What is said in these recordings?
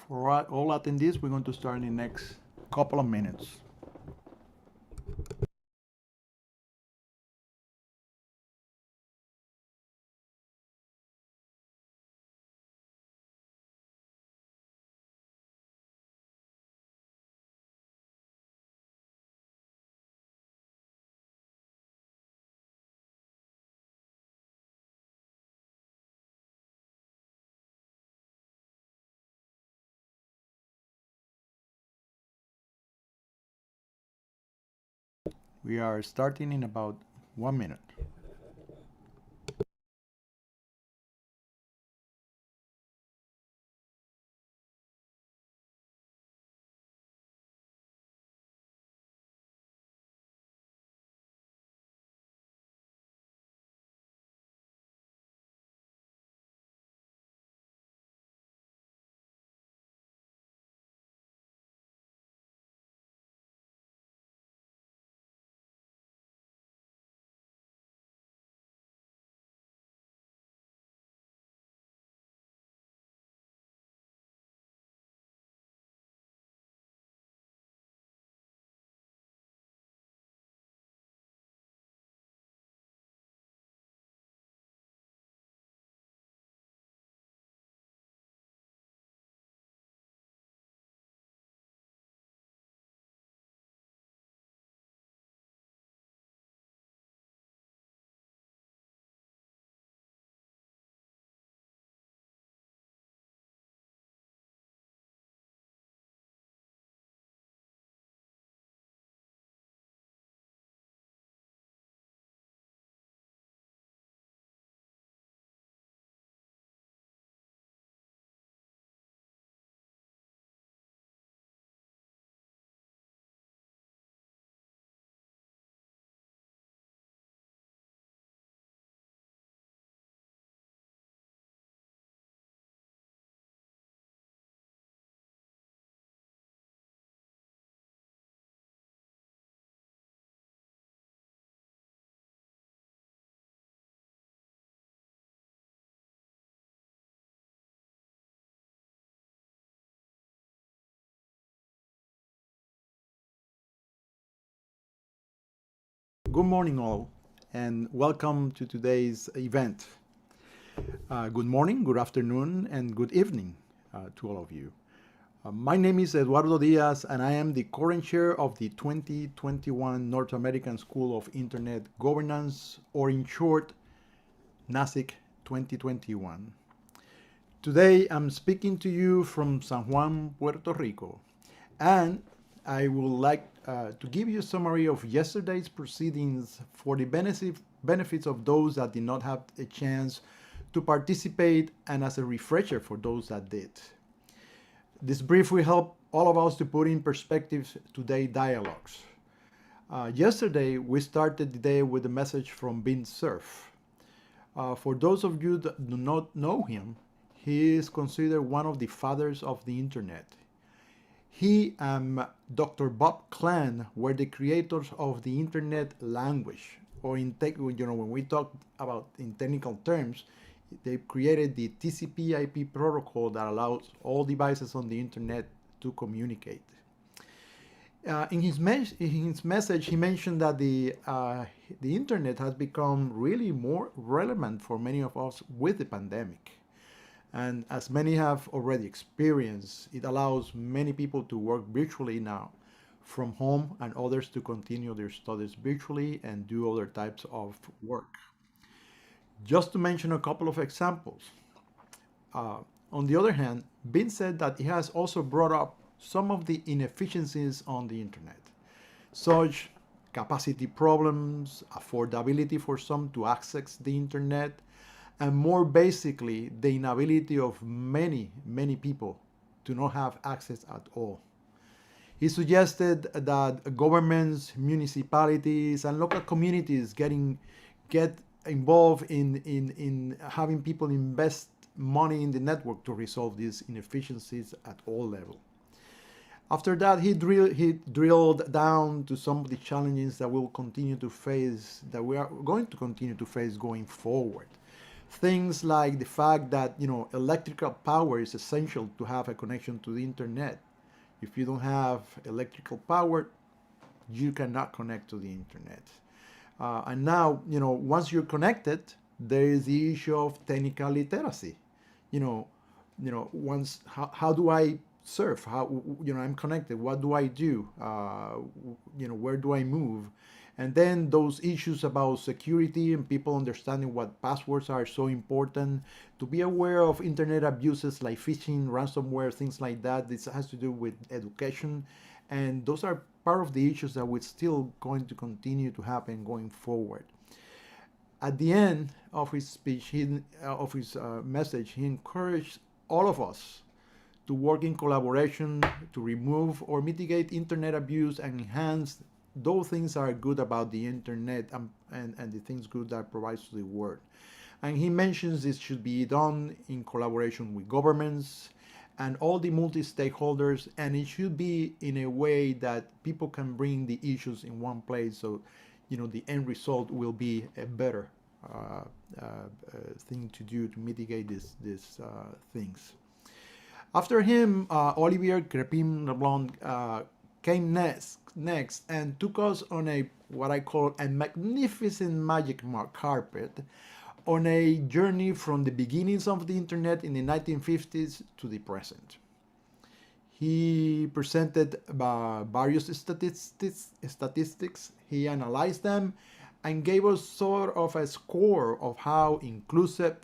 For all attendees, we're going to start in the next couple of minutes. We are starting in about 1 minute. Good morning, all, and welcome to today's event. Good morning, good afternoon, and good evening to all of you. My name is Eduardo Diaz, and I am the current chair of the 2021 North American School of Internet Governance, or in short, NASIG 2021. Today, I'm speaking to you from San Juan, Puerto Rico, and I would like to give you a summary of yesterday's proceedings for the benefits of those that did not have a chance to participate, and as a refresher for those that did. This brief will help all of us to put in perspective today's dialogues. Yesterday, we started the day with a message from Vint Cerf. For those of you that do not know him, he is considered one of the fathers of the internet. He and Dr. Bob Clan were the creators of the internet language, or when we talk about in technical terms, they created the TCP/IP protocol that allows all devices on the internet to communicate. In his message, he mentioned that the internet has become really more relevant for many of us with the pandemic. And as many have already experienced, it allows many people to work virtually now from home, and others to continue their studies virtually and do other types of work. Just to mention a couple of examples. On the other hand, Bin said that it has also brought up some of the inefficiencies on the internet, such capacity problems, affordability for some to access the internet, and more basically, the inability of many people to not have access at all. He suggested that governments, municipalities, and local communities get involved in having people invest money in the network to resolve these inefficiencies at all levels. After that, he drilled down to some of the challenges that we are going to continue to face going forward. Things like the fact that, electrical power is essential to have a connection to the internet. If you don't have electrical power, you cannot connect to the internet. And now, once you're connected, there is the issue of technical literacy. You know, once how do I surf? How, I'm connected. What do I do? Where do I move? And then those issues about security and people understanding what passwords are so important. To be aware of internet abuses like phishing, ransomware, things like that. This has to do with education. And those are part of the issues that we're still going to continue to happen going forward. At the end of his speech, of his message, he encouraged all of us to work in collaboration to remove or mitigate internet abuse and enhance those things that are good about the internet and the things good that it provides to the world. And he mentions this should be done in collaboration with governments and all the multi-stakeholders, and it should be in a way that people can bring the issues in one place, so the end result will be a better thing to do to mitigate these things. After him, Olivier Crepin Leblanc came next and took us on what I call a magnificent magic carpet on a journey from the beginnings of the internet in the 1950s to the present. He presented various statistics, he analyzed them, and gave us sort of a score of how inclusive,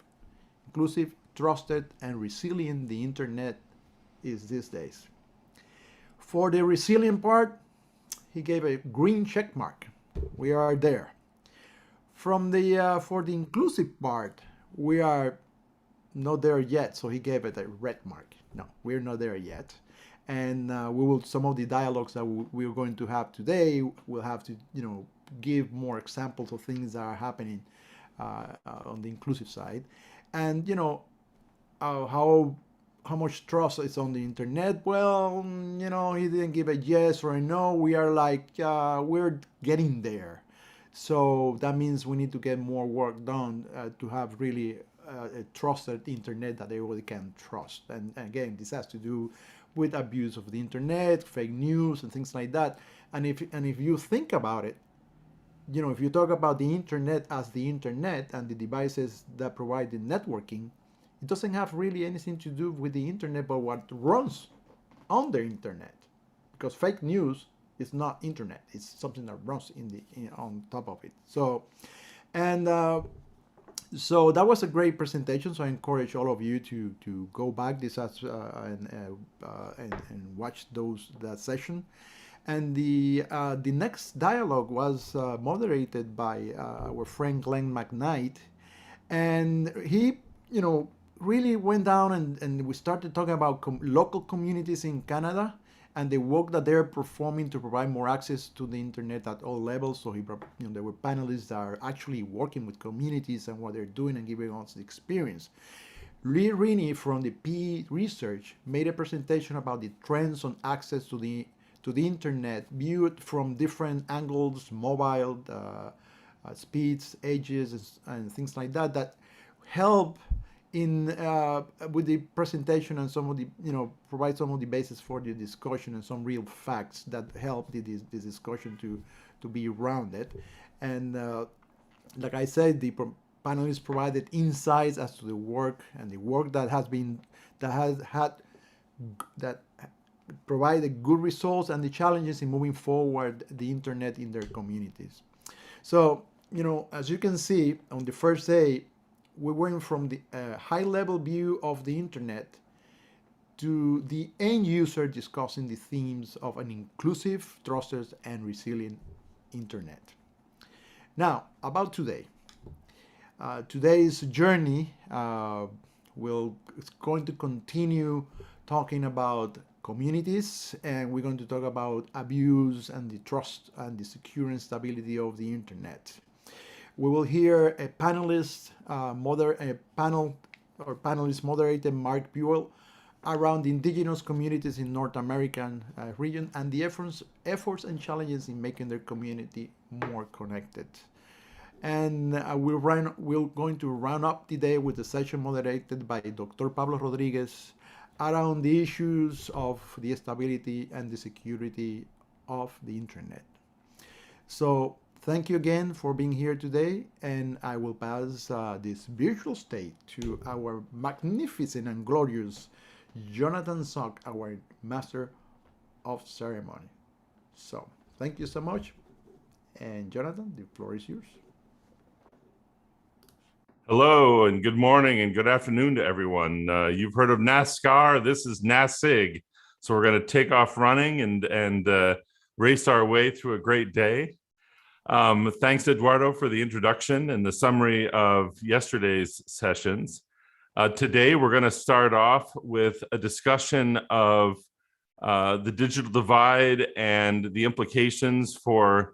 trusted, and resilient the internet is these days. For the resilient part, he gave a green check mark. We are there. For the inclusive part, we are not there yet, so he gave it a red mark. No, we're not there yet. And some of the dialogues that we're going to have today, we'll have to, give more examples of things that are happening on the inclusive side. And, how much trust is on the internet? Well, he didn't give a yes or a no. We are like, we're getting there. So that means we need to get more work done to have really a trusted internet that everybody can trust. And again, this has to do with abuse of the internet, fake news, and things like that. And if you think about it, if you talk about the internet as the internet and the devices that provide the networking, it doesn't have really anything to do with the internet, but what runs on the internet. Because fake news is not internet; it's something that runs on top of it. So that was a great presentation. So I encourage all of you to go back and watch that session. And the next dialogue was moderated by our friend Glenn McKnight, and he really went down and we started talking about local communities in Canada and the work that they're performing to provide more access to the internet at all levels. So there were panelists that are actually working with communities and what they're doing and giving us the experience. Lee Rini from the P Research made a presentation about the trends on access to the internet viewed from different angles, mobile, speeds, ages, and things like that help with the presentation and some of the provide some of the basis for the discussion and some real facts that help this discussion to be rounded. And like I said, the panelists provided insights as to the work that provided good results and the challenges in moving forward the internet in their communities. So as you can see on the first day, we went from the high-level view of the internet to the end user discussing the themes of an inclusive, trusted, and resilient internet. Now, about today. Today's journey is going to continue talking about communities, and we're going to talk about abuse and the trust and the secure and stability of the internet. We will hear a panelist moderated Mark Buell around the indigenous communities in North American region and the efforts and challenges in making their community more connected. And we're going to run up today with a session moderated by Dr. Pablo Rodriguez around the issues of the stability and the security of the internet. So thank you again for being here today, and I will pass this virtual stage to our magnificent and glorious Jonathan Sock, our master of ceremony. So thank you so much, and Jonathan, the floor is yours. Hello and good morning and good afternoon to everyone. You've heard of NASCAR. This is NASIG. So we're going to take off running and race our way through a great day. Thanks, Eduardo, for the introduction and the summary of yesterday's sessions. Today, we're going to start off with a discussion of the digital divide and the implications for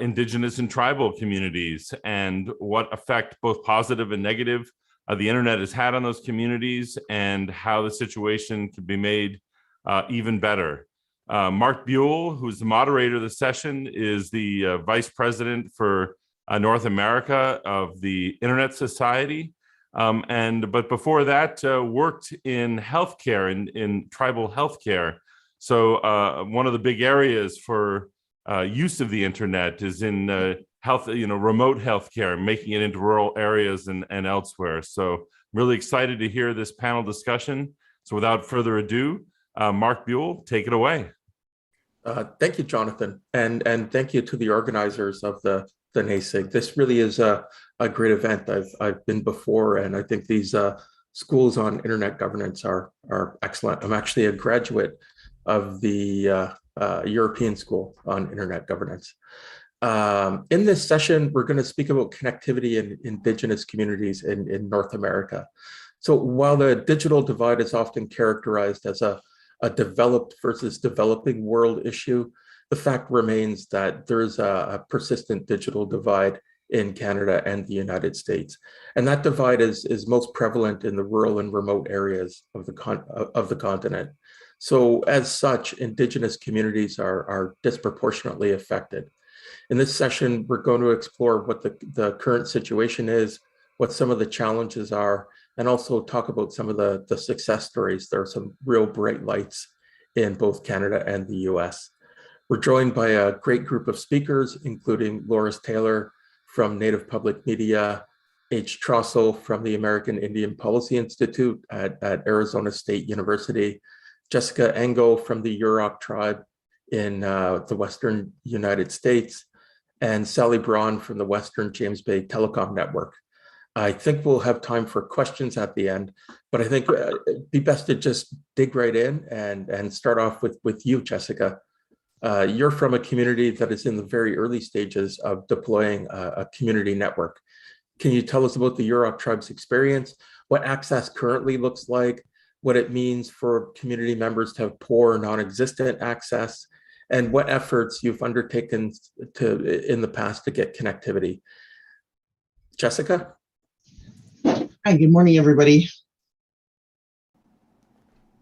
indigenous and tribal communities and what effect, both positive and negative, the internet has had on those communities and how the situation could be made even better. Mark Buell, who's the moderator of the session, is the vice president for North America of the Internet Society. But before that, worked in healthcare, in tribal healthcare. So one of the big areas for use of the internet is in health, remote healthcare, making it into rural areas and elsewhere. So I'm really excited to hear this panel discussion. So without further ado, Mark Buell, take it away. Thank you, Jonathan, and thank you to the organizers of the NASIG. This really is a great event. I've been before, and I think these schools on internet governance are excellent. I'm actually a graduate of the European School on Internet Governance. In this session, we're going to speak about connectivity in indigenous communities in North America. So while the digital divide is often characterized as a developed versus developing world issue, the fact remains that there is a persistent digital divide in Canada and the United States. And that divide is most prevalent in the rural and remote areas of the continent. So as such, indigenous communities are disproportionately affected. In this session, we're going to explore what the current situation is, what some of the challenges are, and also talk about some of the success stories. There are some real bright lights in both Canada and the US. We're joined by a great group of speakers, including Loris Taylor from Native Public Media, H. Trossel from the American Indian Policy Institute at Arizona State University, Jessica Engel from the Yurok tribe in the Western United States, and Sally Braun from the Western James Bay Telecom Network. I think we'll have time for questions at the end, but I think it'd be best to just dig right in and start off with you, Jessica. You're from a community that is in the very early stages of deploying a community network. Can you tell us about the Yurok tribe's experience, what access currently looks like, what it means for community members to have poor or non-existent access, and what efforts you've undertaken in the past to get connectivity? Jessica? Hi, good morning, everybody.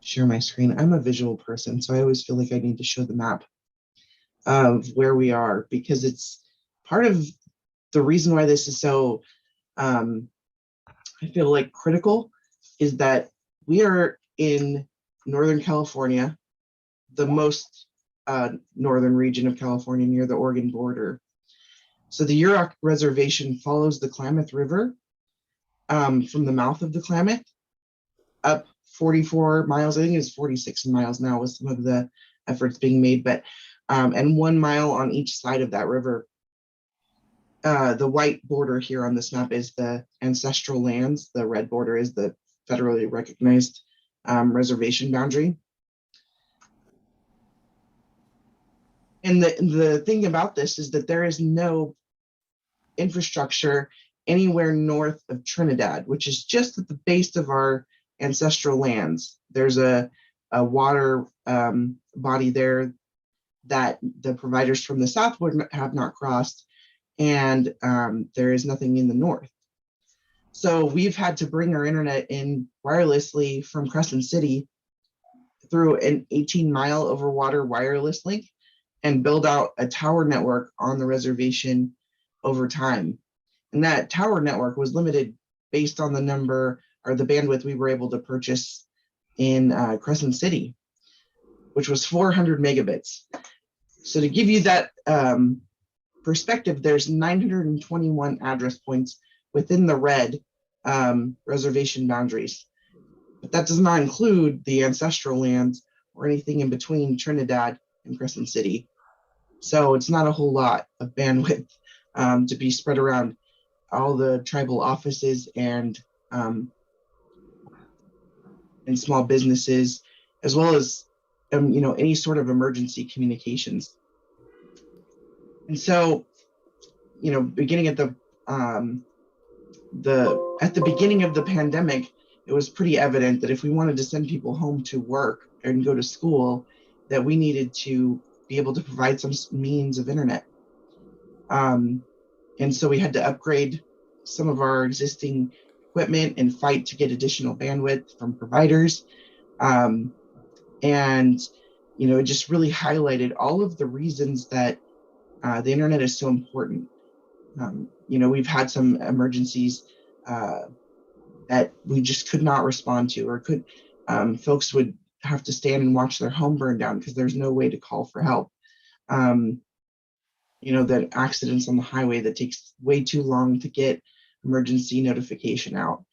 Share my screen. I'm a visual person, so I always feel like I need to show the map of where we are, because it's part of the reason why this is so, I feel like, critical, is that we are in Northern California, the most northern region of California near the Oregon border. So the Yurok Reservation follows the Klamath River from the mouth of the Klamath up 44 miles, I think it's 46 miles now with some of the efforts being made, but and 1 mile on each side of that river. The white border here on this map is the ancestral lands. The red border is the federally recognized reservation boundary. And the thing about this is that there is no infrastructure anywhere north of Trinidad, which is just at the base of our ancestral lands. There's a water body there that the providers from the south would have not crossed, and there is nothing in the north. So we've had to bring our internet in wirelessly from Crescent City through an 18-mile over water wireless link and build out a tower network on the reservation over time. And that tower network was limited based on the number or the bandwidth we were able to purchase in Crescent City, which was 400 megabits. So to give you that perspective, there's 921 address points within the red reservation boundaries. But that does not include the ancestral lands or anything in between Trinidad and Crescent City. So it's not a whole lot of bandwidth to be spread around all the tribal offices and small businesses, as well as any sort of emergency communications. And so, beginning at the beginning of the pandemic, it was pretty evident that if we wanted to send people home to work and go to school, that we needed to be able to provide some means of internet. And so we had to upgrade some of our existing equipment and fight to get additional bandwidth from providers. And, it just really highlighted all of the reasons that the internet is so important. We've had some emergencies that we just could not respond to, or folks would have to stand and watch their home burn down because there's no way to call for help. The accidents on the highway that takes way too long to get emergency notification out.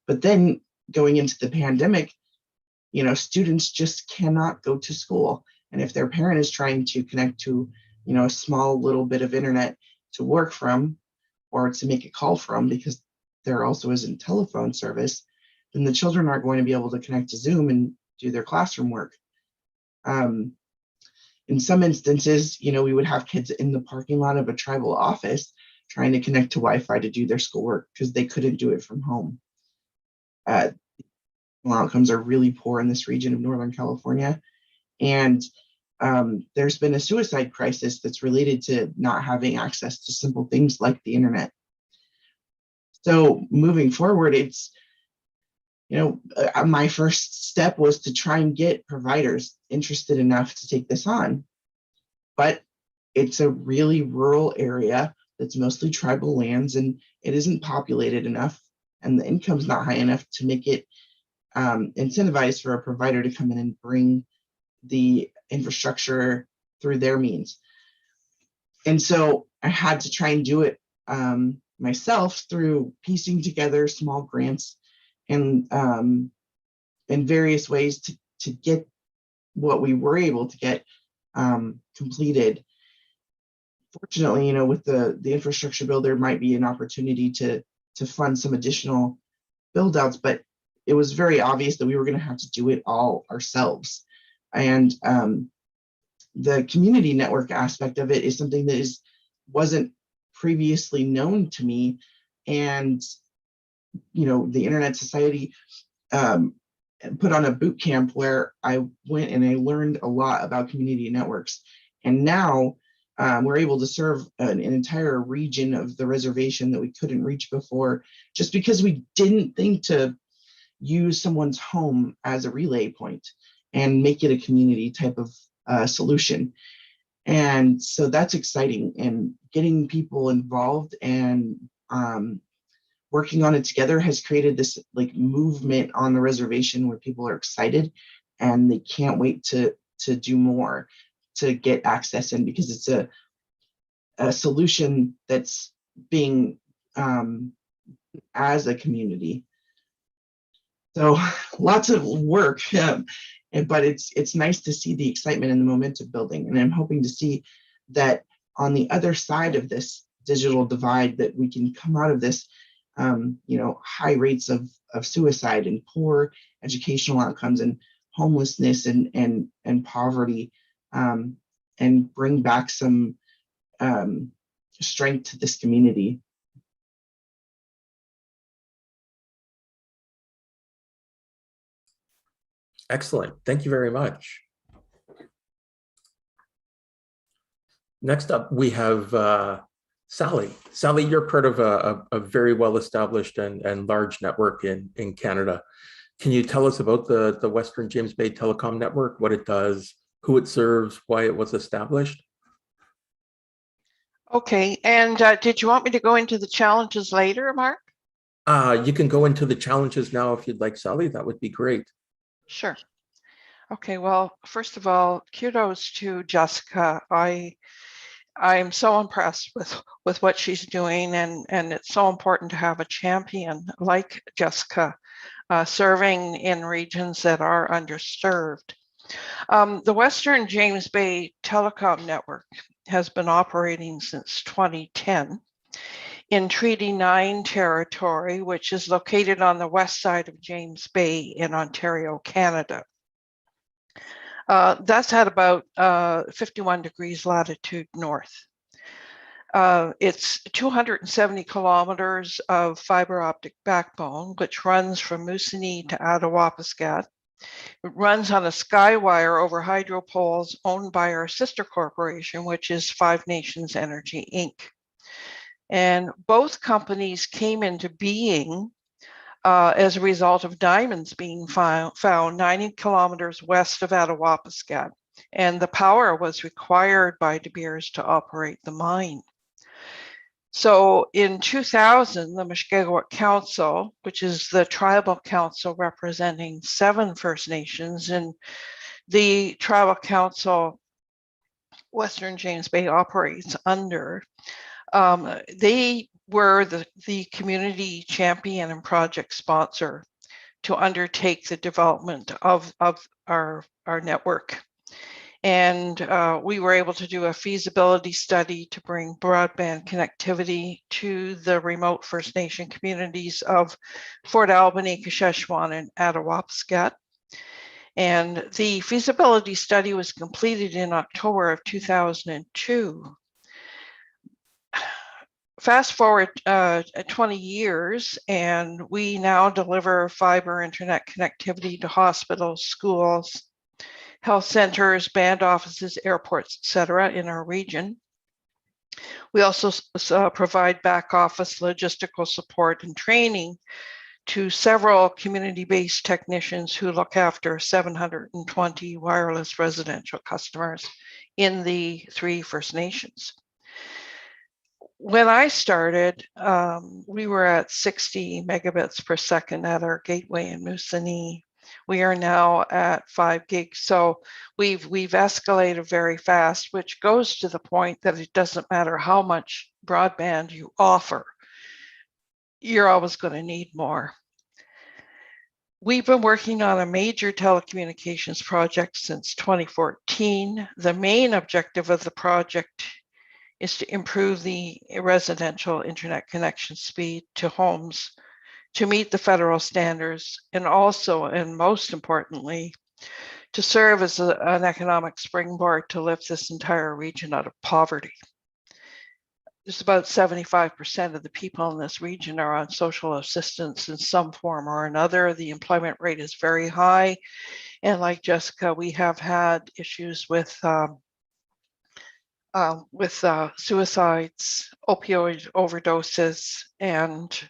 But then going into the pandemic, students just cannot go to school. And if their parent is trying to connect to, a small little bit of internet to work from or to make a call from, because there also isn't telephone service, then the children aren't going to be able to connect to Zoom and do their classroom work. In some instances, we would have kids in the parking lot of a tribal office trying to connect to Wi-Fi to do their schoolwork because they couldn't do it from home. Outcomes are really poor in this region of Northern California. And there's been a suicide crisis that's related to not having access to simple things like the internet. So moving forward, it's, my first step was to try and get providers interested enough to take this on. But it's a really rural area that's mostly tribal lands, and it isn't populated enough, and the income's not high enough to make it incentivized for a provider to come in and bring the infrastructure through their means. And so I had to try and do it myself through piecing together small grants and in various ways to get what we were able to get completed. Fortunately, with the infrastructure bill, there might be an opportunity to fund some additional build outs, but it was very obvious that we were going to have to do it all ourselves. And the community network aspect of it is something that wasn't previously known to me. And, the Internet Society put on a boot camp where I went and I learned a lot about community networks. And now we're able to serve an entire region of the reservation that we couldn't reach before, just because we didn't think to use someone's home as a relay point and make it a community type of solution. And so that's exciting, and getting people involved and working on it together has created this movement on the reservation where people are excited and they can't wait to do more to get access in, because it's a solution that's being as a community. So lots of work, but it's nice to see the excitement and the momentum building. And I'm hoping to see that on the other side of this digital divide, that we can come out of this, high rates of suicide and poor educational outcomes and homelessness and poverty, and bring back some strength to this community. Excellent. Thank you very much. Next up, we have Sally. Sally, you're part of a very well-established and large network in Canada. Can you tell us about the Western James Bay Telecom Network, what it does, who it serves, why it was established? Okay, and did you want me to go into the challenges later, Mark? You can go into the challenges now if you'd like, Sally. That would be great. Sure. Okay, well, first of all, kudos to Jessica. I'm so impressed with what she's doing, and it's so important to have a champion like Jessica serving in regions that are underserved. The Western James Bay Telecom Network has been operating since 2010 in Treaty 9 territory, which is located on the west side of James Bay in Ontario, Canada. That's at about 51 degrees latitude north. It's 270 kilometers of fiber optic backbone, which runs from Moosonee to Attawapiskat. It runs on a sky wire over hydro poles owned by our sister corporation, which is Five Nations Energy, Inc. And both companies came into being as a result of diamonds being found 90 kilometers west of Attawapiskat, and the power was required by De Beers to operate the mine. So in 2000, the Mushkegowuk Council, which is the tribal council representing 7 First Nations, and the tribal council Western James Bay operates under, they were the community champion and project sponsor to undertake the development of our network. And we were able to do a feasibility study to bring broadband connectivity to the remote First Nation communities of Fort Albany, Kasheshwan, and Attawapiskat. And the feasibility study was completed in October of 2002. Fast forward 20 years, and we now deliver fiber internet connectivity to hospitals, schools, health centers, band offices, airports, etc. in our region. We also provide back office logistical support and training to several community-based technicians who look after 720 wireless residential customers in the 3 First Nations. When I started, we were at 60 megabits per second at our gateway in Moosonee. We are now at 5 gigs. So we've escalated very fast, which goes to the point that it doesn't matter how much broadband you offer, you're always going to need more. We've been working on a major telecommunications project since 2014. The main objective of the project is to improve the residential internet connection speed to homes to meet the federal standards, and also, and most importantly, to serve as an economic springboard to lift this entire region out of poverty. Just about 75% of the people in this region are on social assistance in some form or another. The employment rate is very high. And like Jessica, we have had issues with suicides, opioid overdoses, and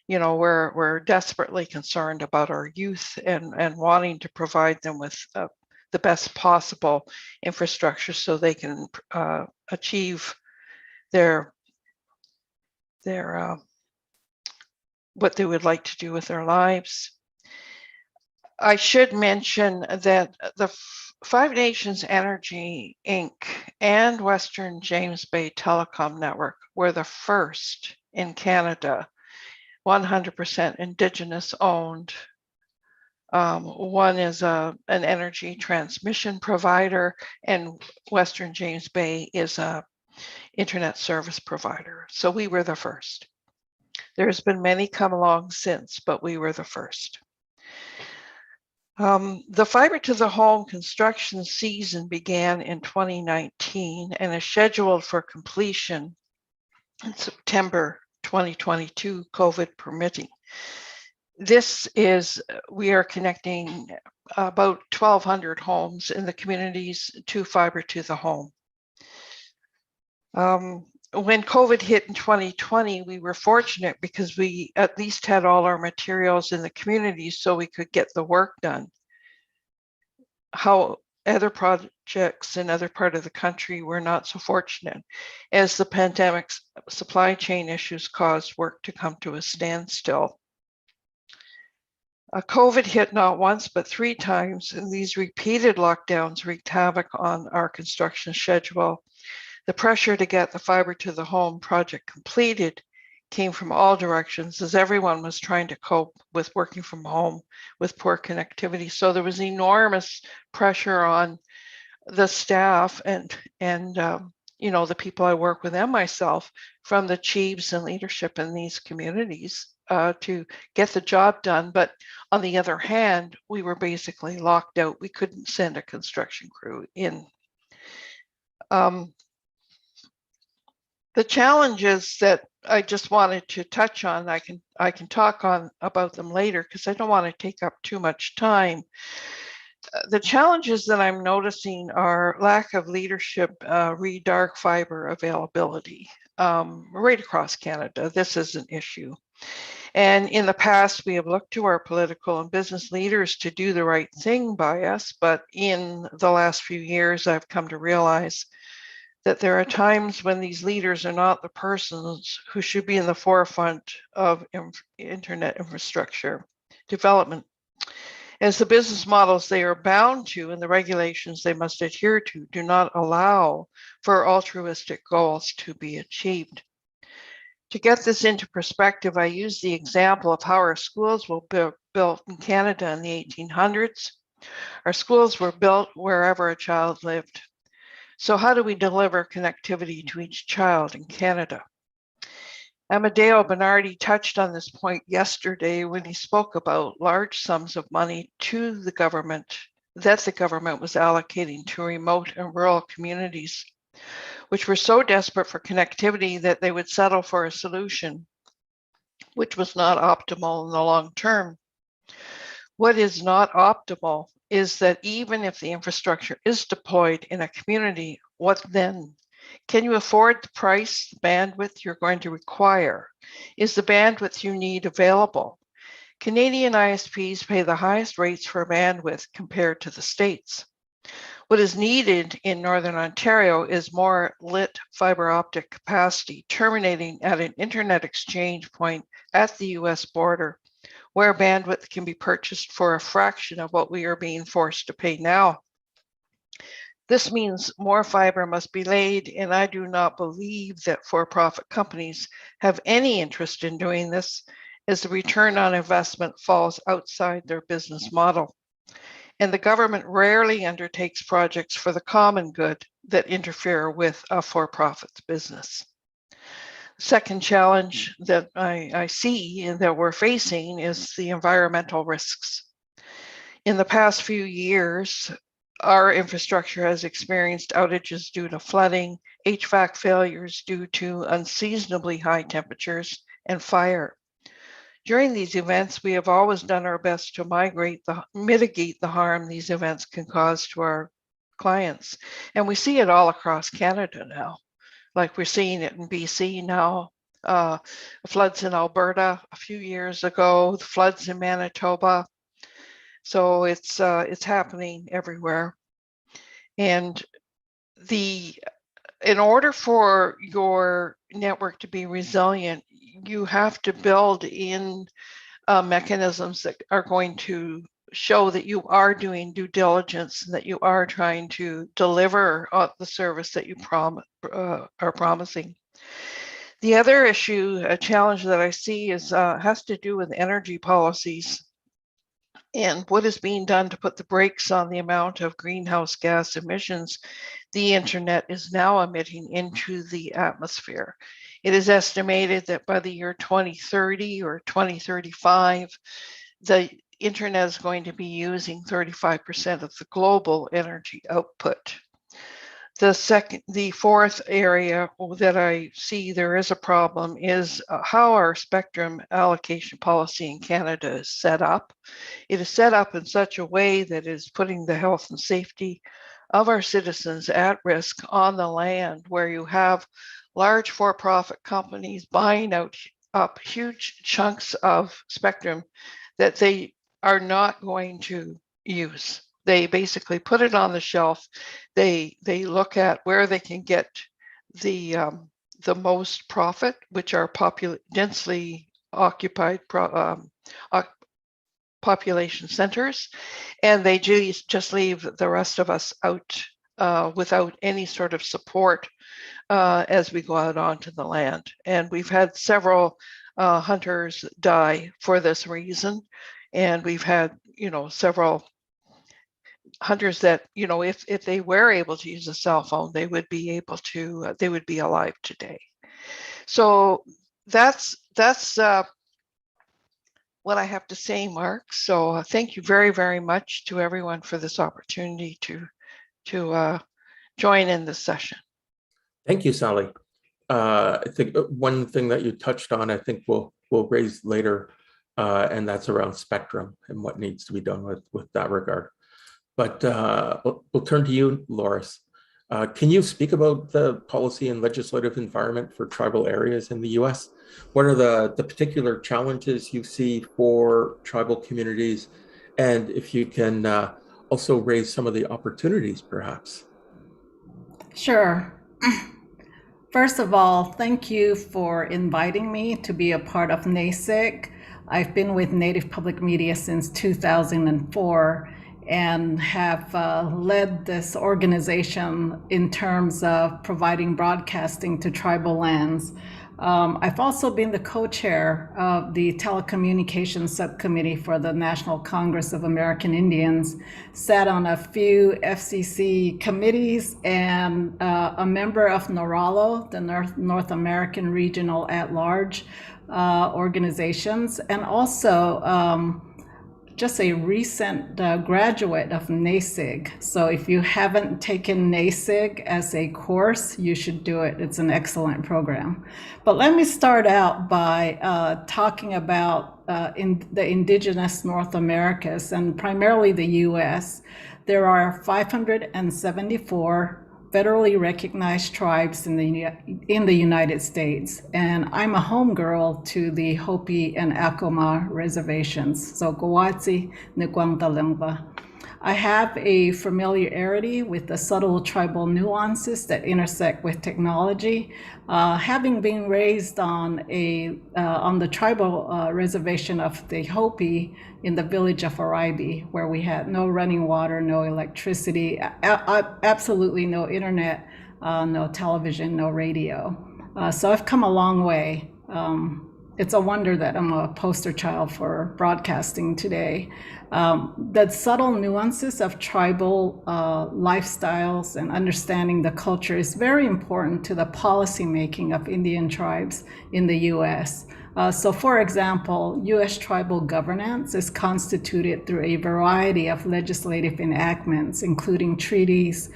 we're desperately concerned about our youth and wanting to provide them with the best possible infrastructure so they can achieve their what they would like to do with their lives. I should mention that the Five Nations Energy, Inc. and Western James Bay Telecom Network were the first in Canada, 100% Indigenous owned. One is an energy transmission provider, and Western James Bay is a internet service provider. So we were the first. There's been many come along since, but we were the first. The fiber to the home construction season began in 2019 and is scheduled for completion in September 2022, COVID permitting. We are connecting about 1,200 homes in the communities to fiber to the home. When COVID hit in 2020, we were fortunate because we at least had all our materials in the community so we could get the work done. other projects in other part of the country were not so fortunate, as the pandemic's supply chain issues caused work to come to a standstill. COVID hit not once, but 3 times, and these repeated lockdowns wreaked havoc on our construction schedule. The pressure to get the fiber to the home project completed came from all directions, as everyone was trying to cope with working from home with poor connectivity. So there was enormous pressure on the staff and you know, the people I work with and myself, from the chiefs and leadership in these communities to get the job done. But on the other hand, we were basically locked out. We couldn't send a construction crew in. The challenges that I just wanted to touch on, I can talk on about them later because I don't want to take up too much time. The challenges that I'm noticing are lack of leadership, dark fiber availability right across Canada. This is an issue. And in the past, we have looked to our political and business leaders to do the right thing by us. But in the last few years, I've come to realize that there are times when these leaders are not the persons who should be in the forefront of internet infrastructure development, as the business models they are bound to and the regulations they must adhere to do not allow for altruistic goals to be achieved. To get this into perspective, I use the example of how our schools were built in Canada in the 1800s. Our schools were built wherever a child lived. So how do we deliver connectivity to each child in Canada? Amadeo Bernardi touched on this point yesterday when he spoke about large sums of money to the government that the government was allocating to remote and rural communities, which were so desperate for connectivity that they would settle for a solution which was not optimal in the long term. What is not optimal is that even if the infrastructure is deployed in a community, what then? Can you afford the price, the bandwidth you're going to require? Is the bandwidth you need available? Canadian ISPs pay the highest rates for bandwidth compared to the States. What is needed in Northern Ontario is more lit fiber optic capacity terminating at an internet exchange point at the US border, where bandwidth can be purchased for a fraction of what we are being forced to pay now. This means more fiber must be laid, and I do not believe that for-profit companies have any interest in doing this, as the return on investment falls outside their business model. And the government rarely undertakes projects for the common good that interfere with a for-profit business. Second challenge that I see and that we're facing is the environmental risks. In the past few years, our infrastructure has experienced outages due to flooding, HVAC failures due to unseasonably high temperatures, and fire. During these events, we have always done our best to mitigate the harm these events can cause to our clients. And we see it all across Canada now. Like we're seeing it in BC now, floods in Alberta a few years ago, the floods in Manitoba. So it's happening everywhere. And in order for your network to be resilient, you have to build in mechanisms that are going to show that you are doing due diligence and that you are trying to deliver the service that you are promising. The other issue, a challenge that I see has to do with energy policies and what is being done to put the brakes on the amount of greenhouse gas emissions the internet is now emitting into the atmosphere. It is estimated that by the year 2030 or 2035, the internet is going to be using 35% of the global energy output. The fourth area that I see there is a problem is how our spectrum allocation policy in Canada is set up. It is set up in such a way that is putting the health and safety of our citizens at risk on the land where you have large for-profit companies buying up huge chunks of spectrum that they are not going to use. They basically put it on the shelf. They look at where they can get the most profit, which are densely occupied population centers, and they just leave the rest of us out without any sort of support as we go out onto the land. And we've had several hunters die for this reason, and we've had several hunters that if they were able to use a cell phone, they would be alive today. So that's what I have to say, Mark. So thank you very, very much to everyone for this opportunity to join in this session. Thank you, Sally. I think one thing that you touched on, I think we'll raise later, and that's around spectrum and what needs to be done with that regard. But we'll turn to you, Loris. Can you speak about the policy and legislative environment for tribal areas in the US? What are the particular challenges you see for tribal communities? And if you can also raise some of the opportunities, perhaps. Sure. First of all, thank you for inviting me to be a part of NASIG. I've been with Native Public Media since 2004 and have led this organization in terms of providing broadcasting to tribal lands. I've also been the co-chair of the telecommunications subcommittee for the National Congress of American Indians, sat on a few FCC committees, and a member of NORALO, the North American Regional at-Large organizations, and also just a recent graduate of NASIG. So if you haven't taken NASIG as a course, you should do it. It's an excellent program. But let me start out by talking about in the indigenous North Americas, and primarily the US. There are 574 federally recognized tribes in the United States, and I'm a homegirl to the Hopi and Acoma reservations, so Gowatsi, Nkwangtalengva. I have a familiarity with the subtle tribal nuances that intersect with technology. Having been raised on the tribal reservation of the Hopi in the village of Aribi, where we had no running water, no electricity, absolutely no internet, no television, no radio. So I've come a long way. It's a wonder that I'm a poster child for broadcasting today. The subtle nuances of tribal lifestyles and understanding the culture is very important to the policy making of Indian tribes in the US. So for example, US tribal governance is constituted through a variety of legislative enactments, including treaties,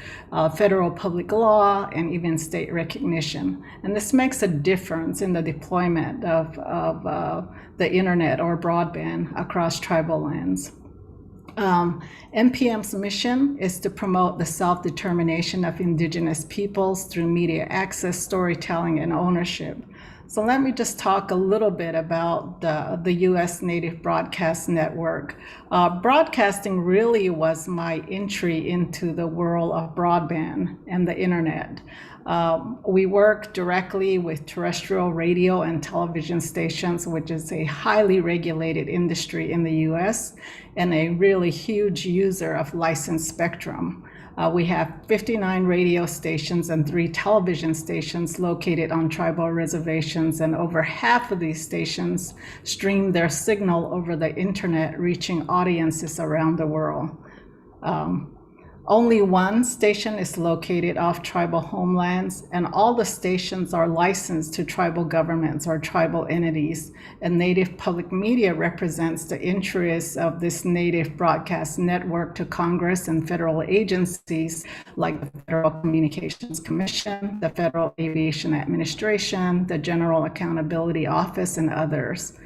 federal public law, and even state recognition. And this makes a difference in the deployment of the internet or broadband across tribal lands. NPM's mission is to promote the self-determination of indigenous peoples through media access, storytelling, and ownership. So let me just talk a little bit about the US Native Broadcast Network. Broadcasting really was my entry into the world of broadband and the internet. We work directly with terrestrial radio and television stations, which is a highly regulated industry in the US and a really huge user of licensed spectrum. We have 59 radio stations and 3 television stations located on tribal reservations, and over half of these stations stream their signal over the internet, reaching audiences around the world. Only one station is located off tribal homelands, and all the stations are licensed to tribal governments or tribal entities. And Native Public Media represents the interests of this Native Broadcast Network to Congress and federal agencies like the Federal Communications Commission, the Federal Aviation Administration, the General Accountability Office, and others.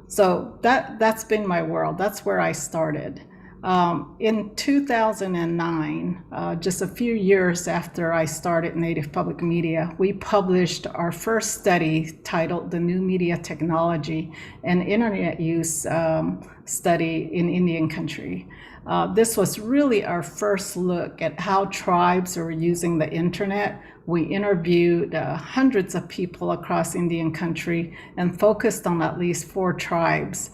So that's been my world. That's where I started. In 2009, just a few years after I started Native Public Media, we published our first study titled The New Media Technology and Internet Use Study in Indian Country. This was really our first look at how tribes are using the internet. We interviewed hundreds of people across Indian Country and focused on at least 4 tribes.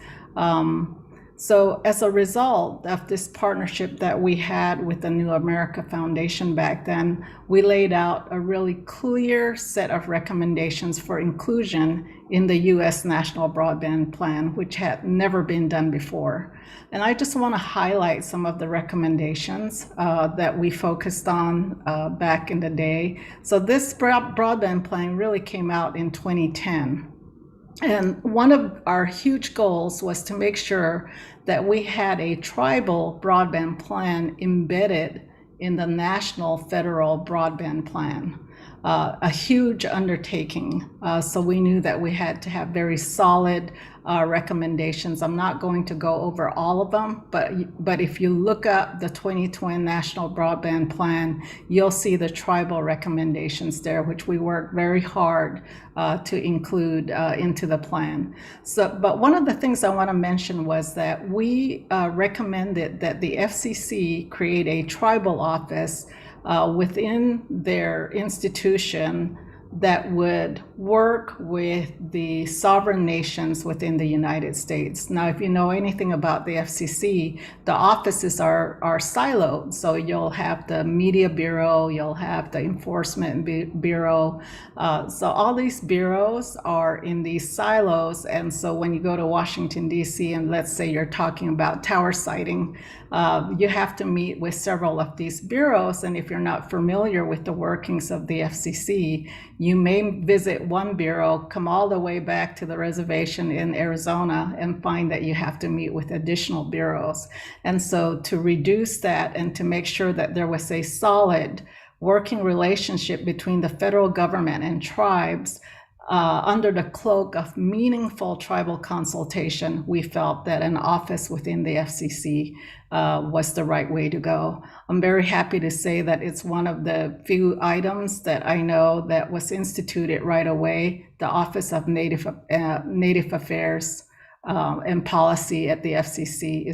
So as a result of this partnership that we had with the New America Foundation back then, we laid out a really clear set of recommendations for inclusion in the US National Broadband Plan, which had never been done before. And I just want to highlight some of the recommendations that we focused on back in the day. So this broadband plan really came out in 2010. And one of our huge goals was to make sure that we had a tribal broadband plan embedded in the national federal broadband plan, a huge undertaking. So we knew that we had to have very solid recommendations. I'm not going to go over all of them, but if you look up the 2020 National Broadband Plan, you'll see the tribal recommendations there, which we worked very hard to include into the plan. But one of the things I want to mention was that we recommended that the FCC create a tribal office within their institution that would work with the sovereign nations within the United States. Now, if you know anything about the FCC, the offices are siloed. So you'll have the Media Bureau, you'll have the Enforcement Bureau. So all these bureaus are in these silos. And so when you go to Washington, D.C., and let's say you're talking about tower siting, you have to meet with several of these bureaus. And if you're not familiar with the workings of the FCC, you may visit one bureau, come all the way back to the reservation in Arizona, and find that you have to meet with additional bureaus. And so to reduce that and to make sure that there was a solid working relationship between the federal government and tribes, under the cloak of meaningful tribal consultation, we felt that an office within the FCC was the right way to go. I'm very happy to say that it's one of the few items that I know that was instituted right away. The Office of Native Affairs and Policy at the FCC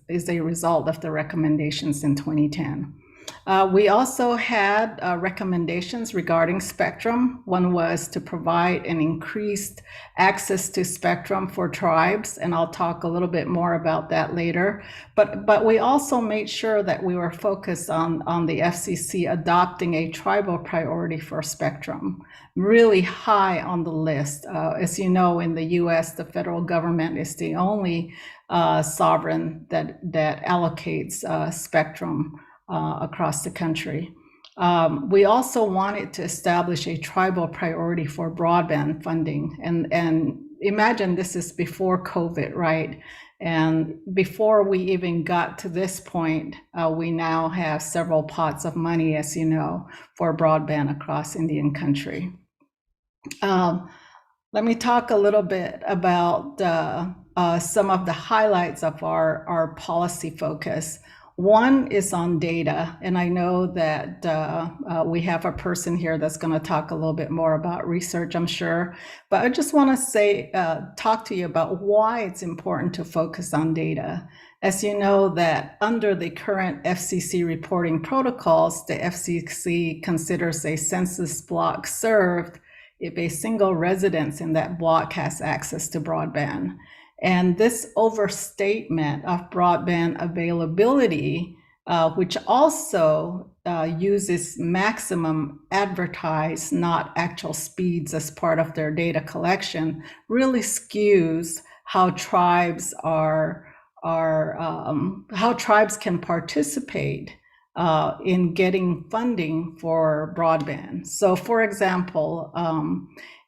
is a result of the recommendations in 2010. We also had recommendations regarding spectrum. One was to provide an increased access to spectrum for tribes, and I'll talk a little bit more about that later. But we also made sure that we were focused on the FCC adopting a tribal priority for spectrum, really high on the list. As you know, in the US, the federal government is the only sovereign that allocates spectrum across the country. We also wanted to establish a tribal priority for broadband funding. And imagine this is before COVID, right? And before we even got to this point, we now have several pots of money, as you know, for broadband across Indian Country. Let me talk a little bit about some of the highlights of our policy focus. One is on data, and I know that we have a person here that's going to talk a little bit more about research, I'm sure. But I just want to talk to you about why it's important to focus on data. As you know, that under the current FCC reporting protocols, the FCC considers a census block served if a single residence in that block has access to broadband. And this overstatement of broadband availability, which also uses maximum advertised, not actual speeds as part of their data collection, really skews how tribes how tribes can participate in getting funding for broadband. So, for example,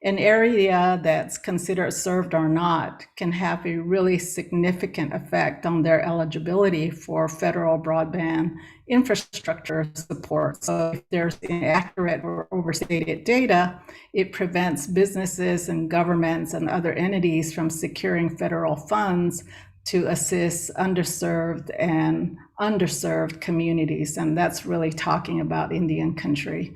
an area that's considered served or not can have a really significant effect on their eligibility for federal broadband infrastructure support. So if there's inaccurate or overstated data, it prevents businesses and governments and other entities from securing federal funds to assist underserved and underserved communities, and that's really talking about Indian country.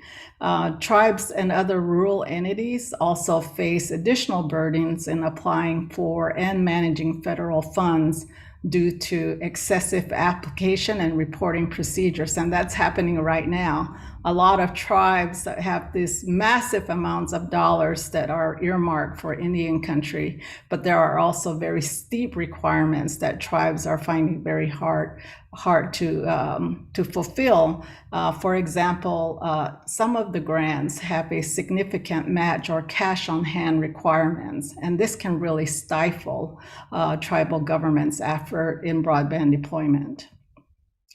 Tribes and other rural entities also face additional burdens in applying for and managing federal funds due to excessive application and reporting procedures, and that's happening right now. A lot of tribes that have these massive amounts of dollars that are earmarked for Indian country, but there are also very steep requirements that tribes are finding very hard to fulfill. For example, some of the grants have a significant match or cash on hand requirements, and this can really stifle tribal government's effort in broadband deployment.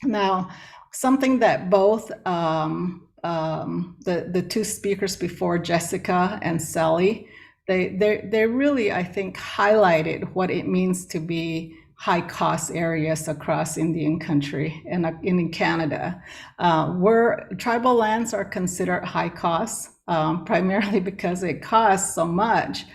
Now, something that both the two speakers before, Jessica and Sally, they really, I think, highlighted what it means to be high cost areas across Indian country and in Canada, where tribal lands are considered high cost, primarily because it costs so much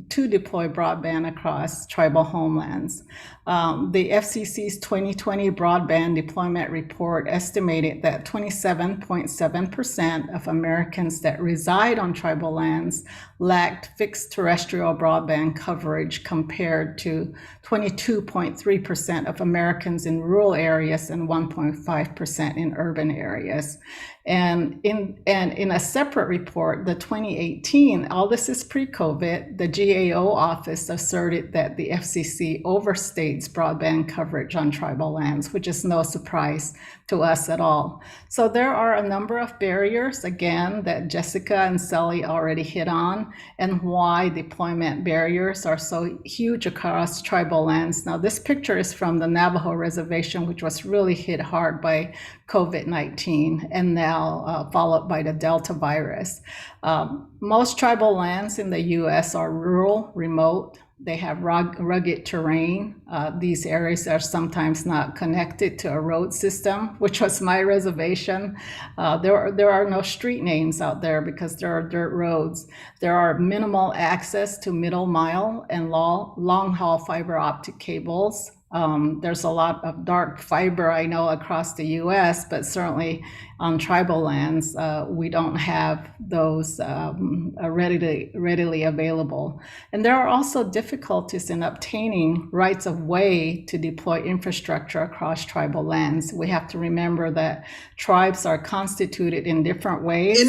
to deploy broadband across tribal homelands. The FCC's 2020 broadband deployment report estimated that 27.7% of Americans that reside on tribal lands lacked fixed terrestrial broadband coverage, compared to 22.3% of Americans in rural areas and 1.5% in urban areas. And in a separate report, the 2018, all this is pre-COVID, the GAO office asserted that the FCC overstates broadband coverage on tribal lands, which is no surprise to us at all. So there are a number of barriers, again, that Jessica and Sally already hit on, and why deployment barriers are so huge across tribal lands. Now, this picture is from the Navajo Reservation, which was really hit hard by COVID-19 and now followed by the Delta virus. Most tribal lands in the US are rural, remote. They have rugged terrain. These areas are sometimes not connected to a road system, which was my reservation. There are no street names out there because there are dirt roads. There are minimal access to middle mile and long haul fiber optic cables. There's a lot of dark fiber, I know, across the US, but certainly on tribal lands, we don't have those readily available. And there are also difficulties in obtaining rights of way to deploy infrastructure across tribal lands. We have to remember that tribes are constituted in different ways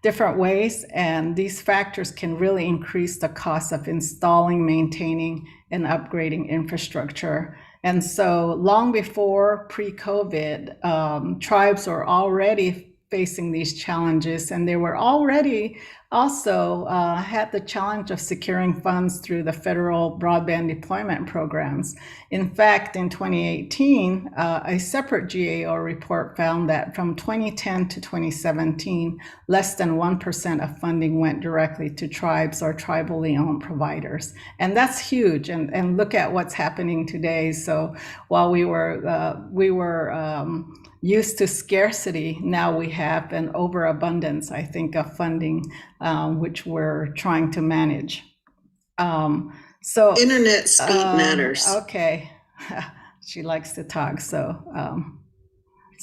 different ways, and these factors can really increase the cost of installing, maintaining, and upgrading infrastructure. And so long before pre-COVID, tribes were already facing these challenges, and they were already also had the challenge of securing funds through the federal broadband deployment programs. In fact, in 2018, a separate GAO report found that from 2010 to 2017, less than 1% of funding went directly to tribes or tribally owned providers. And that's huge. And look at what's happening today. So while we were used to scarcity, now we have an overabundance, I think, of funding, which we're trying to manage. So internet speed matters. Okay, she likes to talk. So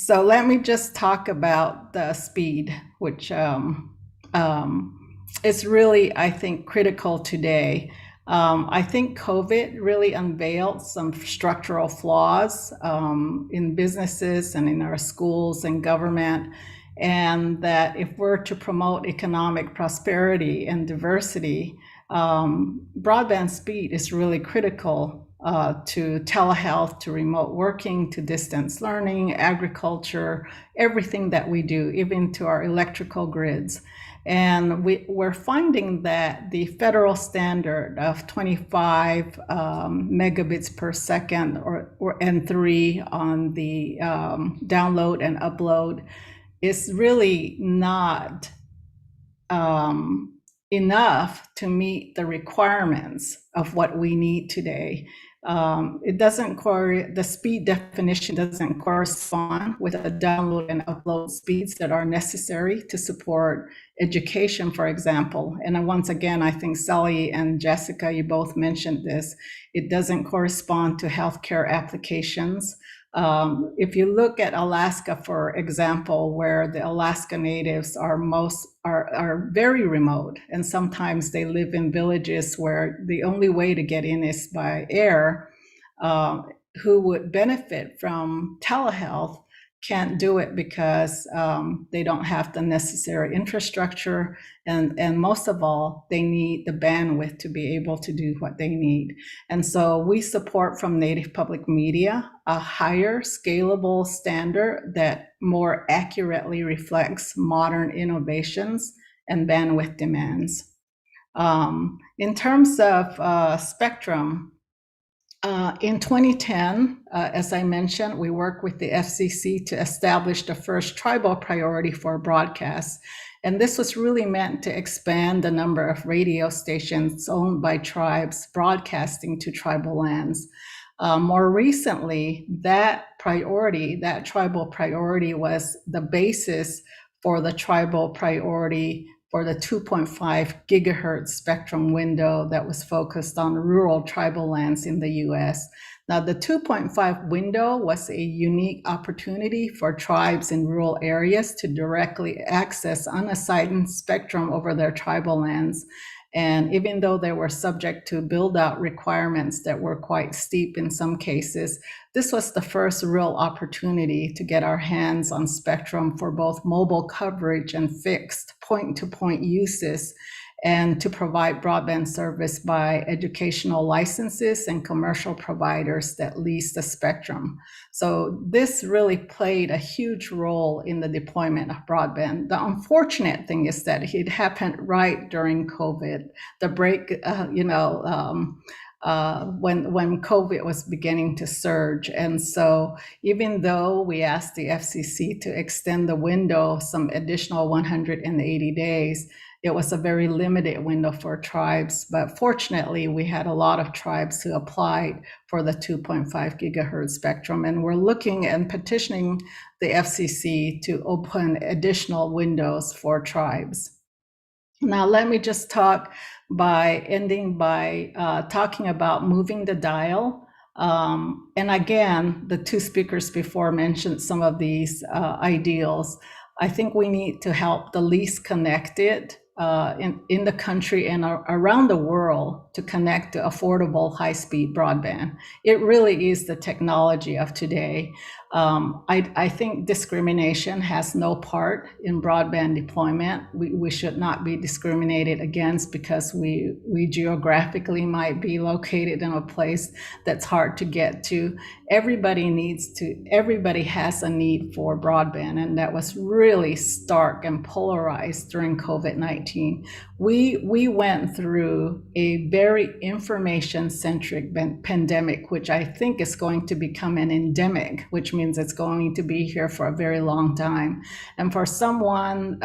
let me just talk about the speed, which is really, I think, critical today. I think COVID really unveiled some structural flaws in businesses and in our schools and government, and that if we're to promote economic prosperity and diversity, broadband speed is really critical to telehealth, to remote working, to distance learning, agriculture, everything that we do, even to our electrical grids. And we're finding that the federal standard of 25 megabits per second and 3 on the download and upload is really not enough to meet the requirements of what we need today. The speed definition doesn't correspond with the download and upload speeds that are necessary to support education, for example. And once again, I think Sally and Jessica, you both mentioned this. It doesn't correspond to healthcare applications. If you look at Alaska, for example, where the Alaska Natives are very remote, and sometimes they live in villages where the only way to get in is by air, who would benefit from telehealth can't do it because they don't have the necessary infrastructure, and most of all, they need the bandwidth to be able to do what they need. And so we support from Native Public Media a higher scalable standard that more accurately reflects modern innovations and bandwidth demands. In terms of spectrum, in 2010, as I mentioned, we worked with the FCC to establish the first tribal priority for broadcast. And this was really meant to expand the number of radio stations owned by tribes broadcasting to tribal lands. More recently, that tribal priority was the basis for the tribal priority for the 2.5 gigahertz spectrum window that was focused on rural tribal lands in the US. Now, the 2.5 window was a unique opportunity for tribes in rural areas to directly access unassigned spectrum over their tribal lands. And even though they were subject to build-out requirements that were quite steep in some cases, this was the first real opportunity to get our hands on spectrum for both mobile coverage and fixed point-to-point uses, and to provide broadband service by educational licenses and commercial providers that lease the spectrum. So this really played a huge role in the deployment of broadband. The unfortunate thing is that it happened right during COVID, the break, when COVID was beginning to surge. And so even though we asked the FCC to extend the window some additional 180 days, it was a very limited window for tribes, but fortunately we had a lot of tribes who applied for the 2.5 gigahertz spectrum, and we're looking and petitioning the FCC to open additional windows for tribes. Now, let me just talk by talking about moving the dial. And again, the two speakers before mentioned some of these ideals. I think we need to help the least connected in the country and around the world to connect to affordable high-speed broadband. It really is the technology of today. I think discrimination has no part in broadband deployment. We should not be discriminated against because we geographically might be located in a place that's hard to get to. Everybody has a need for broadband, and that was really stark and polarized during COVID-19. We went through a very information-centric pandemic, which I think is going to become an endemic, which means it's going to be here for a very long time. And for someone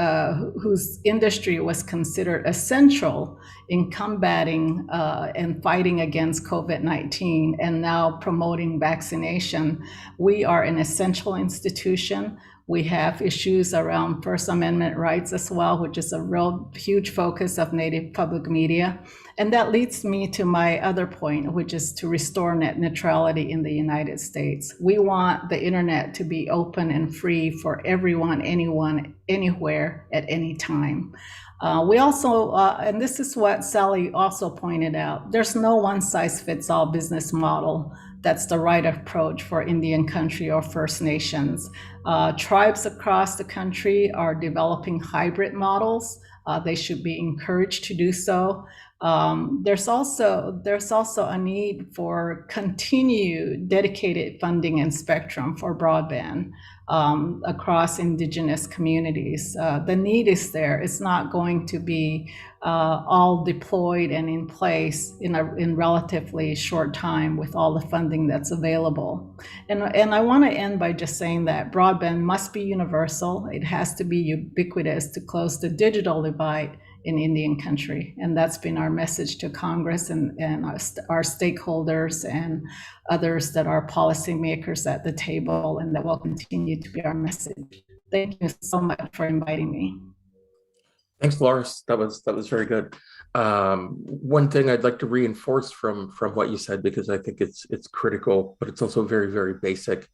whose industry was considered essential in combating and fighting against COVID-19 and now promoting vaccination, we are an essential institution. We have issues around First Amendment rights as well, which is a real huge focus of Native Public Media. And that leads me to my other point, which is to restore net neutrality in the United States. We want the internet to be open and free for everyone, anyone, anywhere, at any time. We also, and this is what Sally also pointed out, there's no one-size-fits-all business model that's the right approach for Indian country or First Nations. Tribes across the country are developing hybrid models. They should be encouraged to do so. There's also a need for continued dedicated funding and spectrum for broadband across Indigenous communities. The need is there. It's not going to be all deployed and in place in relatively short time with all the funding that's available. And I want to end by just saying that broadband must be universal. It has to be ubiquitous to close the digital divide in Indian country. And that's been our message to Congress and our stakeholders and others that are policymakers at the table, and that will continue to be our message. Thank you so much for inviting me. Thanks, Loris. That was very good. One thing I'd like to reinforce from what you said, because I think it's critical, but it's also very, very basic.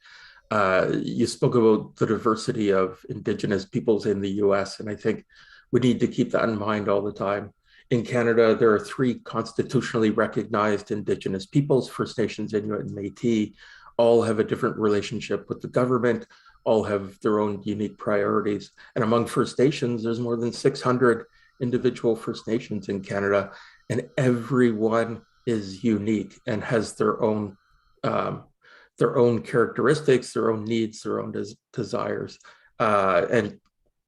You spoke about the diversity of Indigenous peoples in the US, and I think we need to keep that in mind all the time. In Canada, there are 3 constitutionally recognized Indigenous peoples: First Nations, Inuit, and Métis. All have a different relationship with the government, all have their own unique priorities. And among First Nations, there's more than 600 individual First Nations in Canada, and everyone is unique and has their own characteristics, their own needs, their own desires. And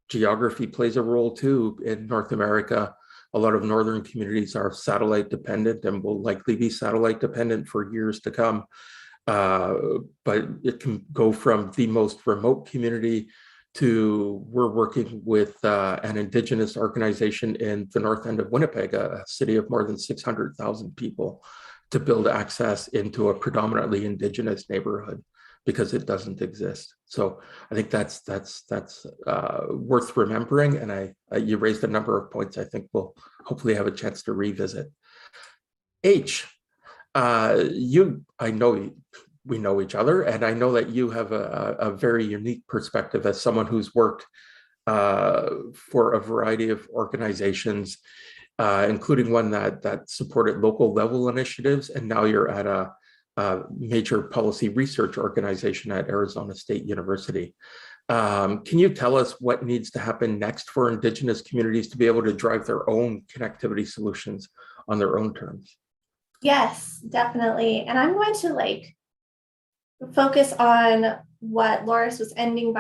geography plays a role too. In North America, a lot of northern communities are satellite dependent and will likely be satellite dependent for years to come. But it can go from the most remote community to we're working with an Indigenous organization in the north end of Winnipeg, a city of more than 600,000 people, to build access into a predominantly Indigenous neighborhood, because it doesn't exist. So I think that's worth remembering. And you raised a number of points I think we'll hopefully have a chance to revisit. H, I know we know each other, and I know that you have a very unique perspective as someone who's worked for a variety of organizations, including one that supported local level initiatives, and now you're at a major policy research organization at Arizona State University. Can you tell us what needs to happen next for Indigenous communities to be able to drive their own connectivity solutions on their own terms? Yes, definitely. And I'm going to focus on what Loris was ending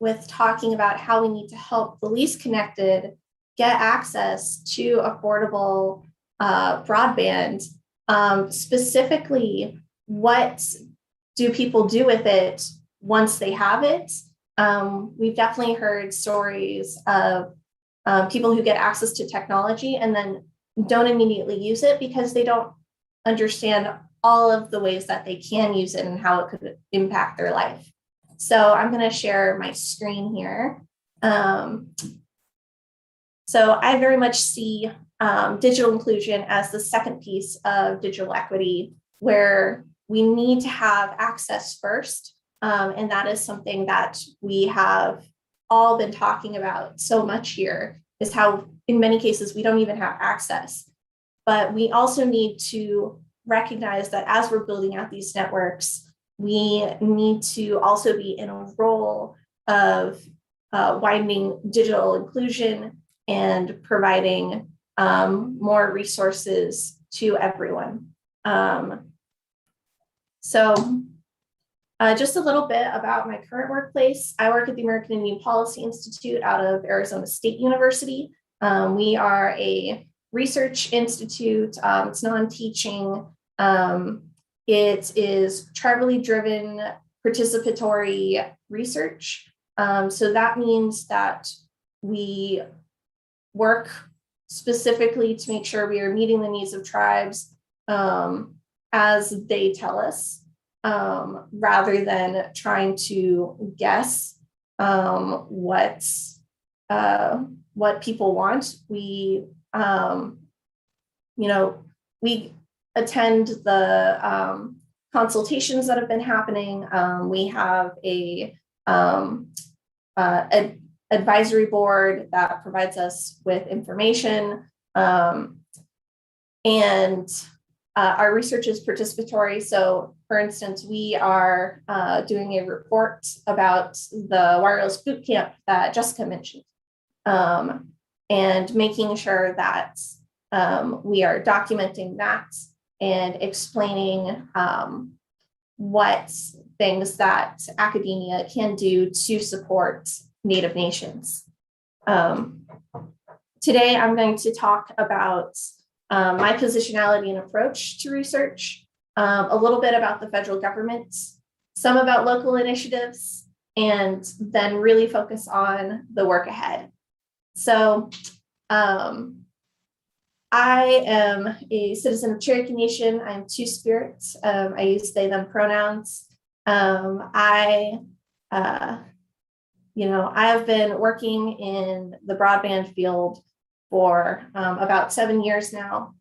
with talking about how we need to help the least connected get access to affordable broadband. Specifically, what do people do with it once they have it? We've definitely heard stories of people who get access to technology and then don't immediately use it because they don't understand all of the ways that they can use it and how it could impact their life. So I'm going to share my screen here. So I very much see digital inclusion as the second piece of digital equity, where we need to have access first. And that is something that we have all been talking about so much here, is how in many cases we don't even have access. But we also need to recognize that as we're building out these networks, we need to also be in a role of widening digital inclusion and providing more resources to everyone. So just a little bit about my current workplace. I work at the American Indian Policy Institute out of Arizona State University. We are a research institute. It's non-teaching. It is tribally driven participatory research. So that means that we work specifically to make sure we are meeting the needs of tribes as they tell us, rather than trying to guess what people want. We attend the consultations that have been happening. We have an advisory board that provides us with information, and our research is participatory. So for instance, we are doing a report about the wireless boot camp that Jessica mentioned, and making sure that we are documenting that and explaining what things that academia can do to support Native nations. Today, I'm going to talk about my positionality and approach to research, a little bit about the federal government, some about local initiatives, and then really focus on the work ahead. So I am a citizen of Cherokee Nation. I'm Two-Spirit. I use they, them pronouns. I have been working in the broadband field for about 7 years now.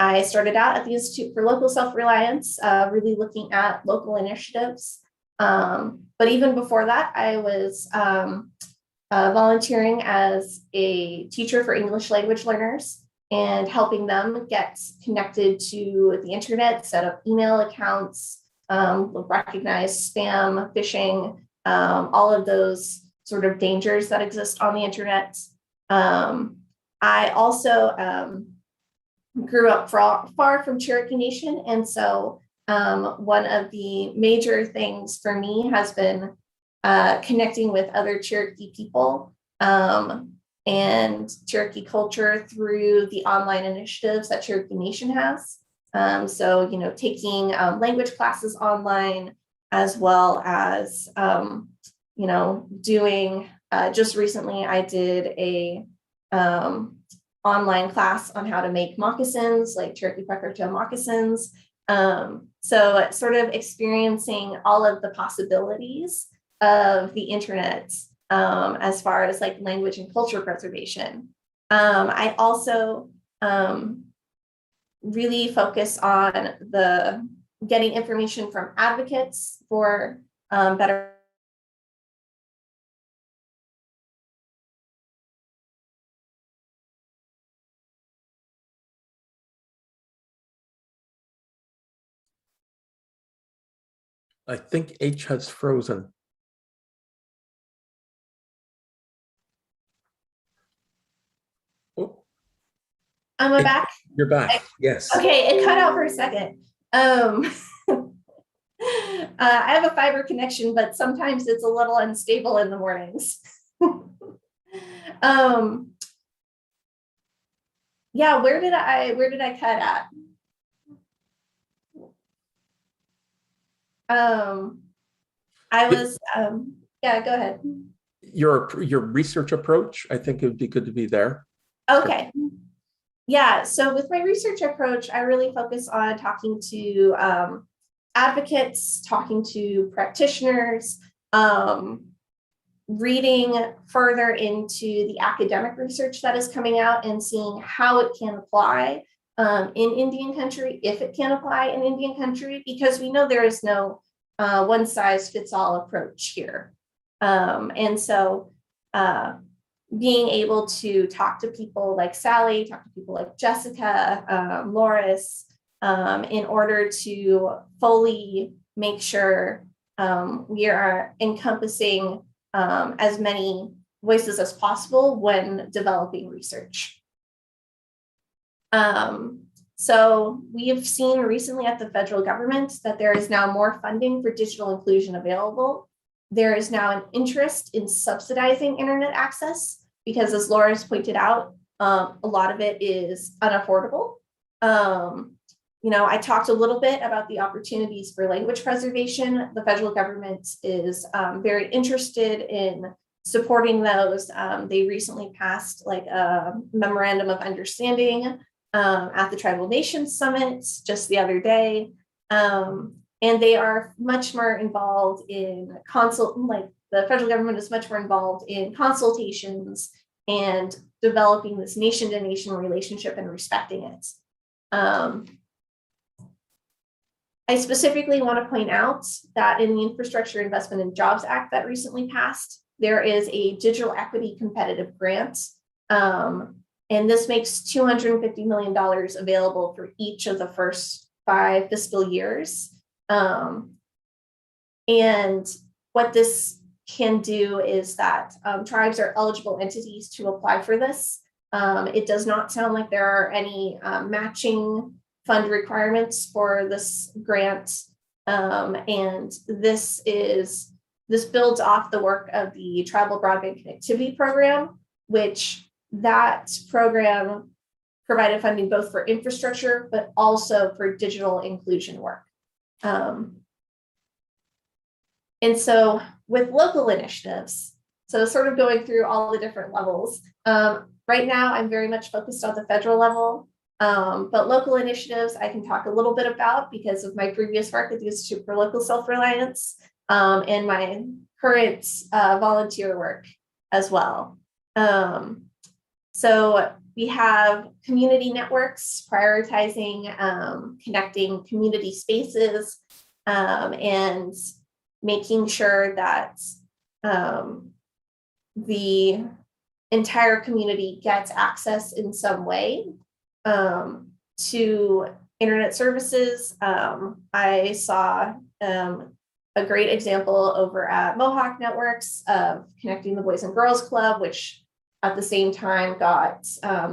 I started out at the Institute for Local Self-Reliance, really looking at local initiatives. But even before that, I was volunteering as a teacher for English language learners and helping them get connected to the internet, set up email accounts, recognize spam, phishing, all of those sort of dangers that exist on the internet. I also grew up far from Cherokee Nation. And so one of the major things for me has been connecting with other Cherokee people and Cherokee culture through the online initiatives that Cherokee Nation has. So, taking language classes online, as well as, doing, just recently I did a online class on how to make moccasins, like Cherokee Pecker moccasins. So sort of experiencing all of the possibilities of the internet as far as like language and culture preservation. I also really focus on the getting information from advocates for better. I think H has frozen. Oh, Am I back? you're back. Yes. Okay, it cut out for a second. I have a fiber connection, but sometimes it's a little unstable in the mornings. Yeah, where did I cut at? I was, yeah, go ahead. Your research approach, I think it would be good to be there. Okay. Yeah, so with my research approach, I really focus on talking to advocates, talking to practitioners, reading further into the academic research that is coming out and seeing how it can apply in Indian country, if it can apply in Indian country, because we know there is no one size fits all approach here. And so being able to talk to people like Sally, talk to people like Jessica, Loris, in order to fully make sure we are encompassing as many voices as possible when developing research. So we have seen recently at the federal government that there is now more funding for digital inclusion available. There is now an interest in subsidizing internet access because, as Laura's pointed out, a lot of it is unaffordable. I talked a little bit about the opportunities for language preservation. The federal government is very interested in supporting those. They recently passed like a memorandum of understanding at the Tribal Nations Summit just the other day. And they are much more involved in the federal government is much more involved in consultations and developing this nation-to-nation relationship and respecting it. I specifically want to point out that in the Infrastructure Investment and Jobs Act that recently passed, there is a digital equity competitive grant. And this makes $250 million available for each of the first 5 fiscal years. And what this can do is that tribes are eligible entities to apply for this. It does not sound like there are any matching fund requirements for this grant. And this builds off the work of the Tribal Broadband Connectivity Program, which that program provided funding both for infrastructure, but also for digital inclusion work. And so with local initiatives, so sort of going through all the different levels, Right now, I'm very much focused on the federal level, but local initiatives I can talk a little bit about because of my previous work at the Institute for Local Self-Reliance and my current volunteer work as well. So we have community networks prioritizing connecting community spaces and making sure that the entire community gets access in some way to internet services. I saw a great example over at Mohawk Networks of connecting the Boys and Girls Club, which at the same time got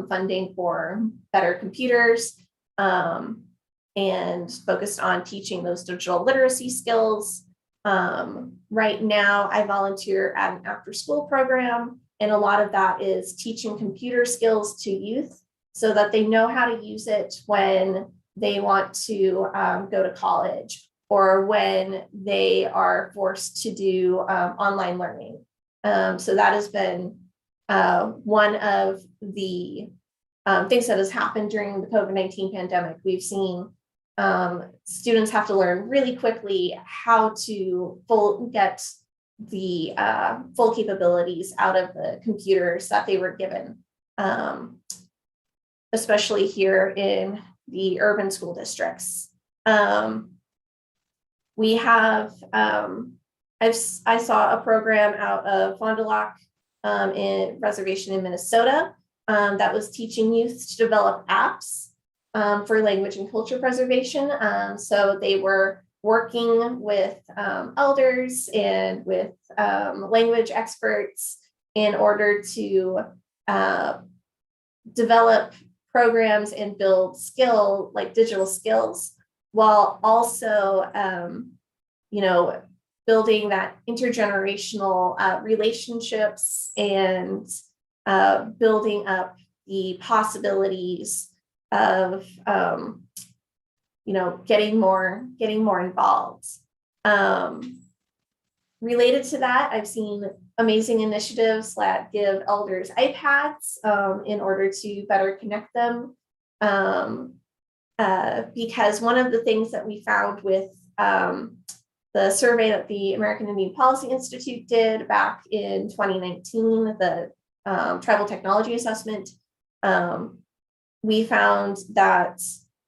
funding for better computers and focused on teaching those digital literacy skills. Right now, I volunteer at an after-school program, and a lot of that is teaching computer skills to youth so that they know how to use it when they want to go to college or when they are forced to do online learning. So that has been one of the things that has happened during the COVID-19 pandemic. We've seen students have to learn really quickly how to get the full capabilities out of the computers that they were given, especially here in the urban school districts. We have, I saw a program out of Fond du Lac in reservation in Minnesota that was teaching youth to develop apps for language and culture preservation. So they were working with elders and with language experts in order to develop programs and build digital skills, while also, building that intergenerational relationships and building up the possibilities of getting more involved. Related to that, I've seen amazing initiatives that give elders iPads in order to better connect them. Because one of the things that we found with the survey that the American Indian Policy Institute did back in 2019, the Tribal Technology Assessment, we found that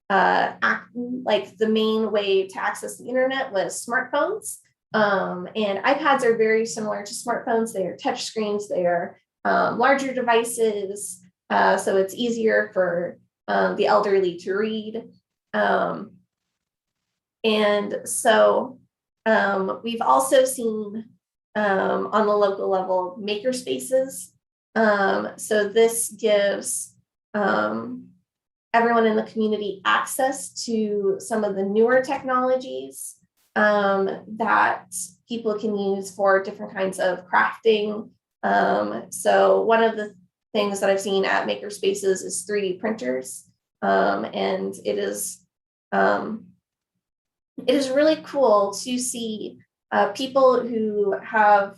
the main way to access the internet was smartphones. And iPads are very similar to smartphones. They are touch screens, they are larger devices, so it's easier for the elderly to read. And so we've also seen on the local level maker spaces. So this gives everyone in the community access to some of the newer technologies that people can use for different kinds of crafting. So one of the things that I've seen at maker spaces is 3D printers. And it is really cool to see people who have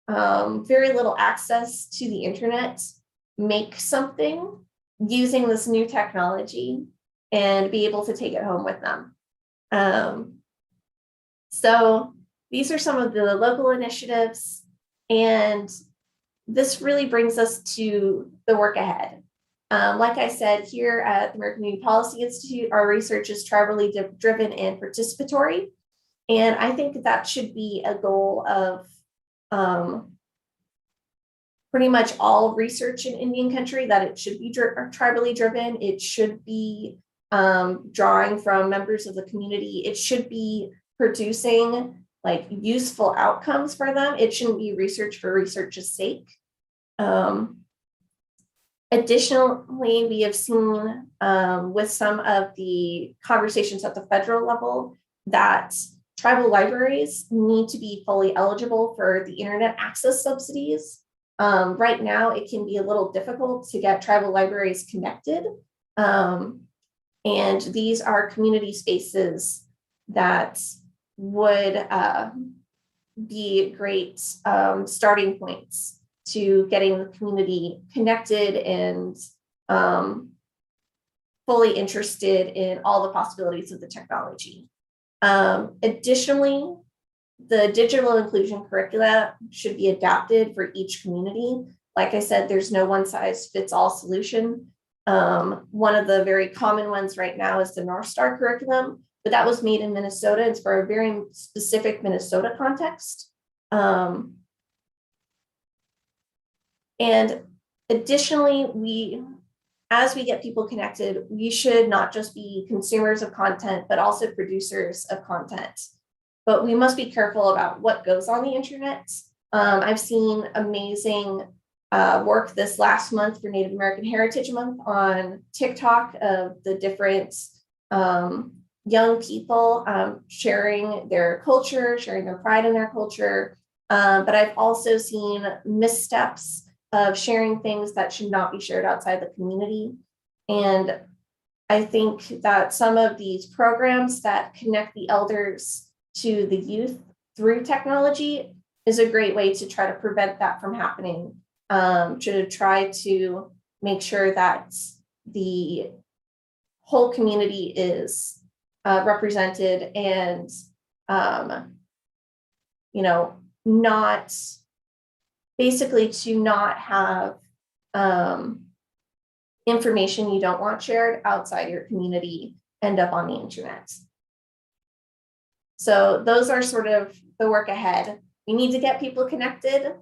very little access to the internet make something using this new technology and be able to take it home with them. So these are some of the local initiatives, and this really brings us to the work ahead. Like I said, here at the American Indian Policy Institute, our research is tribally driven and participatory. And I think that should be a goal of pretty much all research in Indian country, that it should be tribally driven. It should be drawing from members of the community. It should be producing useful outcomes for them. It shouldn't be research for research's sake. Additionally, we have seen with some of the conversations at the federal level that tribal libraries need to be fully eligible for the internet access subsidies. Right now, it can be a little difficult to get tribal libraries connected. And these are community spaces that would be great starting points to getting the community connected and fully interested in all the possibilities of the technology. Additionally, the digital inclusion curricula should be adapted for each community. Like I said, there's no one size fits all solution. One of the very common ones right now is the North Star curriculum, but that was made in Minnesota. It's for a very specific Minnesota context. And additionally, as we get people connected, we should not just be consumers of content, but also producers of content. But we must be careful about what goes on the internet. I've seen amazing work this last month for Native American Heritage Month on TikTok of the different young people sharing their culture, sharing their pride in their culture. But I've also seen missteps of sharing things that should not be shared outside the community. And I think that some of these programs that connect the elders to the youth through technology is a great way to try to prevent that from happening, to try to make sure that the whole community is represented and, not basically to not have information you don't want shared outside your community end up on the internet. So those are sort of the work ahead. We need to get people connected,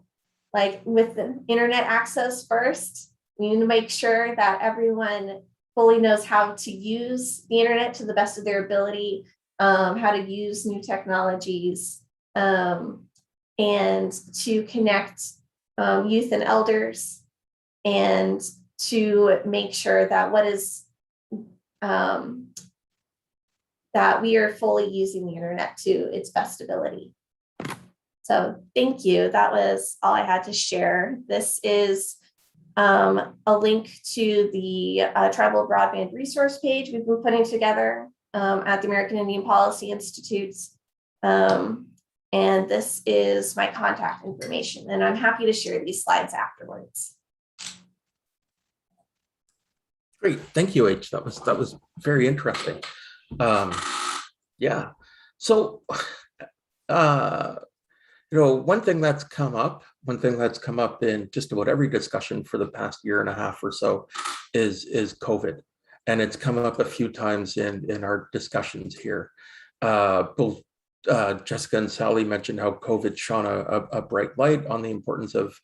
like with the internet access first. We need to make sure that everyone fully knows how to use the internet to the best of their ability, how to use new technologies, and to connect youth and elders, and to make sure that that we are fully using the internet to its best ability. So thank you. That was all I had to share. This is a link to the Tribal Broadband Resource page we've been putting together at the American Indian Policy Institutes. And this is my contact information, and I'm happy to share these slides afterwards. Great, thank you, H. That was very interesting. Yeah, so one thing that's come up in just about every discussion for the past year and a half or so is COVID, and it's come up a few times in our discussions here. Both Jessica and Sally mentioned how COVID shone a bright light on the importance of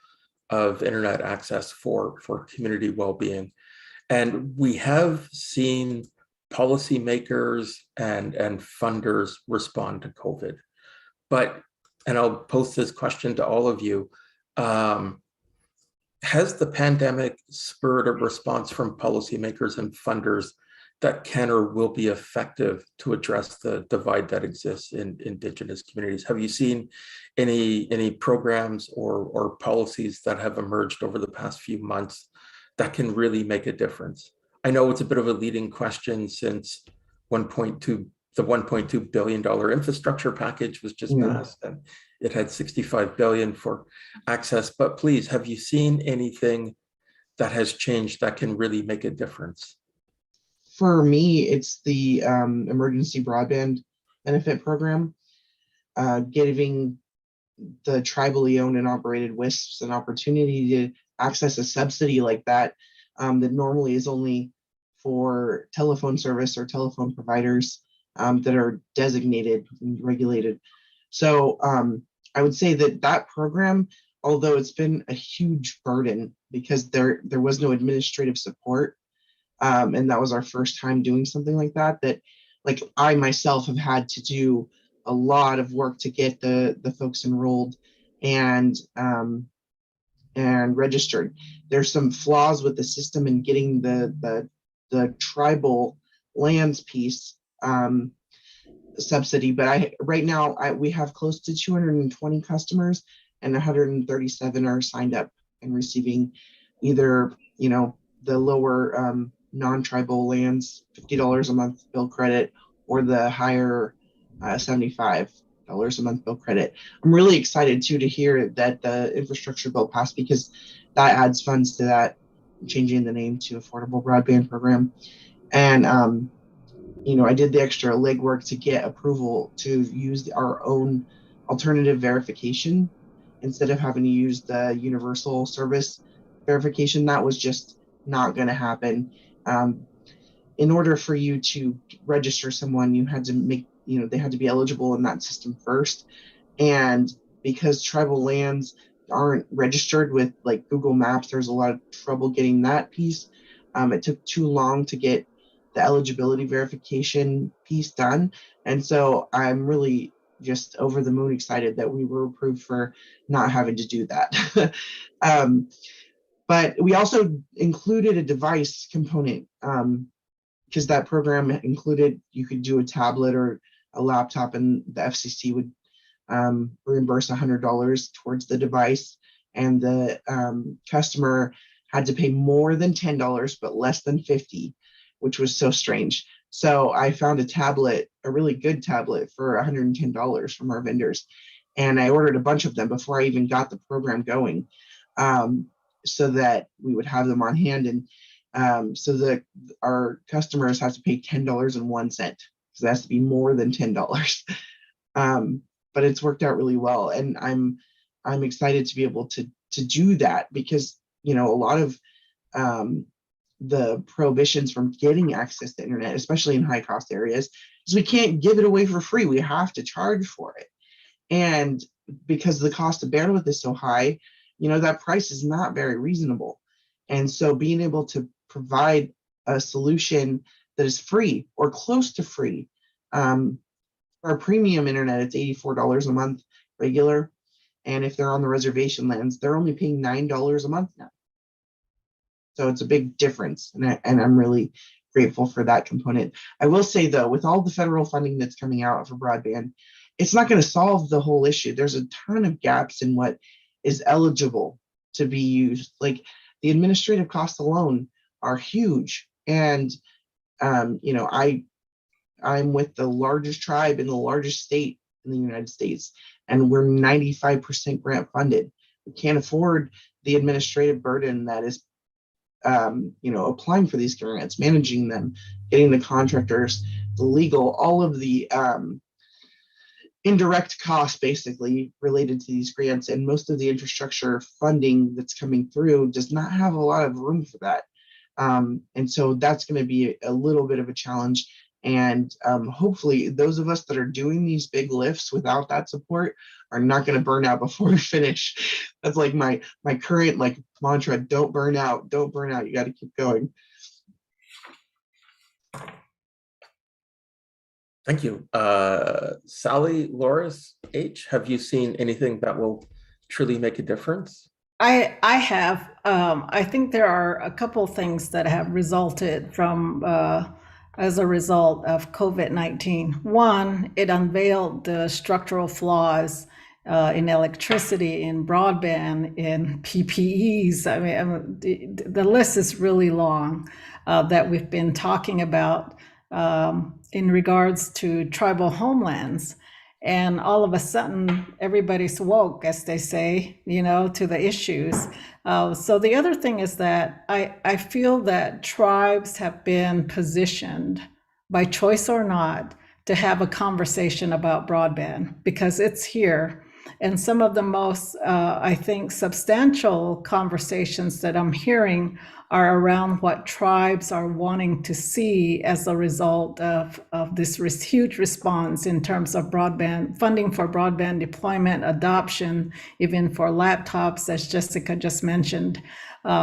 internet access for community well-being. And we have seen policymakers and funders respond to COVID. But, and I'll post this question to all of you, has the pandemic spurred a response from policymakers and funders that can or will be effective to address the divide that exists in Indigenous communities? Have you seen any programs or policies that have emerged over the past few months that can really make a difference? I know it's a bit of a leading question since the $1.2 billion infrastructure package was just passed, and it had $65 billion for access. But please, have you seen anything that has changed that can really make a difference? For me, it's the emergency broadband benefit program, giving the tribally owned and operated WISPs an opportunity to access a subsidy like that that normally is only for telephone service or telephone providers that are designated and regulated. So I would say that program, although it's been a huge burden because there was no administrative support, and that was our first time doing something like that, like I myself have had to do a lot of work to get the folks enrolled and registered. There's some flaws with the system in getting the tribal lands piece subsidy, but right now we have close to 220 customers, and 137 are signed up and receiving either the lower non-tribal lands $50 a month bill credit, or the higher 75 a month bill credit. I'm really excited too to hear that the infrastructure bill passed, because that adds funds to that, changing the name to Affordable Broadband Program. And I did the extra legwork to get approval to use our own alternative verification instead of having to use the universal service verification. That was just not going to happen. In order for you to register someone, you had to they had to be eligible in that system first. And because tribal lands aren't registered with like Google Maps, there's a lot of trouble getting that piece. It took too long to get the eligibility verification piece done. And so I'm really just over the moon excited that we were approved for not having to do that. But we also included a device component, because that program included, you could do a tablet or a laptop, and the FCC would reimburse $100 towards the device, and the customer had to pay more than $10 but less than $50, which was so strange. So I found a tablet, a really good tablet, for $110 from our vendors, and I ordered a bunch of them before I even got the program going, so that we would have them on hand, and so that our customers have to pay $10.01, because it has to be more than $10. But it's worked out really well, and I'm excited to be able to do that, because a lot of the prohibitions from getting access to internet, especially in high cost areas, is we can't give it away for free. We have to charge for it, and because the cost of bandwidth is so high, that price is not very reasonable. And so being able to provide a solution that is free or close to free. For premium internet, it's $84 a month regular. And if they're on the reservation lands, they're only paying $9 a month now. So it's a big difference. And I'm really grateful for that component. I will say, though, with all the federal funding that's coming out for broadband, it's not going to solve the whole issue. There's a ton of gaps in what is eligible to be used. Like, the administrative costs alone are huge. And, I'm with the largest tribe in the largest state in the United States, and we're 95% grant funded. We can't afford the administrative burden that is, applying for these grants, managing them, getting the contractors, the legal, all of the indirect costs basically related to these grants. And most of the infrastructure funding that's coming through does not have a lot of room for that. And so that's going to be a little bit of a challenge. And hopefully those of us that are doing these big lifts without that support are not going to burn out before we finish. That's like my current mantra: don't burn out, don't burn out. You got to keep going. Thank you. Sally Loris H., have you seen anything that will truly make a difference? I have. I think there are a couple of things that have resulted from as a result of COVID-19. One, it unveiled the structural flaws in electricity, in broadband, in PPEs. I mean, the list is really long that we've been talking about in regards to tribal homelands. And all of a sudden, everybody's woke, as they say, to the issues. So the other thing is that I feel that tribes have been positioned, by choice or not, to have a conversation about broadband, because it's here. And some of the most, I think, substantial conversations that I'm hearing are around what tribes are wanting to see as a result of this huge response in terms of broadband, funding for broadband deployment, adoption, even for laptops, as Jessica just mentioned.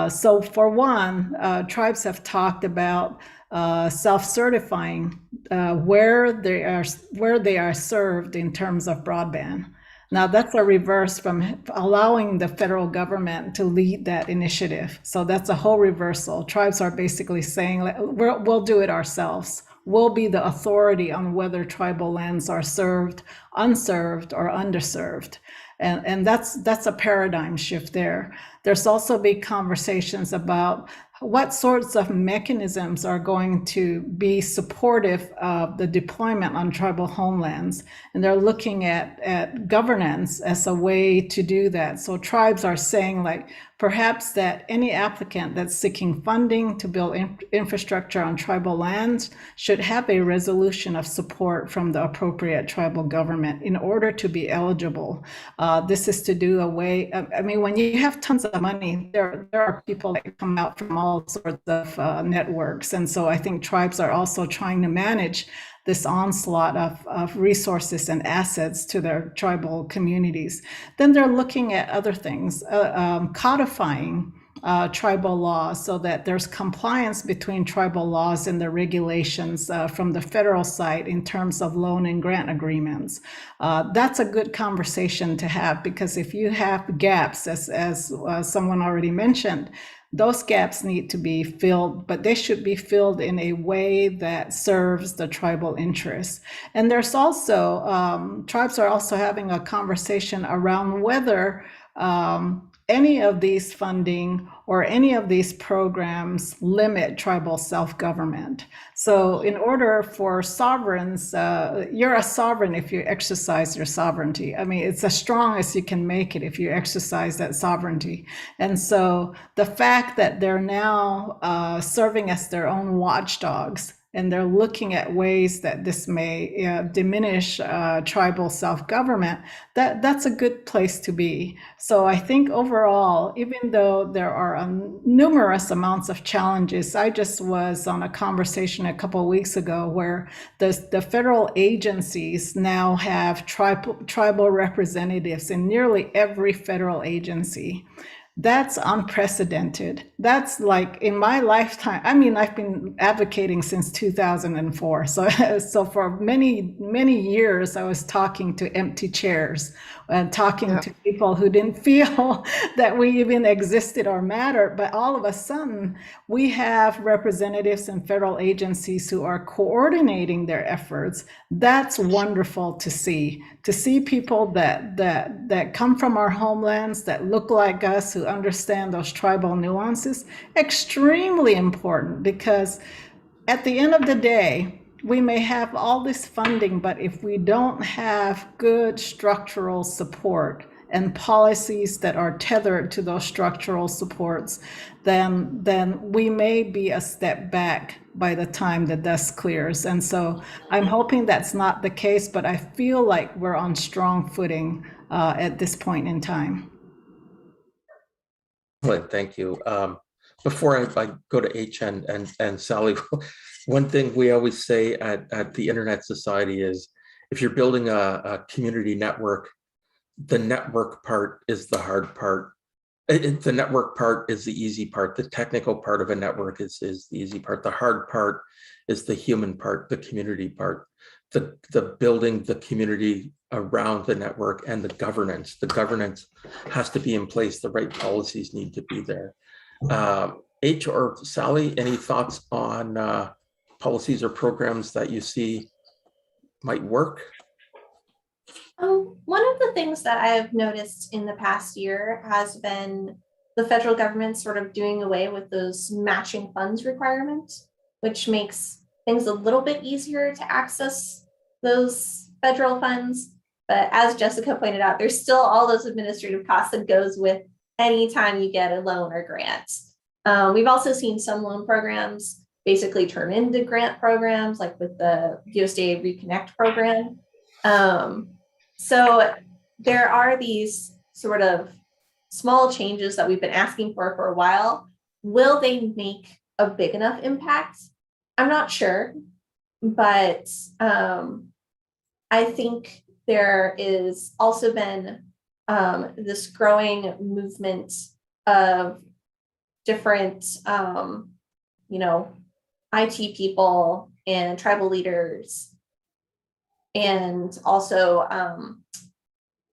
So for one, tribes have talked about self-certifying where they are served in terms of broadband. Now, that's a reverse from allowing the federal government to lead that initiative. So that's a whole reversal. Tribes are basically saying, we'll do it ourselves. We'll be the authority on whether tribal lands are served, unserved, or underserved. And that's a paradigm shift there. There's also big conversations about what sorts of mechanisms are going to be supportive of the deployment on tribal homelands. And they're looking at governance as a way to do that. So tribes are saying, like, perhaps that any applicant that's seeking funding to build infrastructure on tribal lands should have a resolution of support from the appropriate tribal government in order to be eligible. This is to do away, I mean, when you have tons of money, there are people that come out from all sorts of networks. And so I think tribes are also trying to manage this onslaught of resources and assets to their tribal communities. Then they're looking at other things, codifying tribal laws so that there's compliance between tribal laws and the regulations from the federal side in terms of loan and grant agreements. That's a good conversation to have, because if you have gaps, as someone already mentioned, those gaps need to be filled, but they should be filled in a way that serves the tribal interests. And there's also, tribes are also having a conversation around whether any of these funding or any of these programs limit tribal self-government. So in order for sovereigns, you're a sovereign if you exercise your sovereignty. I mean, it's as strong as you can make it if you exercise that sovereignty. And so the fact that they're now serving as their own watchdogs, and they're looking at ways that this may diminish tribal self-government, that's a good place to be. So I think overall, even though there are numerous amounts of challenges, I just was on a conversation a couple of weeks ago where the federal agencies now have tribal representatives in nearly every federal agency. That's unprecedented. That's like in my lifetime. I mean, I've been advocating since 2004. So for many, many years, I was talking to empty chairs and talking to people who didn't feel that we even existed or mattered. But all of a sudden, we have representatives in federal agencies who are coordinating their efforts. That's wonderful to see people that come from our homelands, that look like us, who understand those tribal nuances. Extremely important, because at the end of the day, we may have all this funding, but if we don't have good structural support and policies that are tethered to those structural supports, then we may be a step back by the time the dust clears. And so I'm hoping that's not the case, but I feel like we're on strong footing at this point in time. Well, thank you. Before I go to H and Sally, one thing we always say at the Internet Society is, if you're building a community network, the network part is the hard part. The network part is the easy part. The technical part of a network is the easy part. The hard part is the human part, the community part, the building the community around the network, and the governance. The governance has to be in place. The right policies need to be there. H or Sally, any thoughts on policies or programs that you see might work? One of the things that I've noticed in the past year has been the federal government sort of doing away with those matching funds requirements, which makes things a little bit easier to access those federal funds. But as Jessica pointed out, there's still all those administrative costs that goes with any time you get a loan or grant. We've also seen some loan programs basically turn into grant programs, like with the USDA Reconnect program. So there are these sort of small changes that we've been asking for a while. Will they make a big enough impact? I'm not sure, but I think there is also been this growing movement of different, IT people and tribal leaders, and also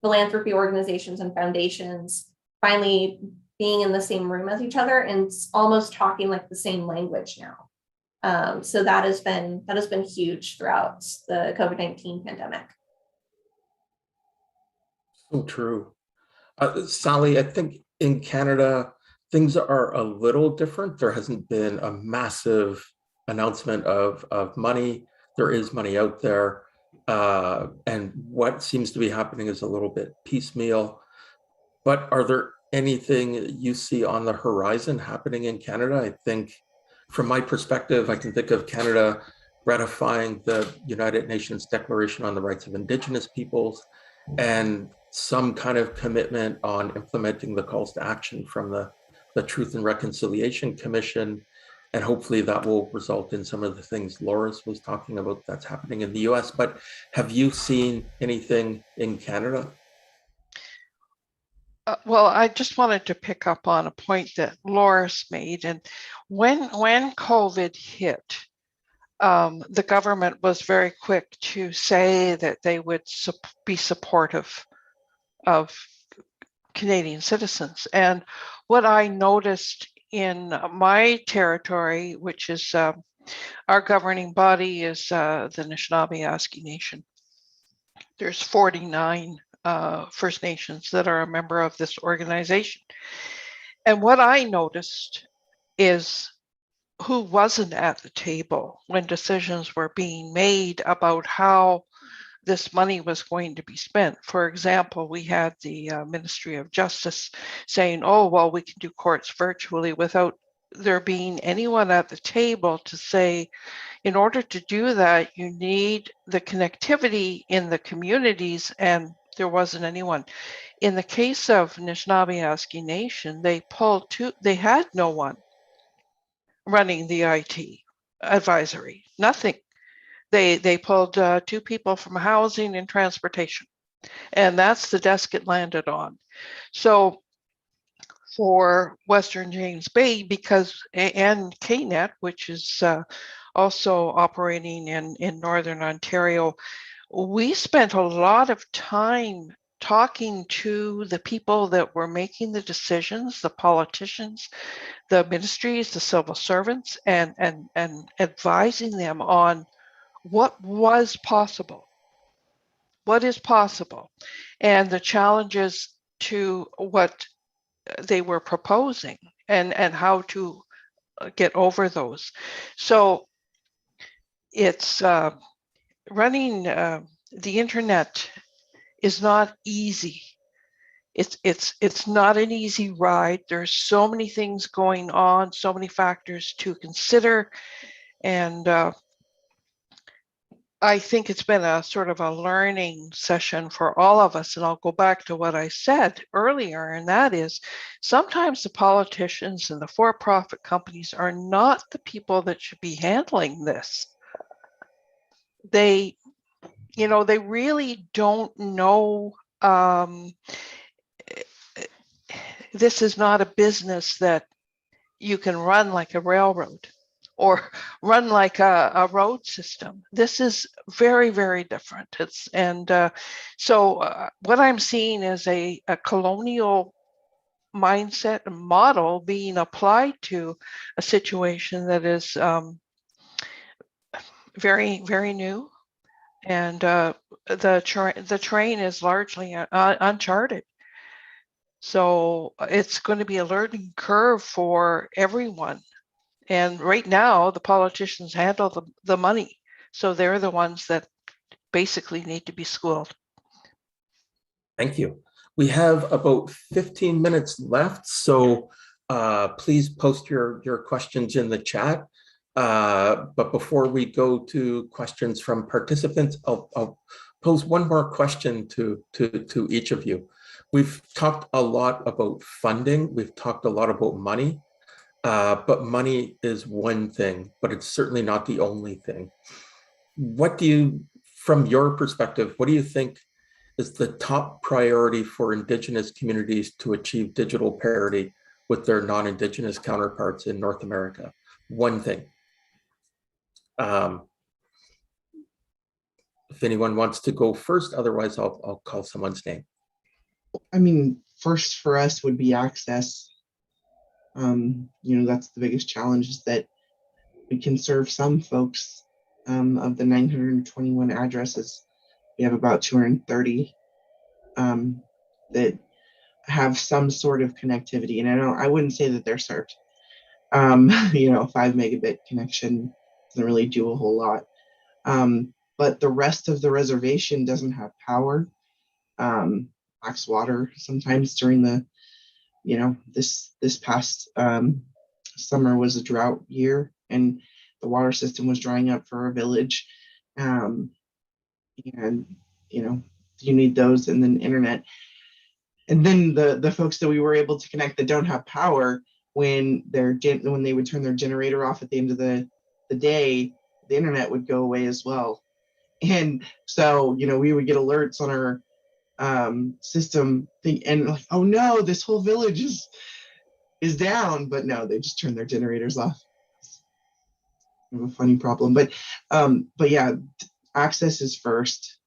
philanthropy organizations and foundations finally being in the same room as each other and almost talking like the same language now. So that has been huge throughout the COVID-19 pandemic. So true. Sally, I think in Canada, things are a little different. There hasn't been a massive announcement of money. There is money out there. And what seems to be happening is a little bit piecemeal. But are there anything you see on the horizon happening in Canada? I think from my perspective, I can think of Canada ratifying the United Nations Declaration on the Rights of Indigenous Peoples and some kind of commitment on implementing the calls to action from the Truth and Reconciliation Commission. And hopefully that will result in some of the things Loris was talking about that's happening in the US. But have you seen anything in Canada? Well, I just wanted to pick up on a point that Loris made. And when COVID hit, the government was very quick to say that they would be supportive of Canadian citizens. And what I noticed in my territory, which is our governing body is the Anishinaabe Nation. There's 49 First Nations that are a member of this organization. And what I noticed is who wasn't at the table when decisions were being made about how this money was going to be spent. For example, we had the Ministry of Justice saying, oh, well, we can do courts virtually, without there being anyone at the table to say, in order to do that, you need the connectivity in the communities, and there wasn't anyone. In the case of Anishinaabe Nation, they had no one running the IT advisory, nothing. They pulled 2 people from housing and transportation, and that's the desk it landed on. So for Western James Bay, and KNET, which is also operating in Northern Ontario, we spent a lot of time talking to the people that were making the decisions, the politicians, the ministries, the civil servants, and advising them on what was possible, what is possible, and the challenges to what they were proposing, and how to get over those. So it's running the internet is not easy. It's not an easy ride. There's so many things going on, so many factors to consider, and I think it's been a sort of a learning session for all of us. And I'll go back to what I said earlier, and that is sometimes the politicians and the for-profit companies are not the people that should be handling this. They really don't know. This is not a business that you can run like a railroad or run like a road system. This is very, very different. So what I'm seeing is a colonial mindset and model being applied to a situation that is very, very new. And the terrain is largely uncharted. So it's going to be a learning curve for everyone. And right now, the politicians handle the money. So they're the ones that basically need to be schooled. Thank you. We have about 15 minutes left. So please post your questions in the chat. But before we go to questions from participants, I'll pose one more question to each of you. We've talked a lot about funding. We've talked a lot about money. But money is one thing, but it's certainly not the only thing. From your perspective, what do you think is the top priority for Indigenous communities to achieve digital parity with their non-Indigenous counterparts in North America? One thing. If anyone wants to go first, otherwise I'll call someone's name. I mean, first for us would be access. That's the biggest challenge, is that we can serve some folks. Of the 921 addresses, we have about 230 that have some sort of connectivity. And I wouldn't say that they're served. 5 megabit connection doesn't really do a whole lot. But the rest of the reservation doesn't have power, lacks water sometimes during the, this past summer was a drought year, and the water system was drying up for our village. And you need those, and then internet. And then the folks that we were able to connect that don't have power, when they would turn their generator off at the end of the day, the internet would go away as well. And so we would get alerts on our system and like, oh no, this whole village is down. But no, they just turned their generators off. We have a funny problem, but yeah, access is first.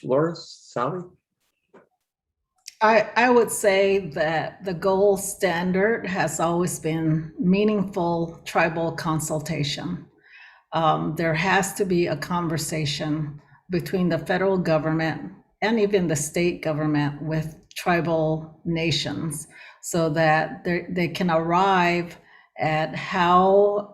Laura, Sally? I would say that the gold standard has always been meaningful tribal consultation. There has to be a conversation between the federal government and even the state government with tribal nations so that they can arrive at how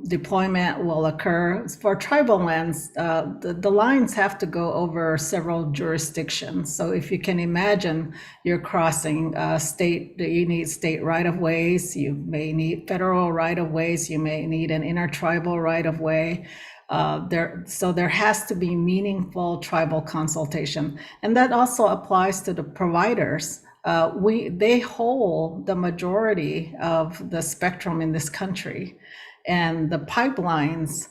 deployment will occur. For tribal lands, the lines have to go over several jurisdictions. So if you can imagine, you're crossing you need state right-of-ways, you may need federal right-of-ways, you may need an intertribal right-of-way. So there has to be meaningful tribal consultation. And that also applies to the providers. They hold the majority of the spectrum in this country, and the pipelines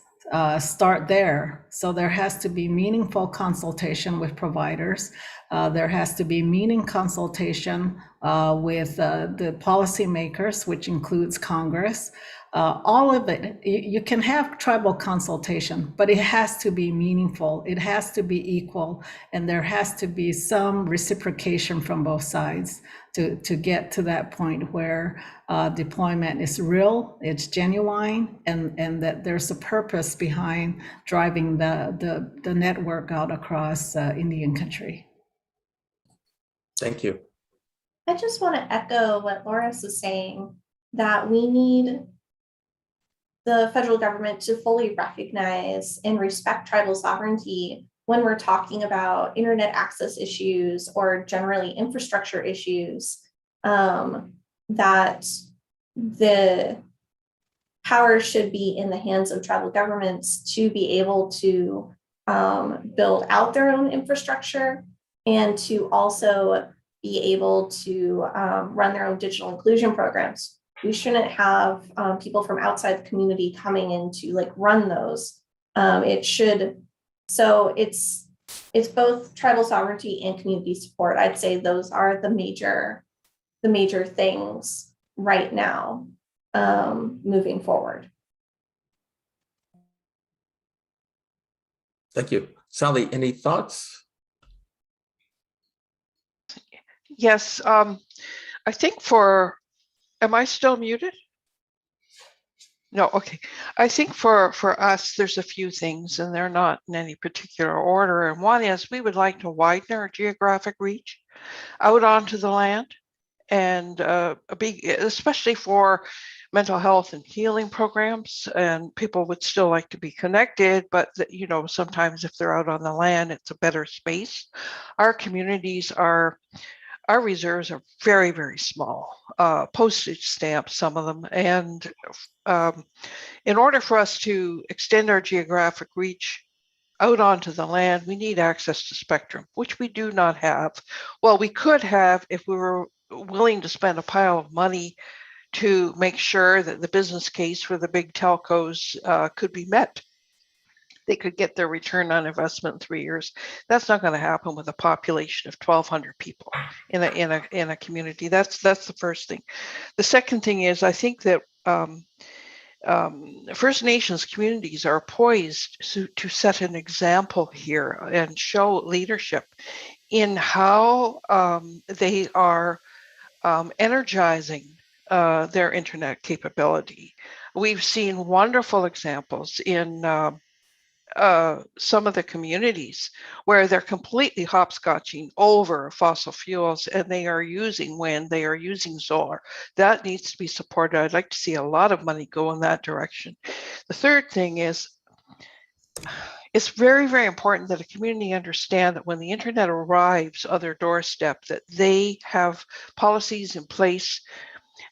start there. So there has to be meaningful consultation with providers. There has to be meaningful consultation with the policymakers, which includes Congress. All of it, you can have tribal consultation, but it has to be meaningful, it has to be equal, and there has to be some reciprocation from both sides to get to that point where deployment is real, it's genuine, and that there's a purpose behind driving the network out across Indian country. Thank you. I just want to echo what Loris was saying, that we need the federal government to fully recognize and respect tribal sovereignty when we're talking about internet access issues or generally infrastructure issues, that the power should be in the hands of tribal governments to be able to build out their own infrastructure and to also be able to run their own digital inclusion programs. We shouldn't have people from outside the community coming in to run those. So it's both tribal sovereignty and community support. I'd say those are the major things right now moving forward. Thank you. Sally, any thoughts? Yes, I think am I still muted? No, okay. I think for us, there's a few things, and they're not in any particular order. And one is we would like to widen our geographic reach out onto the land, and especially for mental health and healing programs. And people would still like to be connected, but sometimes if they're out on the land, it's a better space. Our communities our reserves are very, very small, postage stamps, some of them. And in order for us to extend our geographic reach out onto the land, we need access to spectrum, which we do not have. Well, we could have if we were willing to spend a pile of money to make sure that the business case for the big telcos could be met. They could get their return on investment in 3 years. That's not going to happen with a population of 1,200 people in a community. That's the first thing. The second thing is, I think that First Nations communities are poised to set an example here and show leadership in how they are energizing their internet capability. We've seen wonderful examples in some of the communities where they're completely hopscotching over fossil fuels and they are using wind, they are using solar. That needs to be supported. I'd like to see a lot of money go in that direction. The third thing is, it's very, very important that a community understand that when the internet arrives on their doorstep, that they have policies in place,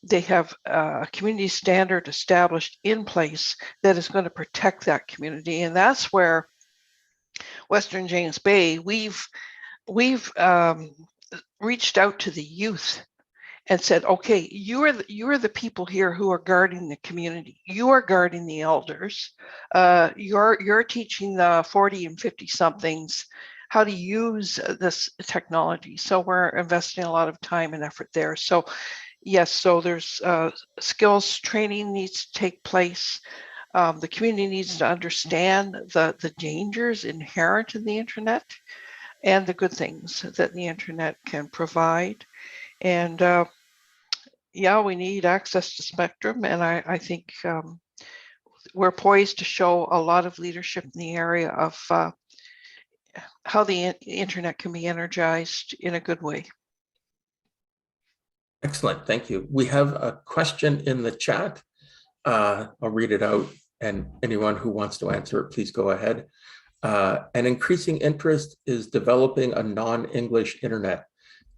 they have a community standard established in place that is going to protect that community. And that's where Western James Bay, we've reached out to the youth and said, okay, you are the people here who are guarding the community. You are guarding the elders. You're teaching the 40 and 50 somethings how to use this technology. So we're investing a lot of time and effort there. So yes, so there's skills training needs to take place. The community needs to understand the dangers inherent in the internet and the good things that the internet can provide. And yeah, we need access to spectrum. And I think we're poised to show a lot of leadership in the area of how the internet can be energized in a good way. Excellent, thank you. We have a question in the chat. I'll read it out, and anyone who wants to answer it, please go ahead. An increasing interest is developing a non-English internet.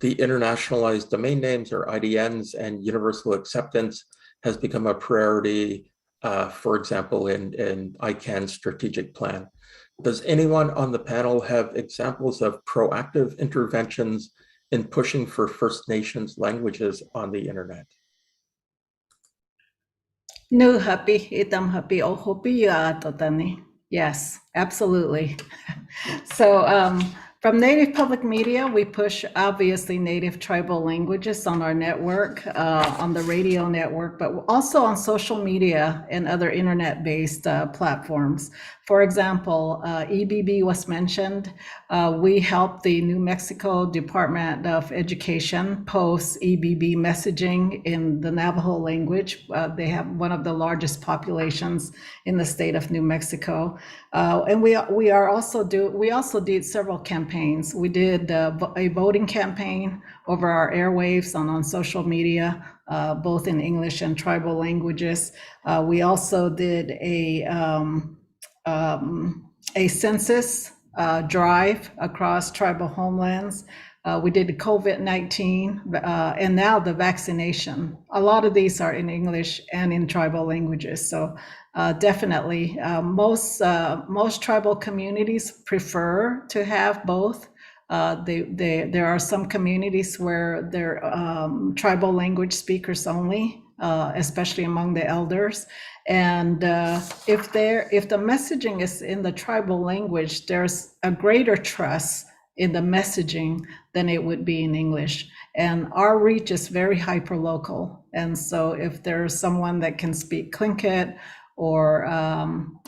The internationalized domain names, or IDNs, and universal acceptance has become a priority, for example, in ICANN's strategic plan. Does anyone on the panel have examples of proactive interventions in pushing for First Nations languages on the internet? No happy, itam happy, oh happy ya totani. Yes, absolutely. So from Native Public Media, we push obviously Native tribal languages on our network, on the radio network, but also on social media and other internet-based platforms. For example, EBB was mentioned. We helped the New Mexico Department of Education post EBB messaging in the Navajo language. They have one of the largest populations in the state of New Mexico. And we also did several campaigns. We did a voting campaign over our airwaves on social media, both in English and tribal languages. We also did a census drive across tribal homelands. We did COVID-19 and now the vaccination. A lot of these are in English and in tribal languages. So definitely, most tribal communities prefer to have both. There are some communities where they're tribal language speakers only, especially among the elders. And if the messaging is in the tribal language, there's a greater trust in the messaging than it would be in English. And our reach is very hyperlocal. And so if there's someone that can speak Tlingit or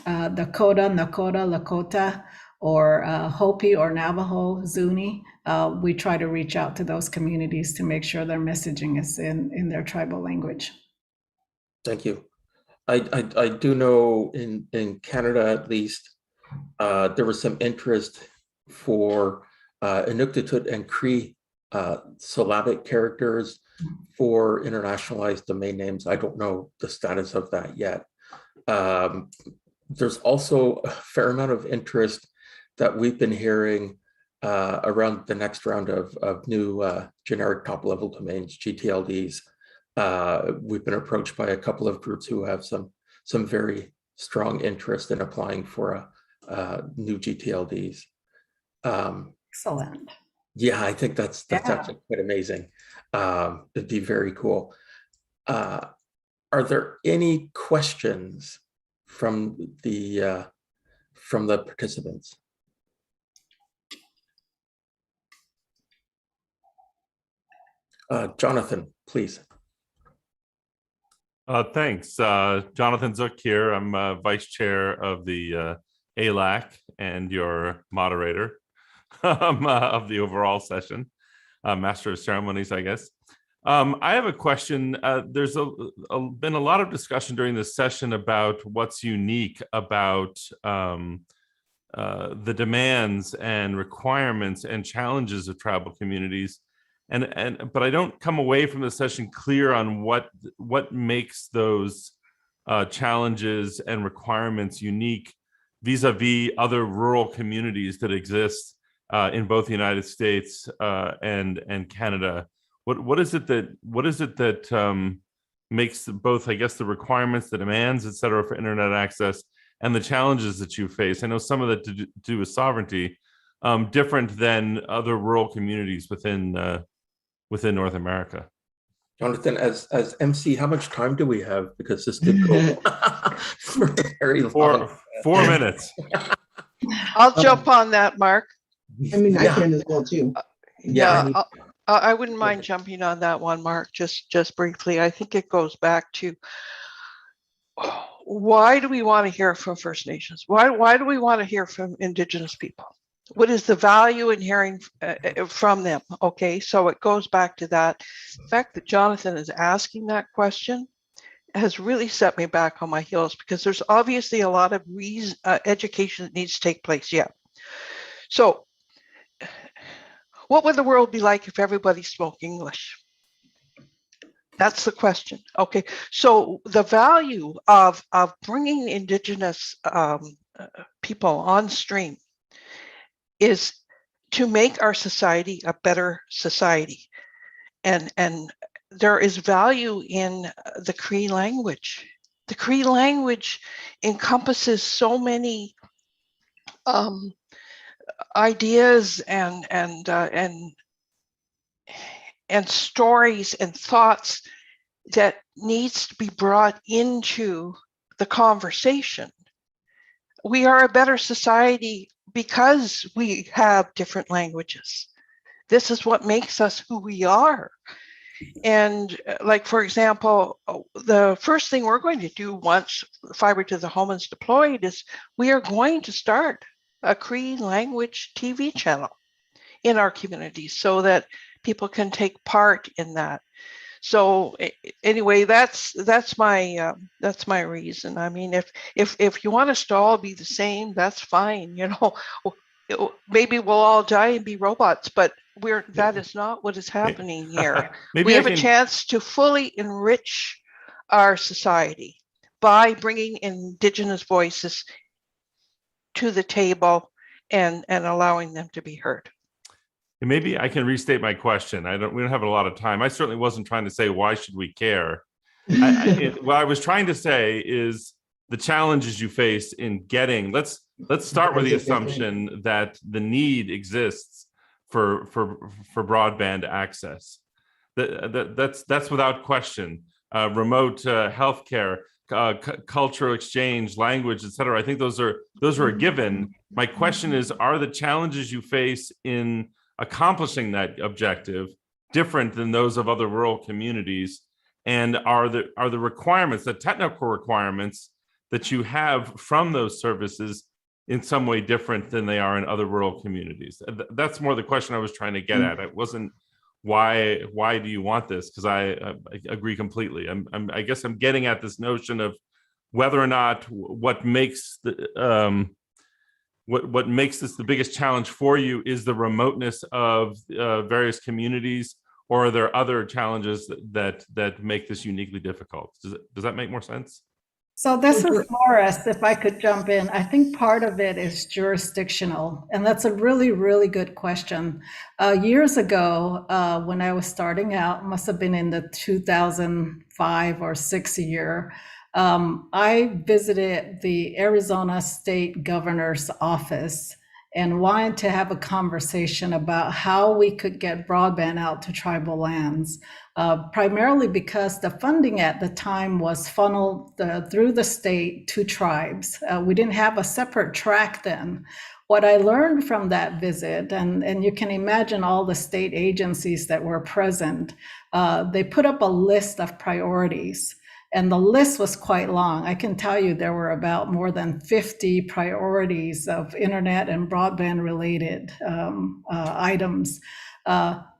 Dakota, Nakota, Lakota, or Hopi or Navajo, Zuni, we try to reach out to those communities to make sure their messaging is in their tribal language. Thank you. I do know in Canada, at least, there was some interest for Inuktitut and Cree syllabic characters for internationalized domain names. I don't know the status of that yet. There's also a fair amount of interest that we've been hearing around the next round of new generic top-level domains, GTLDs. We've been approached by a couple of groups who have some very strong interest in applying for new GTLDs. Excellent. Yeah, I think that's actually quite amazing. It'd be very cool. Are there any questions from the participants? Jonathan, please. Thanks. Jonathan Zook here. I'm vice chair of the ALAC and your moderator of the overall session, master of ceremonies, I guess. I have a question. There's been a lot of discussion during this session about what's unique about the demands and requirements and challenges of tribal communities. But I don't come away from the session clear on what makes those challenges and requirements unique vis-a-vis other rural communities that exist in both the United States and Canada. What is it that makes both, I guess, the requirements, the demands, et cetera, for internet access and the challenges that you face? I know some of that to do with sovereignty, different than other rural communities within North America. Jonathan, as MC, how much time do we have? Because this could go for a very long. 4 minutes. I'll jump on that, Mark. I mean, I Yeah. can as well too. Yeah, I wouldn't mind jumping on that one, Mark, just briefly. I think it goes back to, why do we want to hear from First Nations? Why do we want to hear from Indigenous people? What is the value in hearing from them? Okay, so it goes back to that. The fact that Jonathan is asking that question has really set me back on my heels, because there's obviously a lot of education that needs to take place. Yeah. So what would the world be like if everybody spoke English? That's the question. Okay, so the value of bringing Indigenous people on stream is to make our society a better society. And there is value in the Cree language. The Cree language encompasses so many ideas and stories and thoughts that needs to be brought into the conversation. We are a better society because we have different languages. This is what makes us who we are. And like, for example, the first thing we're going to do once fiber to the home is deployed is we are going to start a Cree language TV channel in our communities so that people can take part in that. So anyway, that's my reason. I mean, if you want us to all be the same, that's fine. You know, maybe we'll all die and be robots, but that is not what is happening here. We have a chance to fully enrich our society by bringing Indigenous voices to the table and allowing them to be heard. And maybe I can restate my question. We don't have a lot of time. I certainly wasn't trying to say, why should we care? What I was trying to say is the challenges you face in getting, let's start with the assumption that the need exists for broadband access. That's without question. Remote healthcare, cultural exchange, language, et cetera. I think those are a given. My question is, are the challenges you face in accomplishing that objective different than those of other rural communities? And are the requirements, the technical requirements that you have from those services in some way different than they are in other rural communities? That's more the question I was trying to get at. It wasn't why do you want this? Because I agree completely. I guess I'm getting at this notion of whether or not what makes what makes this the biggest challenge for you is the remoteness of various communities, or are there other challenges that make this uniquely difficult? Does that make more sense? So this is Morris, if I could jump in. I think part of it is jurisdictional, and that's a really, really good question. Years ago, when I was starting out, must have been in the 2005 or 6 year, I visited the Arizona State Governor's office and wanted to have a conversation about how we could get broadband out to tribal lands, primarily because the funding at the time was funneled through the state to tribes. We didn't have a separate track then. What I learned from that visit, and you can imagine all the state agencies that were present, they put up a list of priorities. And the list was quite long. I can tell you there were about more than 50 priorities of internet and broadband related items.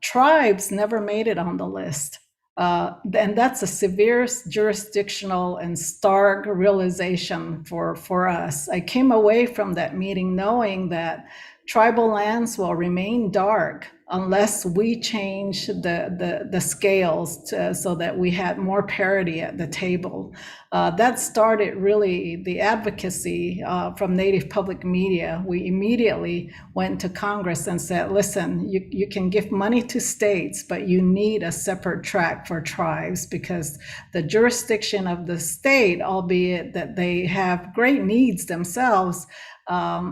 Tribes never made it on the list. And that's a severe jurisdictional and stark realization for us. I came away from that meeting knowing that tribal lands will remain dark unless we change the scales so that we had more parity at the table. That started really the advocacy from Native Public Media. We immediately went to Congress and said, listen, you can give money to states, but you need a separate track for tribes because the jurisdiction of the state, albeit that they have great needs themselves,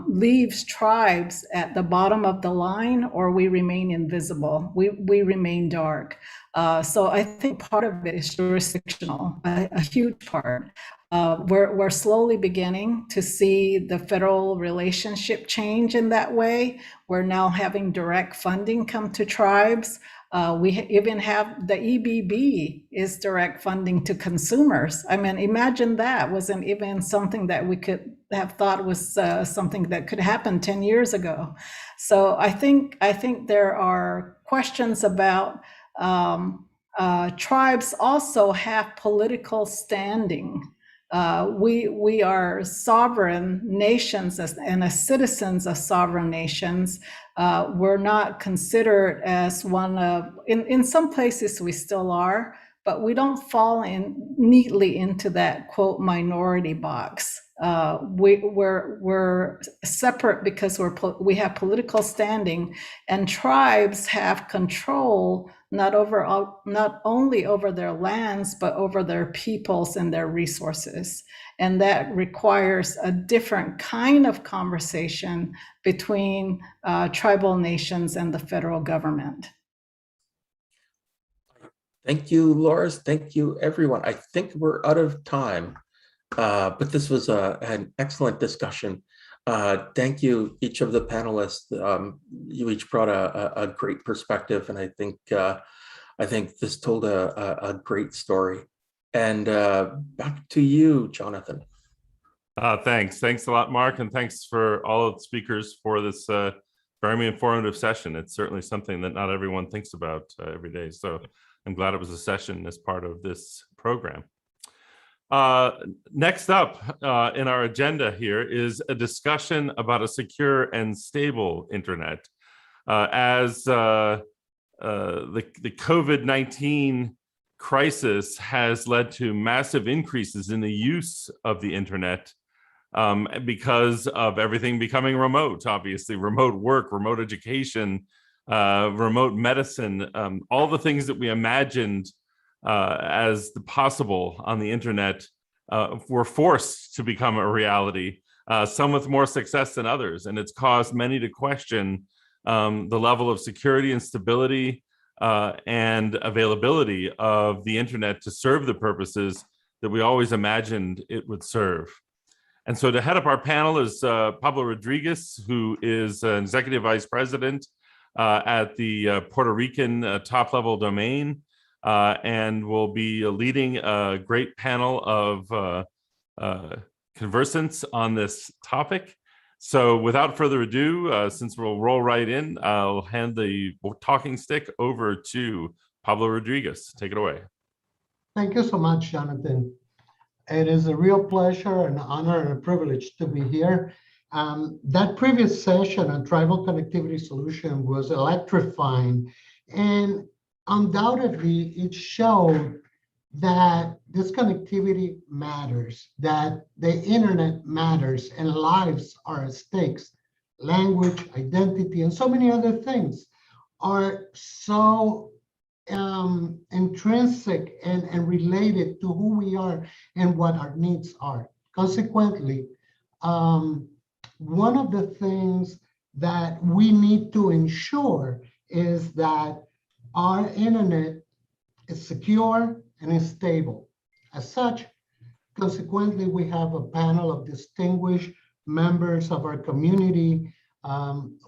leaves tribes at the bottom of the line, or we remain invisible. We remain dark. So I think part of it is jurisdictional, a huge part. We're slowly beginning to see the federal relationship change in that way. We're now having direct funding come to tribes. We even have the EBB is direct funding to consumers. I mean, imagine that wasn't even something that we could have thought was something that could happen 10 years ago. So I think there are questions about tribes also have political standing. We are sovereign nations and as citizens of sovereign nations, we're not considered as one of, in some places we still are, but we don't fall in neatly into that quote minority box. We're separate because we have political standing, and tribes have control not only over their lands, but over their peoples and their resources. And that requires a different kind of conversation between tribal nations and the federal government. Thank you, Loris. Thank you, everyone. I think we're out of time, but this was an excellent discussion. Thank you, each of the panelists. You each brought a great perspective, and I think this told a great story. And back to you, Jonathan. Thanks a lot, Mark, and thanks for all of the speakers for this very informative session. It's certainly something that not everyone thinks about every day. So I'm glad it was a session as part of this program. Next up in our agenda here is a discussion about a secure and stable internet. As the COVID-19 crisis has led to massive increases in the use of the internet because of everything becoming remote, obviously, remote work, remote education, remote medicine, all the things that we imagined as the possible on the internet were forced to become a reality, some with more success than others. And it's caused many to question the level of security and stability and availability of the internet to serve the purposes that we always imagined it would serve. And so to head up our panel is Pablo Rodriguez, who is an executive vice president at the Puerto Rican top-level domain, and will be leading a great panel of conversants on this topic. So without further ado, since we'll roll right in, I'll hand the talking stick over to Pablo Rodriguez. Take it away. Thank you so much, Jonathan. It is a real pleasure, an honor, and a privilege to be here. That previous session on tribal connectivity solution was electrifying, and undoubtedly it showed that this connectivity matters, that the internet matters, and lives are at stakes. Language, identity, and so many other things are so intrinsic and related to who we are and what our needs are. Consequently, one of the things that we need to ensure is that our internet is secure and is stable. As such, consequently, we have a panel of distinguished members of our community.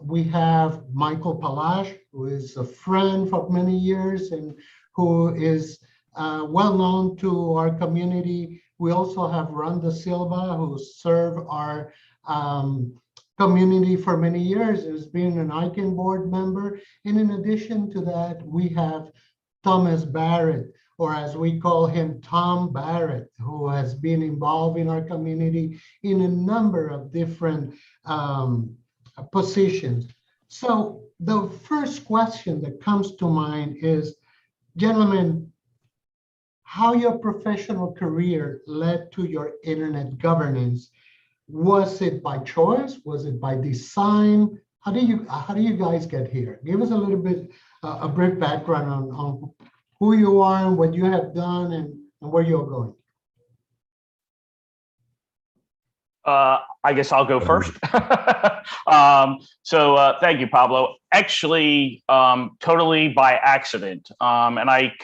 We have Michael Palash, who is a friend for many years and who is well known to our community. We also have Rhonda Silva, who served our community for many years, has been an ICANN board member. And in addition to that, we have Thomas Barrett, or as we call him, Tom Barrett, who has been involved in our community in a number of different positions. So the first question that comes to mind is, gentlemen, how your professional career led to your internet governance. Was it by choice? Was it by design? How do you guys get here? Give us a little bit, a brief background on who you are and what you have done and where you're going. I guess I'll go first. Thank you, Pablo. Actually, totally by accident. And I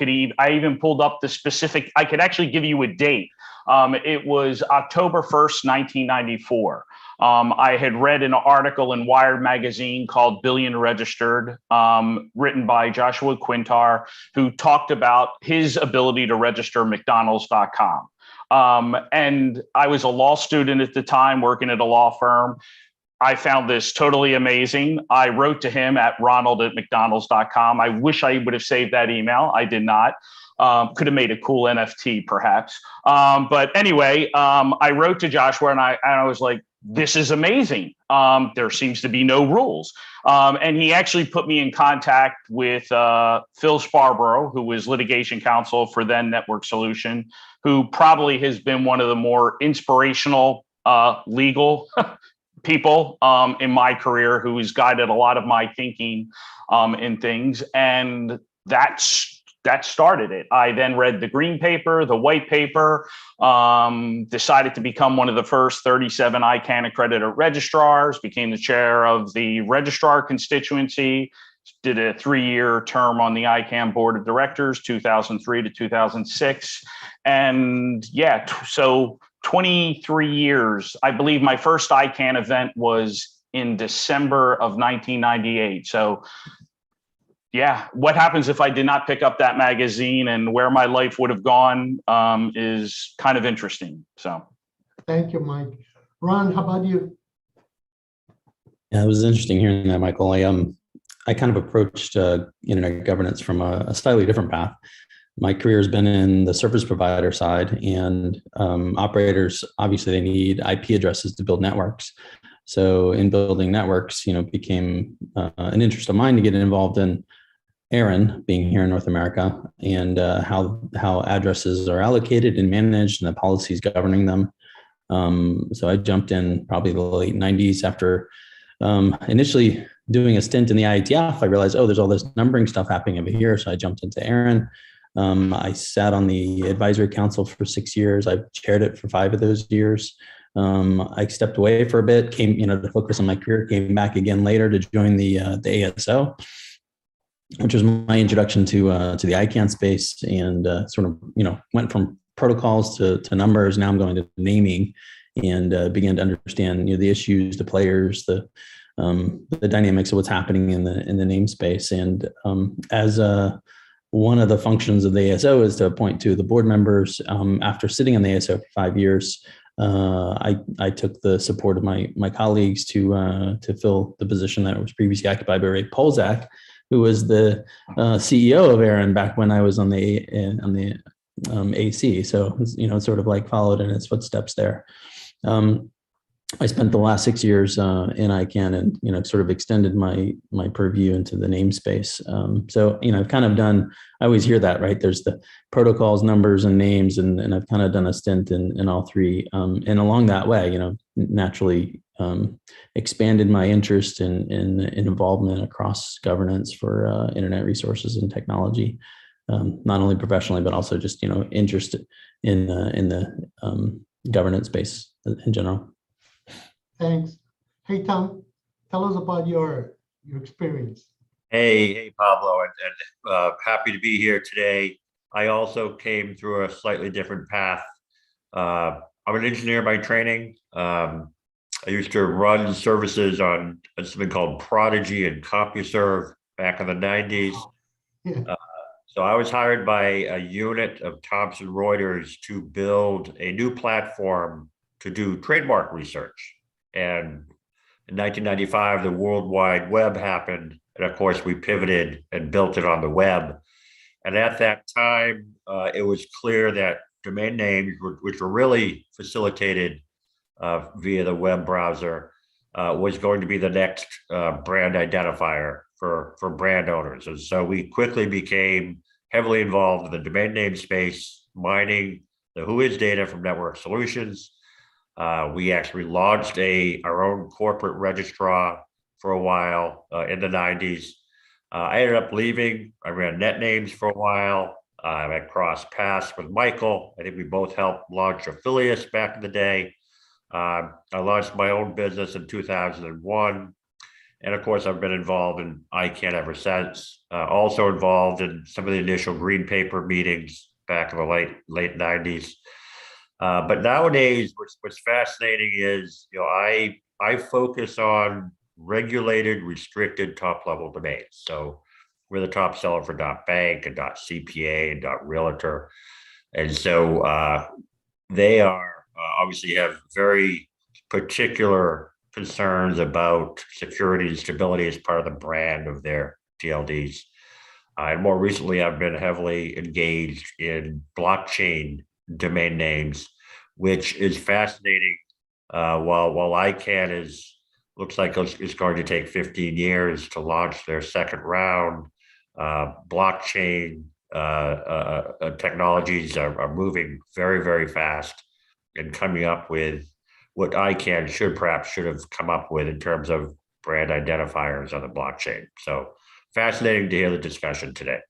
even pulled up the specific, I could actually give you a date. It was October 1st, 1994. I had read an article in Wired magazine called Billion Registered, written by Joshua Quintar, who talked about his ability to register McDonald's.com. And I was a law student at the time, working at a law firm. I found this totally amazing. I wrote to him at ronald@mcdonalds.com. I wish I would have saved that email. I did not. Could have made a cool NFT perhaps. But anyway, I wrote to Joshua and I was like, this is amazing. There seems to be no rules. And he actually put me in contact with Phil Sparborough, who was litigation counsel for then Network Solution, who probably has been one of the more inspirational legal people in my career, who has guided a lot of my thinking in things. And that started it. I then read the green paper, the white paper, decided to become one of the first 37 ICANN accredited registrars, became the chair of the registrar constituency, did a 3-year term on the ICANN board of directors, 2003 to 2006. And yeah, so 23 years. I believe my first ICANN event was in December of 1998. So yeah, what happens if I did not pick up that magazine and where my life would have gone is kind of interesting. So, thank you, Mike. Ron, how about you? Yeah, it was interesting hearing that, Michael. I kind of approached internet governance from a slightly different path. My career has been in the service provider side, and operators, obviously they need IP addresses to build networks. So in building networks, became an interest of mine to get involved in ARIN, being here in North America, and how addresses are allocated and managed and the policies governing them. So I jumped in probably the late 90s after initially doing a stint in the IETF. I realized, there's all this numbering stuff happening over here. So I jumped into ARIN. I sat on the advisory council for 6 years. I chaired it for 5 of those years. I stepped away for a bit, to focus on my career, came back again later to join the ASO, which was my introduction to the ICANN space, and sort of, went from protocols to numbers. Now I'm going to naming, and began to understand, the issues, the players, the dynamics of what's happening in the namespace. And as one of the functions of the ASO is to appoint to the board members. After sitting on the ASO for 5 years, I took the support of my colleagues to fill the position that was previously occupied by Ray Polzak, who was the CEO of ARIN back when I was on the AC. So, sort of like followed in his footsteps there. I spent the last 6 years in ICANN, and sort of extended my purview into the namespace. So I've kind of done. I always hear that, right? There's the protocols, numbers, and names, and I've kind of done a stint in all three. And along that way, naturally expanded my interest in involvement across governance for internet resources and technology, not only professionally but also just interest in the governance space in general. Thanks. Hey, Tom, tell us about your experience. Hey, Pablo, and happy to be here today. I also came through a slightly different path. I'm an engineer by training. I used to run services on something called Prodigy and CompuServe back in the 90s. Yeah. So I was hired by a unit of Thomson Reuters to build a new platform to do trademark research. And in 1995, the World Wide Web happened. And of course, we pivoted and built it on the web. And at that time, it was clear that domain names, which were really facilitated via the web browser, was going to be the next brand identifier for brand owners. And so we quickly became heavily involved in the domain name space, mining the WHOIS data from Network Solutions. We actually launched our own corporate registrar for a while in the 90s. I ended up leaving. I ran NetNames for a while. I crossed paths with Michael. I think we both helped launch Affilius back in the day. I launched my own business in 2001. And of course, I've been involved in ICANN ever since. Also involved in some of the initial green paper meetings back in the late 90s. But nowadays, what's fascinating is, I focus on regulated, restricted top-level domains. So we're the top seller for .bank and .cpa and .realtor. And so they are obviously have very particular concerns about security and stability as part of the brand of their TLDs. And more recently, I've been heavily engaged in blockchain domain names, which is fascinating. While ICANN looks like it's going to take 15 years to launch their second round, blockchain technologies are moving very, very fast and coming up with what ICANN should have come up with in terms of brand identifiers on the blockchain. So fascinating to hear the discussion today.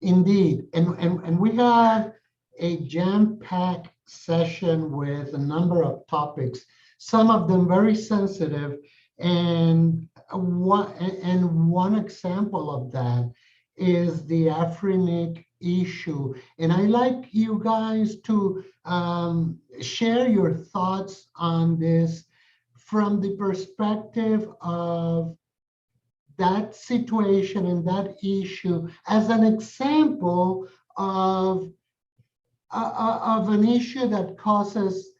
Indeed, and we have a jam-packed session with a number of topics, some of them very sensitive, and one example of that is the Afrinic issue. And I'd like you guys to share your thoughts on this from the perspective of that situation and that issue as an example of an issue that causes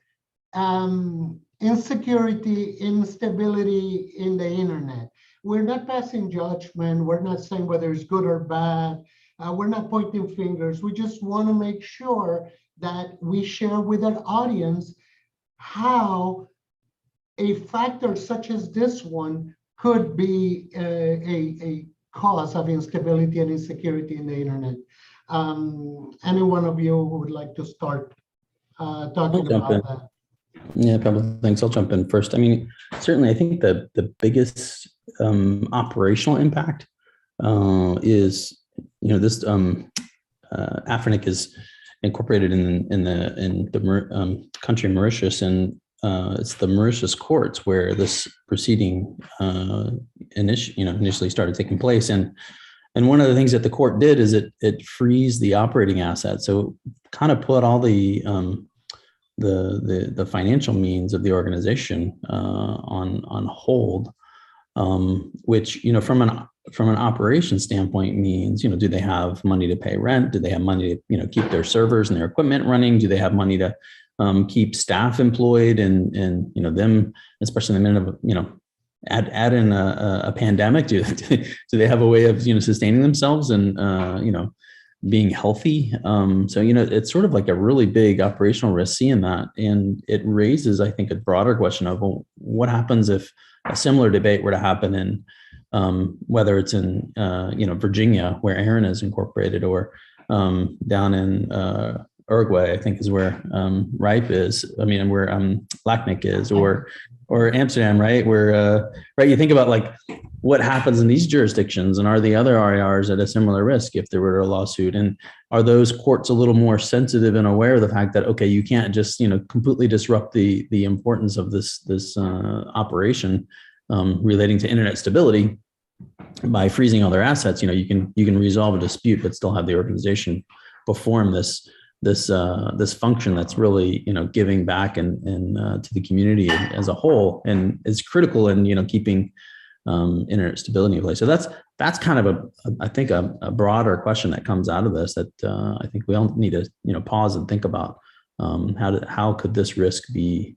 insecurity, instability in the internet. We're not passing judgment. We're not saying whether it's good or bad. We're not pointing fingers. We just want to make sure that we share with our audience how a factor such as this one could be a cause of instability and insecurity in the internet. Any one of you who would like to start talking about that? Yeah, Pablo, thanks. I'll jump in first. I mean, certainly, I think the biggest operational impact is, this Afrinic is incorporated in the country of Mauritius, and it's the Mauritius courts where this proceeding initially started taking place. And one of the things that the court did is it frees the operating assets. So kind of put all the financial means of the organization on hold, which from an operation standpoint means, do they have money to pay rent? Do they have money to keep their servers and their equipment running? Do they have money to keep staff employed and them, especially in the minute of add in a pandemic? Do they have a way of sustaining themselves and being healthy? So it's sort of like a really big operational risk seeing that, and it raises, I think, a broader question of, well, what happens if a similar debate were to happen in whether it's in Virginia, where Aaron is incorporated, or down in Uruguay, I think is where Ripe is. I mean, where LACNIC is, or Amsterdam, right? Where right, you think about like what happens in these jurisdictions, and are the other RIRs at a similar risk if there were a lawsuit? And are those courts a little more sensitive and aware of the fact that, okay, you can't just completely disrupt the importance of this operation relating to internet stability by freezing all their assets? You can resolve a dispute but still have the organization perform this function that's really giving back and to the community as a whole, and is critical in keeping internet stability in place. So that's kind of I think a broader question that comes out of this that I think we all need to pause and think about. How could this risk be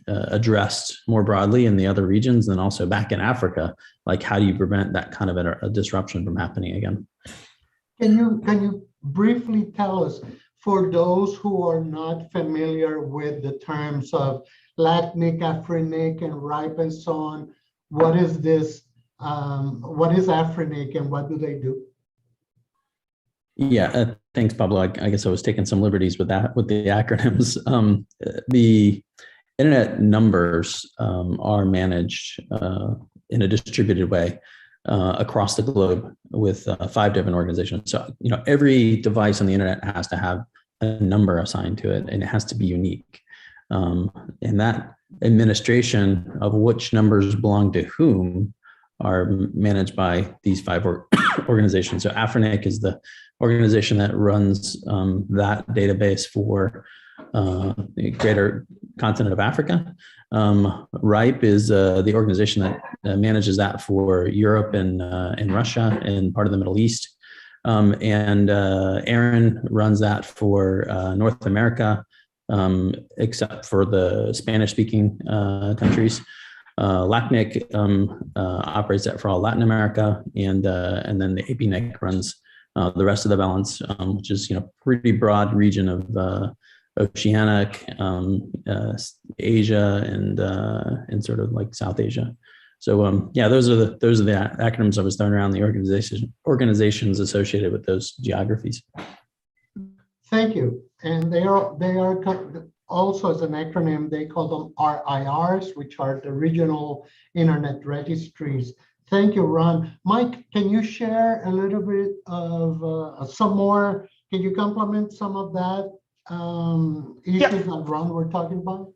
addressed more broadly in the other regions, and also back in Africa? Like, how do you prevent that kind of a disruption from happening again? Can you briefly tell us, for those who are not familiar with the terms of lacnic, afrinic, and ripe, and so on, what is this? What is afrinic, and what do they do? Yeah, thanks, Pablo. I guess I was taking some liberties with that, with the acronyms. The internet numbers are managed in a distributed way across the globe with 5 different organizations. So, every device on the internet has to have a number assigned to it, and it has to be unique. And that administration of which numbers belong to whom are managed by these 5 organizations. So Afrinic is the organization that runs that database for the greater continent of Africa. RIPE is the organization that manages that for Europe and Russia and part of the Middle East. And Aaron runs that for North America, except for the Spanish-speaking countries. LACNIC operates that for all Latin America, and then the APNIC runs the rest of the balance, which is pretty broad region of Oceanic, Asia, and sort of like South Asia. So yeah, those are the acronyms I was throwing around, the organizations associated with those geographies. Thank you. And they are also, as an acronym, they call them RIRs, which are the regional internet registries. Thank you, Ron. Mike, can you share a little bit of some more? Can you complement some of that issues that Ron were talking about?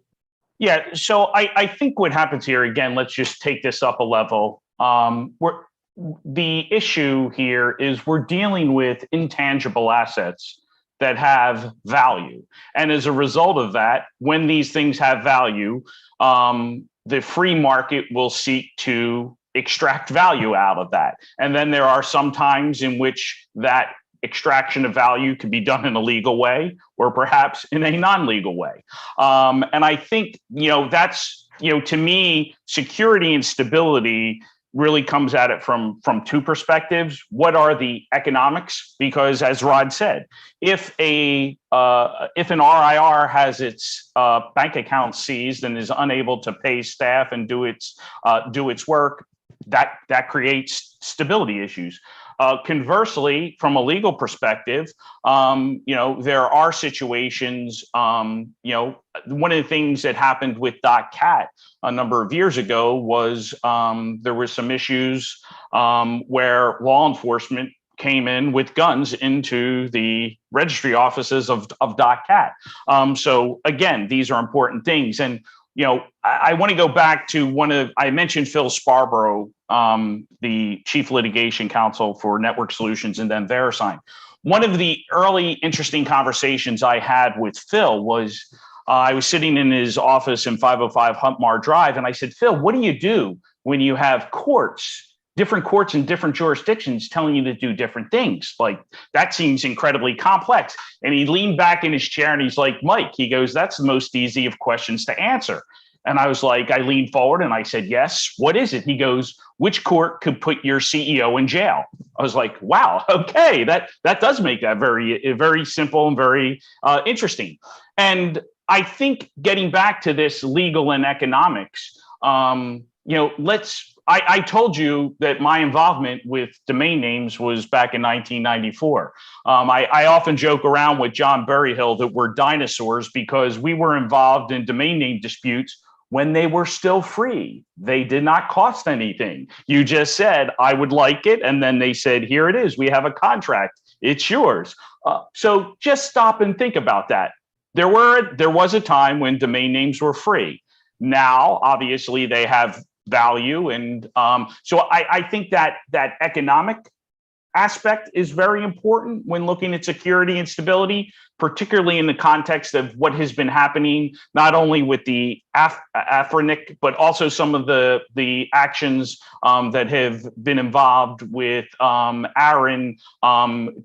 Yeah, so I think what happens here, again, let's just take this up a level. The issue here is we're dealing with intangible assets that have value. And as a result of that, when these things have value, the free market will seek to extract value out of that. And then there are some times in which that extraction of value can be done in a legal way or perhaps in a non-legal way. And I think, that's, to me, security and stability really comes at it from 2 perspectives. What are the economics? Because as Rod said, if an RIR has its bank account seized and is unable to pay staff and do its work, that creates stability issues. Conversely, from a legal perspective, there are situations, one of the things that happened with .cat a number of years ago was there were some issues where law enforcement came in with guns into the registry offices of .cat. So again, these are important things. And I want to go back to I mentioned Phil Sparborough, the chief litigation counsel for Network Solutions and then VeriSign. One of the early interesting conversations I had with Phil was I was sitting in his office in 505 Huntmar Drive, and I said, Phil, what do you do when you have different courts in different jurisdictions telling you to do different things? Like, that seems incredibly complex. And he leaned back in his chair and he's like, Mike, he goes, that's the most easy of questions to answer. And I was like, I leaned forward and I said, yes, what is it? He goes, which court could put your CEO in jail? I was like, wow, okay, that does make that very, very simple and very interesting. And I think getting back to this legal and economics, I told you that my involvement with domain names was back in 1994. I often joke around with John Berryhill that we're dinosaurs because we were involved in domain name disputes when they were still free. They did not cost anything. You just said, I would like it. And then they said, here it is. We have a contract. It's yours. So just stop and think about that. There was a time when domain names were free. Now, obviously, they have value. And so I think that economic aspect is very important when looking at security and stability, particularly in the context of what has been happening, not only with the Afrinic, but also some of the actions that have been involved with Aaron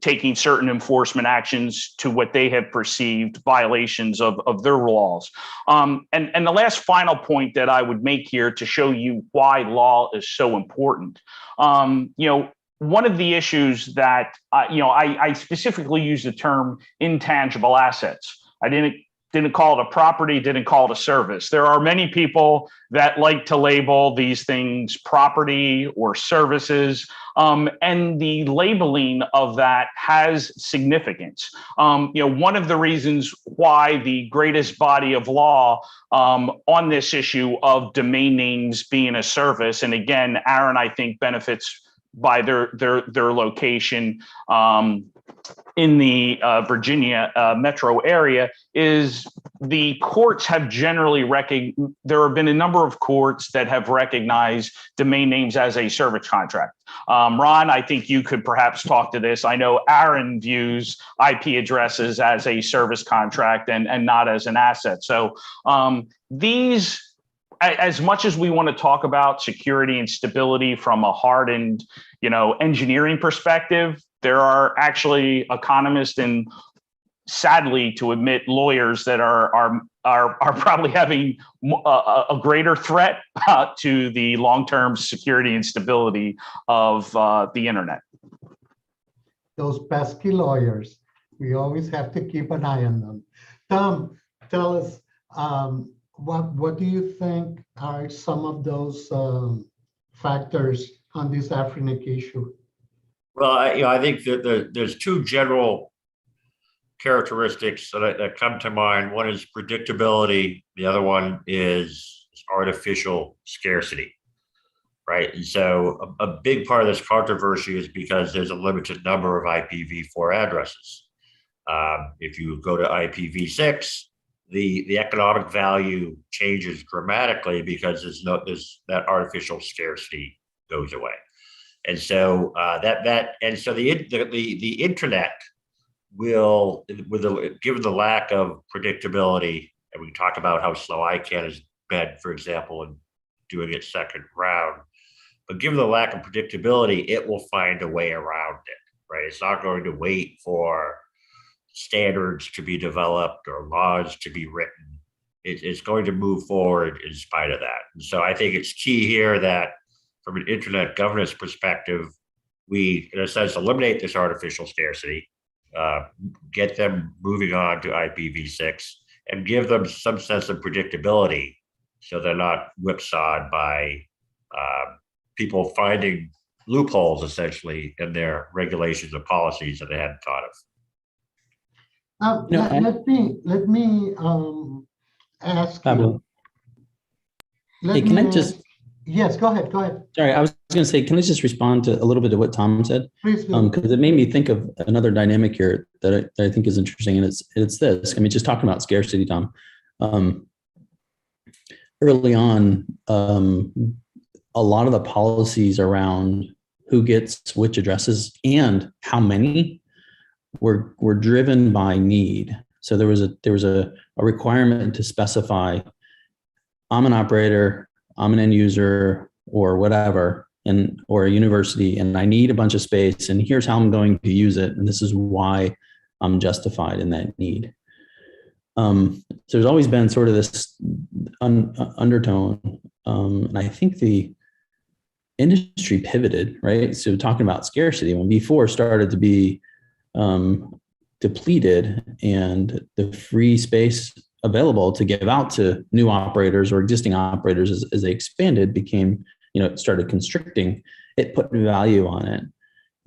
taking certain enforcement actions to what they have perceived violations of their laws. And the last final point that I would make here to show you why law is so important, one of the issues that, I specifically use the term intangible assets. I didn't call it a property, didn't call it a service. There are many people that like to label these things property or services, and the labeling of that has significance. One of the reasons why the greatest body of law on this issue of domain names being a service, and again, Aaron, I think benefits by their location in the Virginia metro area, is the courts have generally there have been a number of courts that have recognized domain names as a service contract. Ron, I think you could perhaps talk to this. I know Aaron views IP addresses as a service contract and not as an asset. So these, as much as we want to talk about security and stability from a hardened, engineering perspective, there are actually economists and, sadly to admit, lawyers that are probably having a greater threat to the long-term security and stability of the internet. Those pesky lawyers, we always have to keep an eye on them. Tom, tell us, what do you think are some of those factors on this Afrinic issue? Well, I think that there's two general characteristics that come to mind. One is predictability. The other one is artificial scarcity, right? And so a big part of this controversy is because there's a limited number of IPv4 addresses. If you go to IPv6, the economic value changes dramatically because that artificial scarcity goes away. And so the internet will, given the lack of predictability, and we can talk about how slow ICANN has been, for example, in doing its second round, but given the lack of predictability, it will find a way around it, right? It's not going to wait for standards to be developed or laws to be written. It's going to move forward in spite of that. And so I think it's key here that from an internet governance perspective, we, in a sense, eliminate this artificial scarcity, get them moving on to IPv6, and give them some sense of predictability so they're not whipsawed by people finding loopholes, essentially, in their regulations and policies that they hadn't thought of. Let me ask Pablo. you. Yes, go ahead. Sorry, I was going to say, can I just respond to a little bit of what Tom said? Please do. Because it made me think of another dynamic here that I think is interesting, and it's this. I mean, just talking about scarcity, Tom. Early on, a lot of the policies around who gets which addresses and how many were driven by need. So there was a requirement to specify, I'm an operator, I'm an end user or whatever, or a university, and I need a bunch of space, and here's how I'm going to use it, and this is why I'm justified in that need. So there's always been sort of this undertone, and I think the industry pivoted, right? So talking about scarcity, when V4 started to be depleted and the free space available to give out to new operators or existing operators as they expanded became, it started constricting, it put value on it.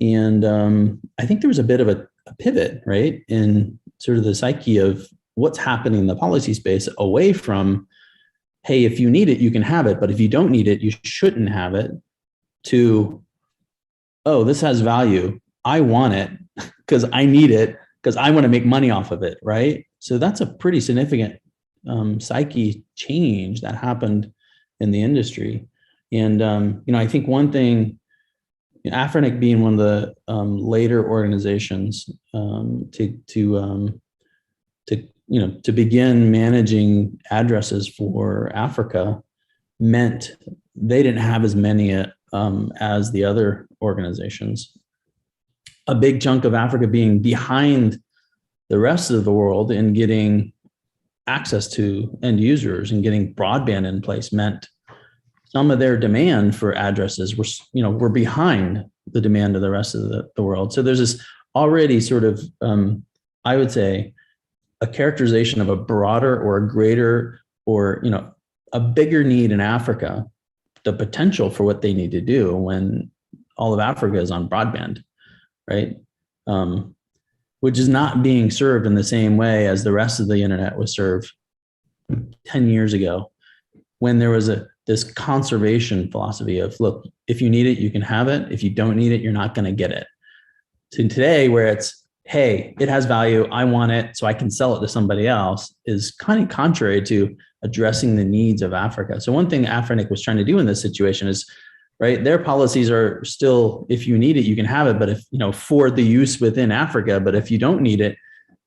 And I think there was a bit of a pivot, right, in sort of the psyche of what's happening in the policy space away from, hey, if you need it, you can have it, but if you don't need it, you shouldn't have it, to, oh, this has value, I want it because I need it because I want to make money off of it, right? So that's a pretty significant psyche change that happened in the industry. And, I think one thing, Afrinic being one of the later organizations to begin managing addresses for Africa meant they didn't have as many as the other organizations. A big chunk of Africa being behind the rest of the world in getting access to end users and getting broadband in place meant some of their demand for addresses were behind the demand of the rest of the world. So there's this already sort of, I would say, a characterization of a broader or a greater or, a bigger need in Africa, the potential for what they need to do when all of Africa is on broadband, right? Which is not being served in the same way as the rest of the internet was served 10 years ago, when there was this conservation philosophy of, look, if you need it, you can have it. If you don't need it, you're not going to get it. So today, where it's, hey, it has value, I want it, so I can sell it to somebody else, is kind of contrary to addressing the needs of Africa. So one thing Afrinic was trying to do in this situation is, right, their policies are still, if you need it, you can have it, but if, for the use within Africa, but if you don't need it,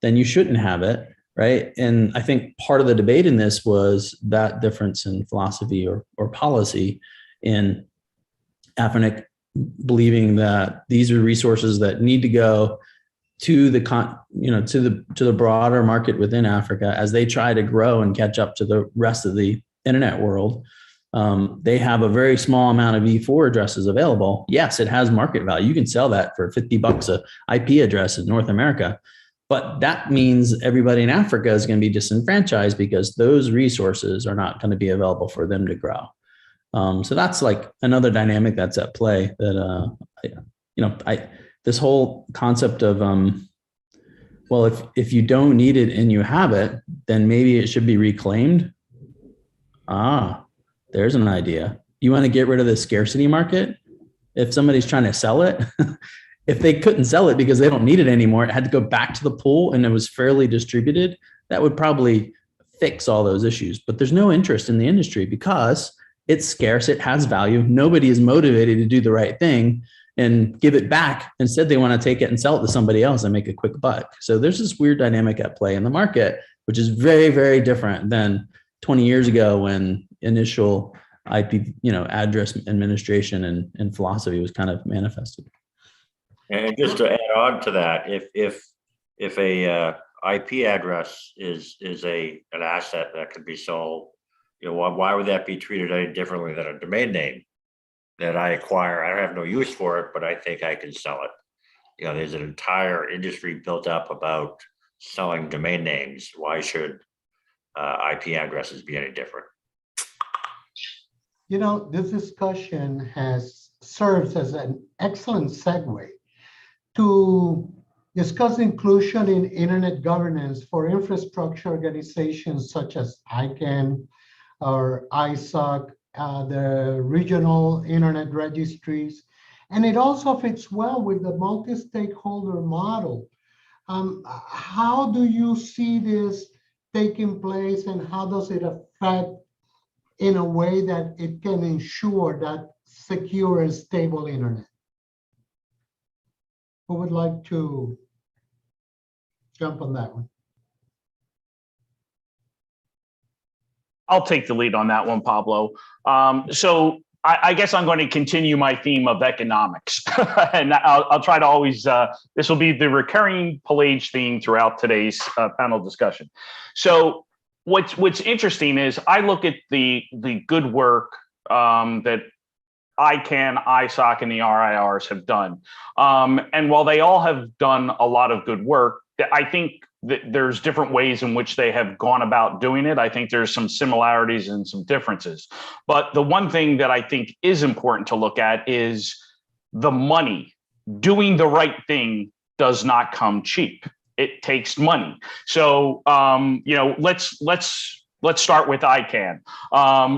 then you shouldn't have it, right? And I think part of the debate in this was that difference in philosophy or policy, in Afrinic believing that these are resources that need to go to the to the broader market within Africa as they try to grow and catch up to the rest of the internet world. They have a very small amount of E4 addresses available. Yes, it has market value. You can sell that for $50 a IP address in North America, but that means everybody in Africa is going to be disenfranchised because those resources are not going to be available for them to grow. So that's like another dynamic that's at play. That this whole concept of well, if you don't need it and you have it, then maybe it should be reclaimed. There's an idea. You want to get rid of the scarcity market? If somebody's trying to sell it, if they couldn't sell it because they don't need it anymore, it had to go back to the pool and it was fairly distributed, that would probably fix all those issues. But there's no interest in the industry because it's scarce, it has value. Nobody is motivated to do the right thing and give it back. Instead, they want to take it and sell it to somebody else and make a quick buck. So there's this weird dynamic at play in the market, which is very, very different than 20 years ago when initial IP, address administration and philosophy was kind of manifested. And just to add on to that, if a IP address is an asset that could be sold, why would that be treated any differently than a domain name that I acquire? I have no use for it, but I think I can sell it. There's an entire industry built up about selling domain names. Why should IP addresses be any different? This discussion serves as an excellent segue to discuss inclusion in internet governance for infrastructure organizations such as ICANN or ISOC, the regional internet registries, and it also fits well with the multi-stakeholder model. How do you see this taking place, and how does it affect in a way that it can ensure that secure and stable internet? Who would like to jump on that one? I'll take the lead on that one, Pablo. So I guess I'm going to continue my theme of economics. And I'll try to always, this will be the recurring Pelage theme throughout today's panel discussion. So what's interesting is I look at the good work that ICANN, ISOC, and the RIRs have done. And while they all have done a lot of good work, I think that there's different ways in which they have gone about doing it. I think there's some similarities and some differences. But the one thing that I think is important to look at is the money. Doing the right thing does not come cheap. It takes money. So, let's start with ICANN.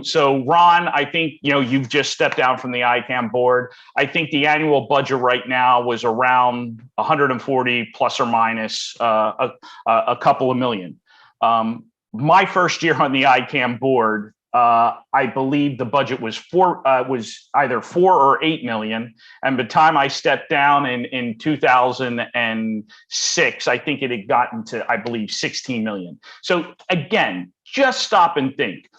So Ron, I think, you've just stepped down from the ICANN board. I think the annual budget right now was around 140 plus or minus a couple of million. My first year on the ICANN board, I believe the budget was either 4 or 8 million. And by the time I stepped down in 2006, I think it had gotten to, I believe, 16 million. So again, just stop and think.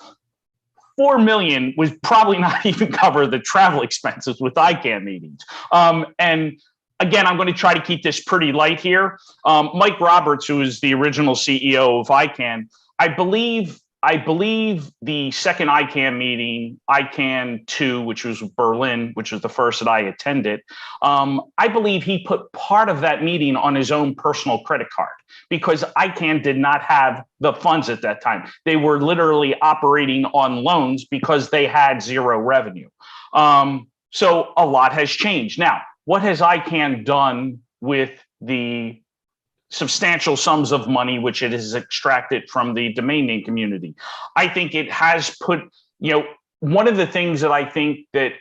4 million was probably not even cover the travel expenses with ICANN meetings. And again, I'm going to try to keep this pretty light here. Mike Roberts, who is the original CEO of ICANN, I believe I believe the second ICANN meeting, ICANN 2, which was Berlin, which was the first that I attended, I believe he put part of that meeting on his own personal credit card because ICANN did not have the funds at that time. They were literally operating on loans because they had zero revenue. So a lot has changed. Now, what has ICANN done with the substantial sums of money which it has extracted from the domain name community? I think it has put, one of the things that I think that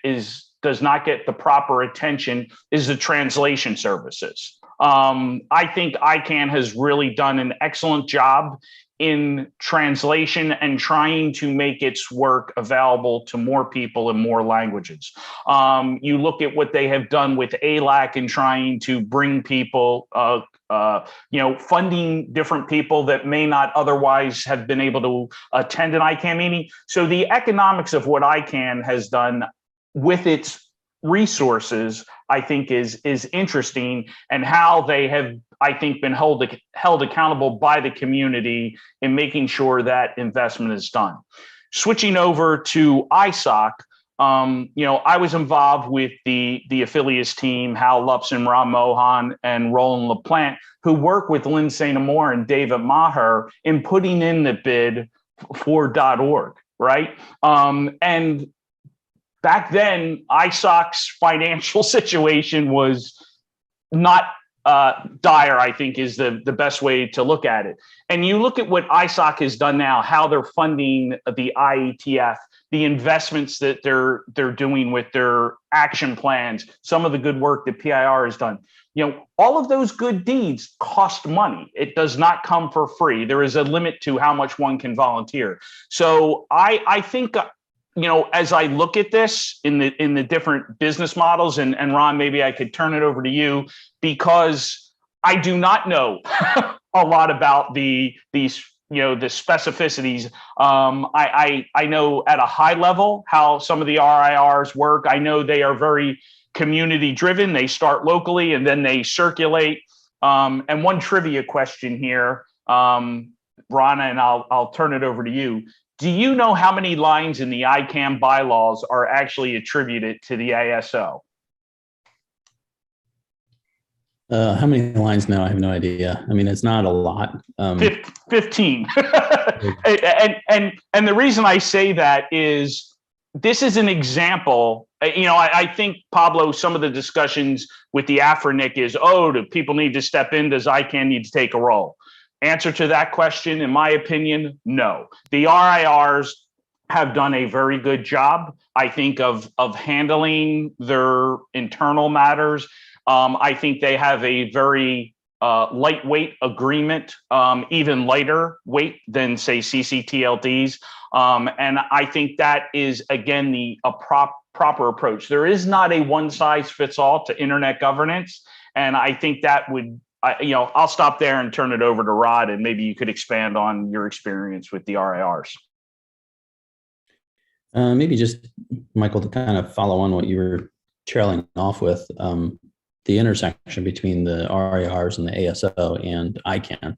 does not get the proper attention is the translation services. I think ICANN has really done an excellent job in translation and trying to make its work available to more people in more languages. You look at what they have done with ALAC and trying to bring people, funding different people that may not otherwise have been able to attend an ICANN meeting. So the economics of what ICANN has done with its resources, I think is interesting, and how they have, I think, been held accountable by the community in making sure that investment is done. Switching over to ISOC, I was involved with the affiliates team, Hal Lupson, Ram Mohan, and Roland LaPlante, who work with Lynn St. Amour and David Maher in putting in the bid for .org, right? And back then, ISOC's financial situation was not dire, I think, is the best way to look at it. And you look at what ISOC has done now, how they're funding the IETF, the investments that they're doing with their action plans, some of the good work that PIR has done. All of those good deeds cost money. It does not come for free. There is a limit to how much one can volunteer. So I think, as I look at this in the different business models, and Ron, maybe I could turn it over to you, because I do not know a lot about the specificities. I know at a high level how some of the RIRs work. I know they are very community driven. They start locally and then they circulate. And one trivia question here, Rana, and I'll turn it over to you. Do you know how many lines in the ICANN bylaws are actually attributed to the ASO? How many lines now? I have no idea. I mean, it's not a lot. 15. and the reason I say that is this is an example. I think, Pablo, some of the discussions with the AFRINIC is, do people need to step in? Does ICANN need to take a role? Answer to that question, in my opinion, no. The RIRs have done a very good job, I think, of handling their internal matters. I think they have a very lightweight agreement, even lighter weight than, say, CCTLDs. And I think that is, again, a proper approach. There is not a one size fits all to internet governance. And I think that would, I'll stop there and turn it over to Rod, and maybe you could expand on your experience with the RIRs. Maybe just, Michael, to kind of follow on what you were trailing off with, the intersection between the RIRs and the ASO and ICANN.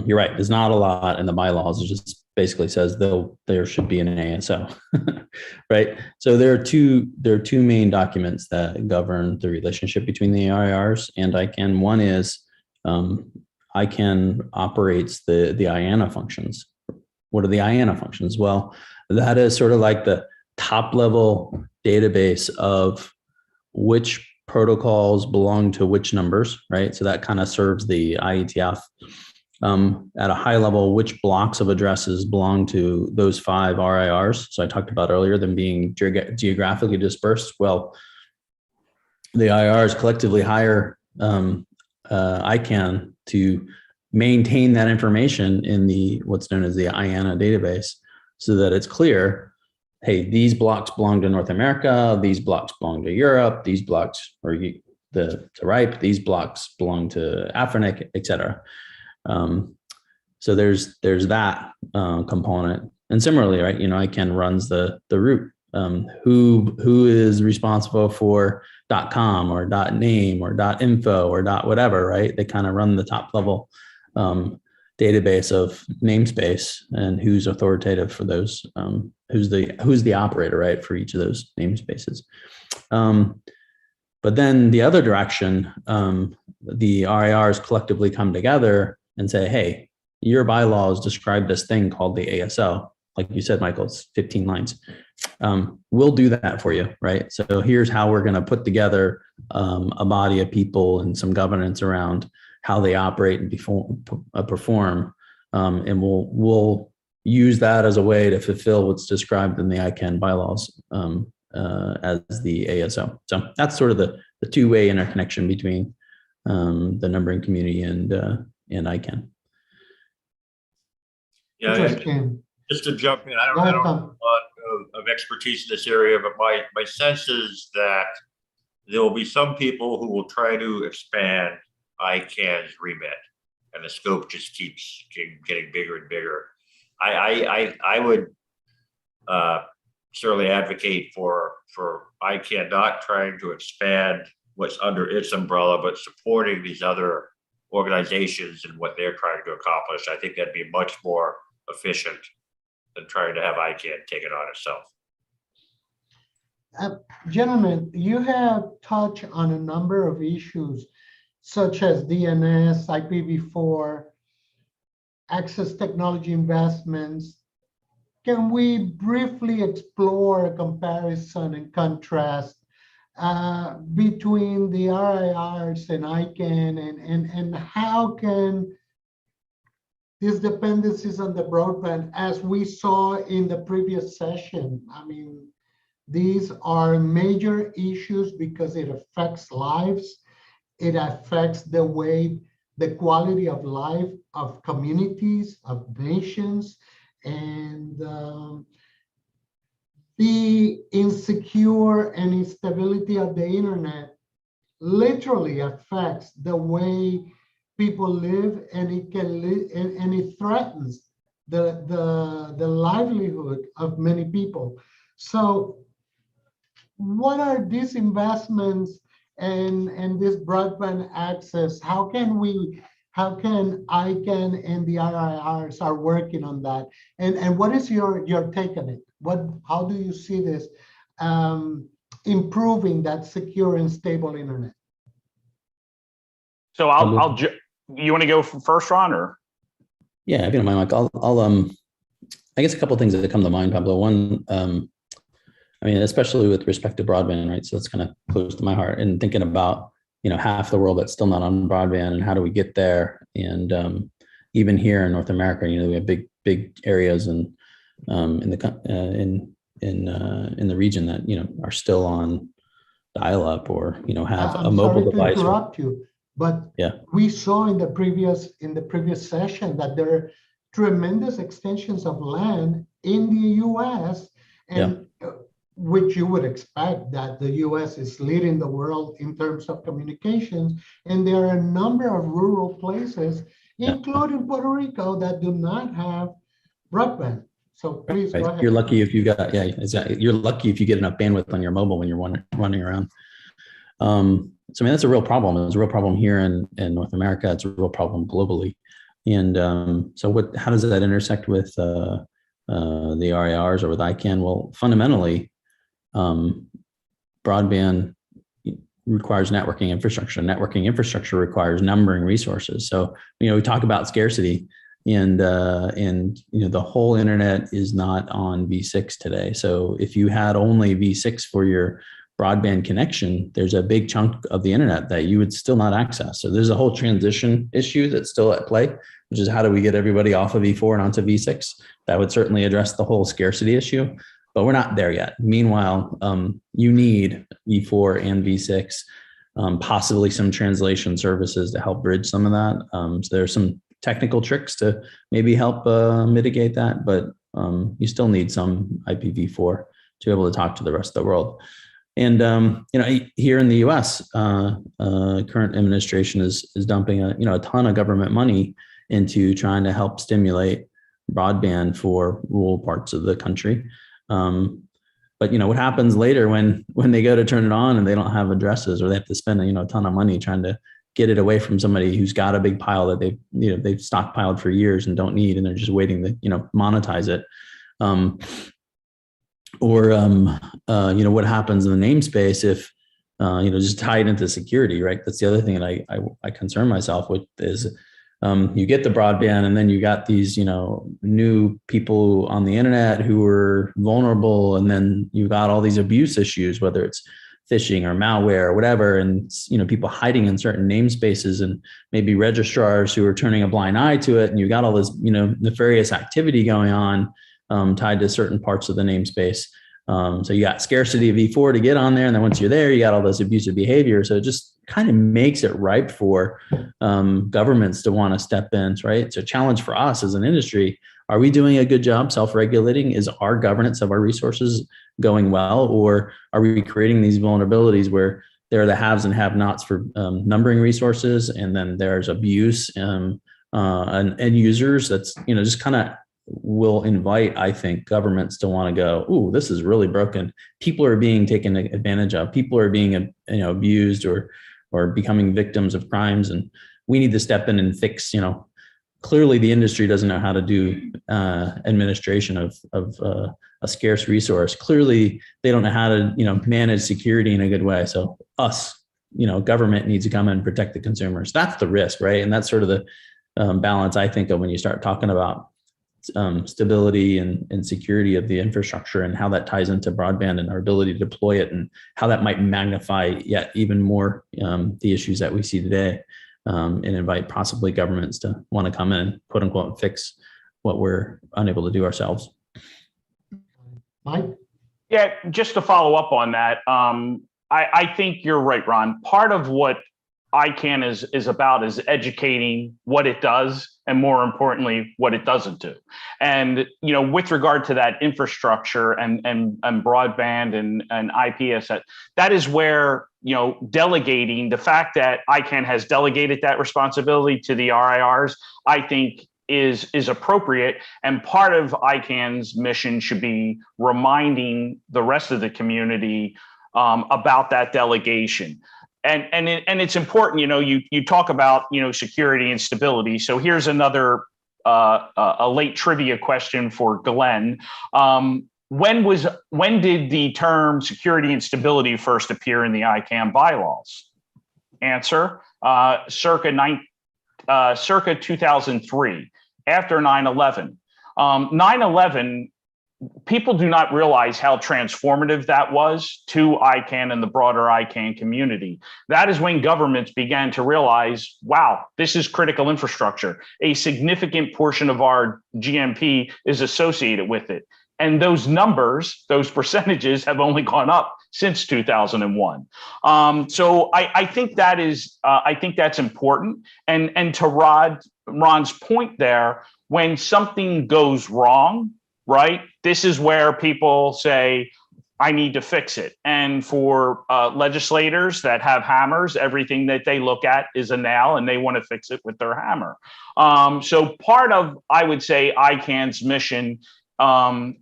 You're right. There's not a lot in the bylaws. It just basically says there should be an ASO, right? So there are two main documents that govern the relationship between the RIRs and ICANN. One is ICANN operates the IANA functions. What are the IANA functions? Well, that is sort of like the top level database of which protocols belong to which numbers, right? So that kind of serves the IETF. At a high level, which blocks of addresses belong to those 5 RIRs. So I talked about earlier them being geographically dispersed. Well, the IRs collectively hire ICANN to maintain that information in what's known as the IANA database, so that it's clear, hey, these blocks belong to North America, these blocks belong to Europe, these blocks are to RIPE, these blocks belong to AFRINIC, et cetera. So there's that component. And similarly, right, ICANN runs the root. Who is responsible for .com or .name or .info or .whatever, right? They kind of run the top level database of namespace and who's authoritative for those, who's the operator, right, for each of those namespaces. But then the other direction, the RIRs collectively come together and say, hey, your bylaws describe this thing called the ASO. Like you said, Michael, it's 15 lines. We'll do that for you, right? So here's how we're going to put together a body of people and some governance around how they operate and perform. And we'll use that as a way to fulfill what's described in the ICANN bylaws as the ASO. So that's sort of the two-way interconnection between the numbering community and ICANN. Yeah, Interesting. just to jump in, I don't have a lot of expertise in this area, but my sense is that there will be some people who will try to expand ICANN's remit, and the scope just keeps getting bigger and bigger. I would certainly advocate for ICANN not trying to expand what's under its umbrella, but supporting these other organizations and what they're trying to accomplish. I think that'd be much more efficient than trying to have ICANN take it on itself. Gentlemen, you have touched on a number of issues such as DNS, IPv4, access technology investments. Can we briefly explore a comparison and contrast between the RIRs and ICANN, and how can these dependencies on the broadband, as we saw in the previous session, I mean, these are major issues because it affects lives. It affects the way, the quality of life of communities, of nations, and the insecure and instability of the internet literally affects the way people live, and it can live, and it threatens the livelihood of many people. So what are these investments and this broadband access? How can ICANN and the RIRs are working on that? And what is your take on it? How do you see this improving that secure and stable internet? So you want to go first, Ron, or? Yeah, if you don't mind, Mike, I'll I guess a couple of things that come to mind, Pablo. One, I mean, especially with respect to broadband, right? So that's kind of close to my heart, and thinking about, half the world that's still not on broadband, and how do we get there? And even here in North America, we have big areas in the region that are still on dial-up or have a mobile device. I'm sorry to interrupt you, but yeah, we saw in the previous session that there are tremendous extensions of land in the U.S. and which you would expect that the U.S. is leading the world in terms of communications, and there are a number of rural places, including Puerto Rico, that do not have broadband. So please go ahead. You're lucky if you got exactly. You're lucky if you get enough bandwidth on your mobile when you're running around. So I mean, that's a real problem. It's a real problem here in North America. It's a real problem globally. And so how does that intersect with the RIRs or with ICANN? Well, fundamentally, broadband requires networking infrastructure. Networking infrastructure requires numbering resources. So, we talk about scarcity, and the whole internet is not on V6 today. So if you had only V6 for your broadband connection, there's a big chunk of the internet that you would still not access. So there's a whole transition issue that's still at play, which is how do we get everybody off of V4 and onto V6? That would certainly address the whole scarcity issue, but we're not there yet. Meanwhile, you need V4 and V6, possibly some translation services to help bridge some of that. So there's some technical tricks to maybe help mitigate that, but you still need some IPv4 to be able to talk to the rest of the world. And here in the U.S., current administration is dumping a ton of government money into trying to help stimulate broadband for rural parts of the country. But what happens later when they go to turn it on and they don't have addresses, or they have to spend a ton of money trying to get it away from somebody who's got a big pile that they've stockpiled for years and don't need, and they're just waiting to monetize it. What happens in the namespace if just tie it into security, right? That's the other thing that I concern myself with is you get the broadband, and then you got these new people on the internet who are vulnerable, and then you got all these abuse issues, whether it's phishing or malware or whatever, and people hiding in certain namespaces, and maybe registrars who are turning a blind eye to it, and you got all this nefarious activity going on tied to certain parts of the namespace. So you got scarcity of E4 to get on there, and then once you're there, you got all this abusive behavior. So it just kind of makes it ripe for governments to want to step in, right? It's a challenge for us as an industry. Are we doing a good job self-regulating? Is our governance of our resources going well, or are we creating these vulnerabilities where there are the haves and have-nots for numbering resources, and then there's abuse and end users that's just kind of will invite, I think, governments to want to go, ooh, this is really broken. People are being taken advantage of. People are being abused or becoming victims of crimes, and we need to step in and fix. Clearly the industry doesn't know how to do administration of a scarce resource. Clearly they don't know how to manage security in a good way. So us, government needs to come in and protect the consumers. That's the risk, right? And that's sort of the balance I think of when you start talking about stability and security of the infrastructure, and how that ties into broadband and our ability to deploy it, and how that might magnify yet even more the issues that we see today, and invite possibly governments to want to come in, quote unquote, fix what we're unable to do ourselves. Mike? Yeah, just to follow up on that, I think you're right, Ron. Part of what ICANN is about is educating what it does, and more importantly, what it doesn't do. And with regard to that infrastructure and broadband and IPS, that is where delegating, the fact that ICANN has delegated that responsibility to the RIRs, I think is appropriate. And part of ICANN's mission should be reminding the rest of the community about that delegation. And it's important, you talk about, security and stability. So here's another a late trivia question for Glenn. When did the term security and stability first appear in the ICANN bylaws? Answer, circa 2003, after 9/11. 9/11, people do not realize how transformative that was to ICANN and the broader ICANN community. That is when governments began to realize, wow, this is critical infrastructure. A significant portion of our GMP is associated with it. And those numbers, those percentages have only gone up since 2001. So I think that is, I think that's important. And to Ron's point there, when something goes wrong, right? This is where people say, I need to fix it. And for legislators that have hammers, everything that they look at is a nail, and they want to fix it with their hammer. So part of, I would say, ICANN's mission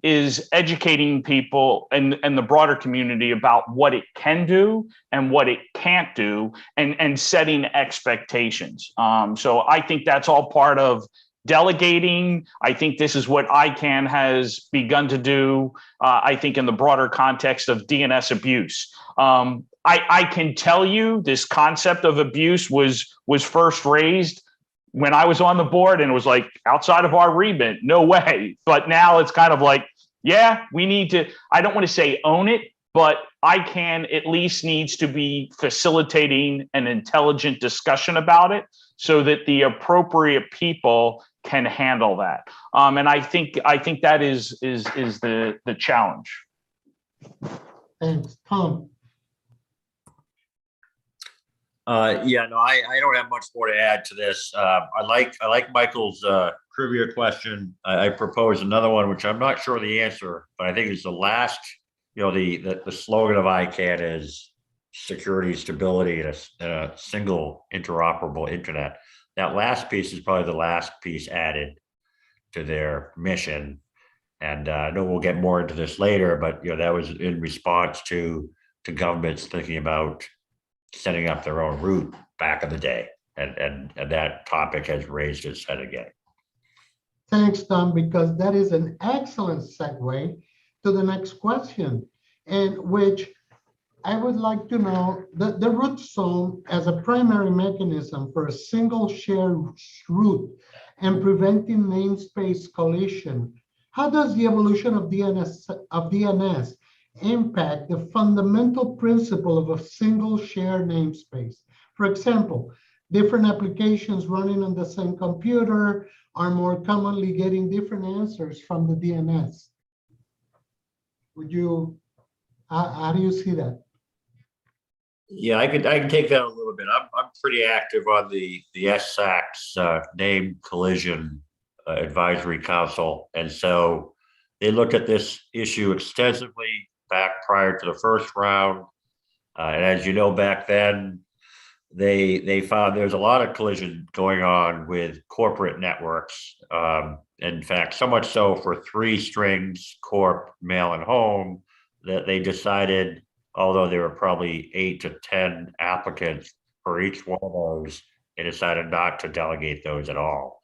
is educating people and the broader community about what it can do and what it can't do, and setting expectations. So I think that's all part of delegating. I think this is what ICANN has begun to do, I think, in the broader context of DNS abuse. I can tell you this concept of abuse was first raised when I was on the board, and it was like outside of our remit, no way. But now it's kind of like, yeah, we need to, I don't want to say own it, but ICANN at least needs to be facilitating an intelligent discussion about it so that the appropriate people can handle that. And I think that is the challenge. Thanks. Tom? Yeah, no, I don't have much more to add to this. I like Michael's trivia question. I propose another one, which I'm not sure the answer, but I think it's the last. The slogan of ICANN is security, stability, and a single interoperable internet. That last piece is probably the last piece added to their mission. And I know we'll get more into this later, but that was in response to governments thinking about setting up their own route back in the day. And that topic has raised its head again. Thanks, Tom, because that is an excellent segue to the next question, in which I would like to know the root zone as a primary mechanism for a single shared route and preventing namespace collision. How does the evolution of DNS impact the fundamental principle of a single shared namespace? For example, different applications running on the same computer are more commonly getting different answers from the DNS. Would you, how do you see that? Yeah, I can take that a little bit. I'm pretty active on the SACS name collision advisory council, and so they looked at this issue extensively back prior to the first round. And as you know, back then, they found there's a lot of collision going on with corporate networks. In fact, so much so for 3 strings, corp, mail, and home, that they decided, although there were probably 8 to 10 applicants for each one of those, they decided not to delegate those at all.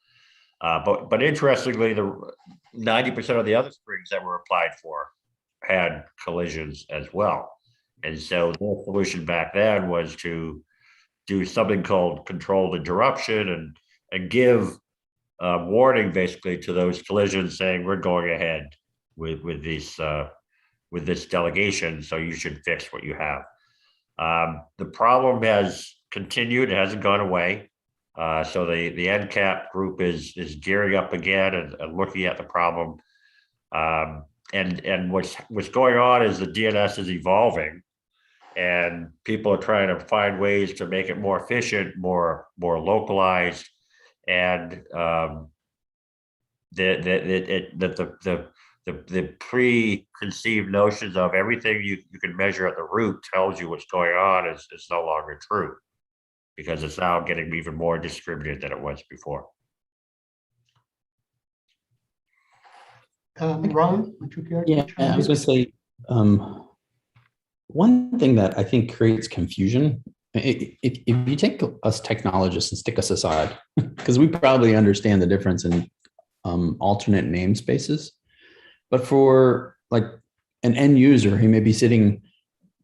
But interestingly, the 90% of the other strings that were applied for had collisions as well. And so the solution back then was to do something called controlled interruption and give warning basically to those collisions, saying we're going ahead with this delegation, so you should fix what you have. The problem has continued; it hasn't gone away. So the NCAP group is gearing up again and looking at the problem. And what's going on is the DNS is evolving, and people are trying to find ways to make it more efficient, more localized, and the preconceived notions of everything you can measure at the root tells you what's going on is no longer true, because it's now getting even more distributed than it was before. Ron, would you care to Yeah, chime I was in? going to say, one thing that I think creates confusion, if you take us technologists and stick us aside, because we probably understand the difference in alternate namespaces, but for like an end user who may be sitting,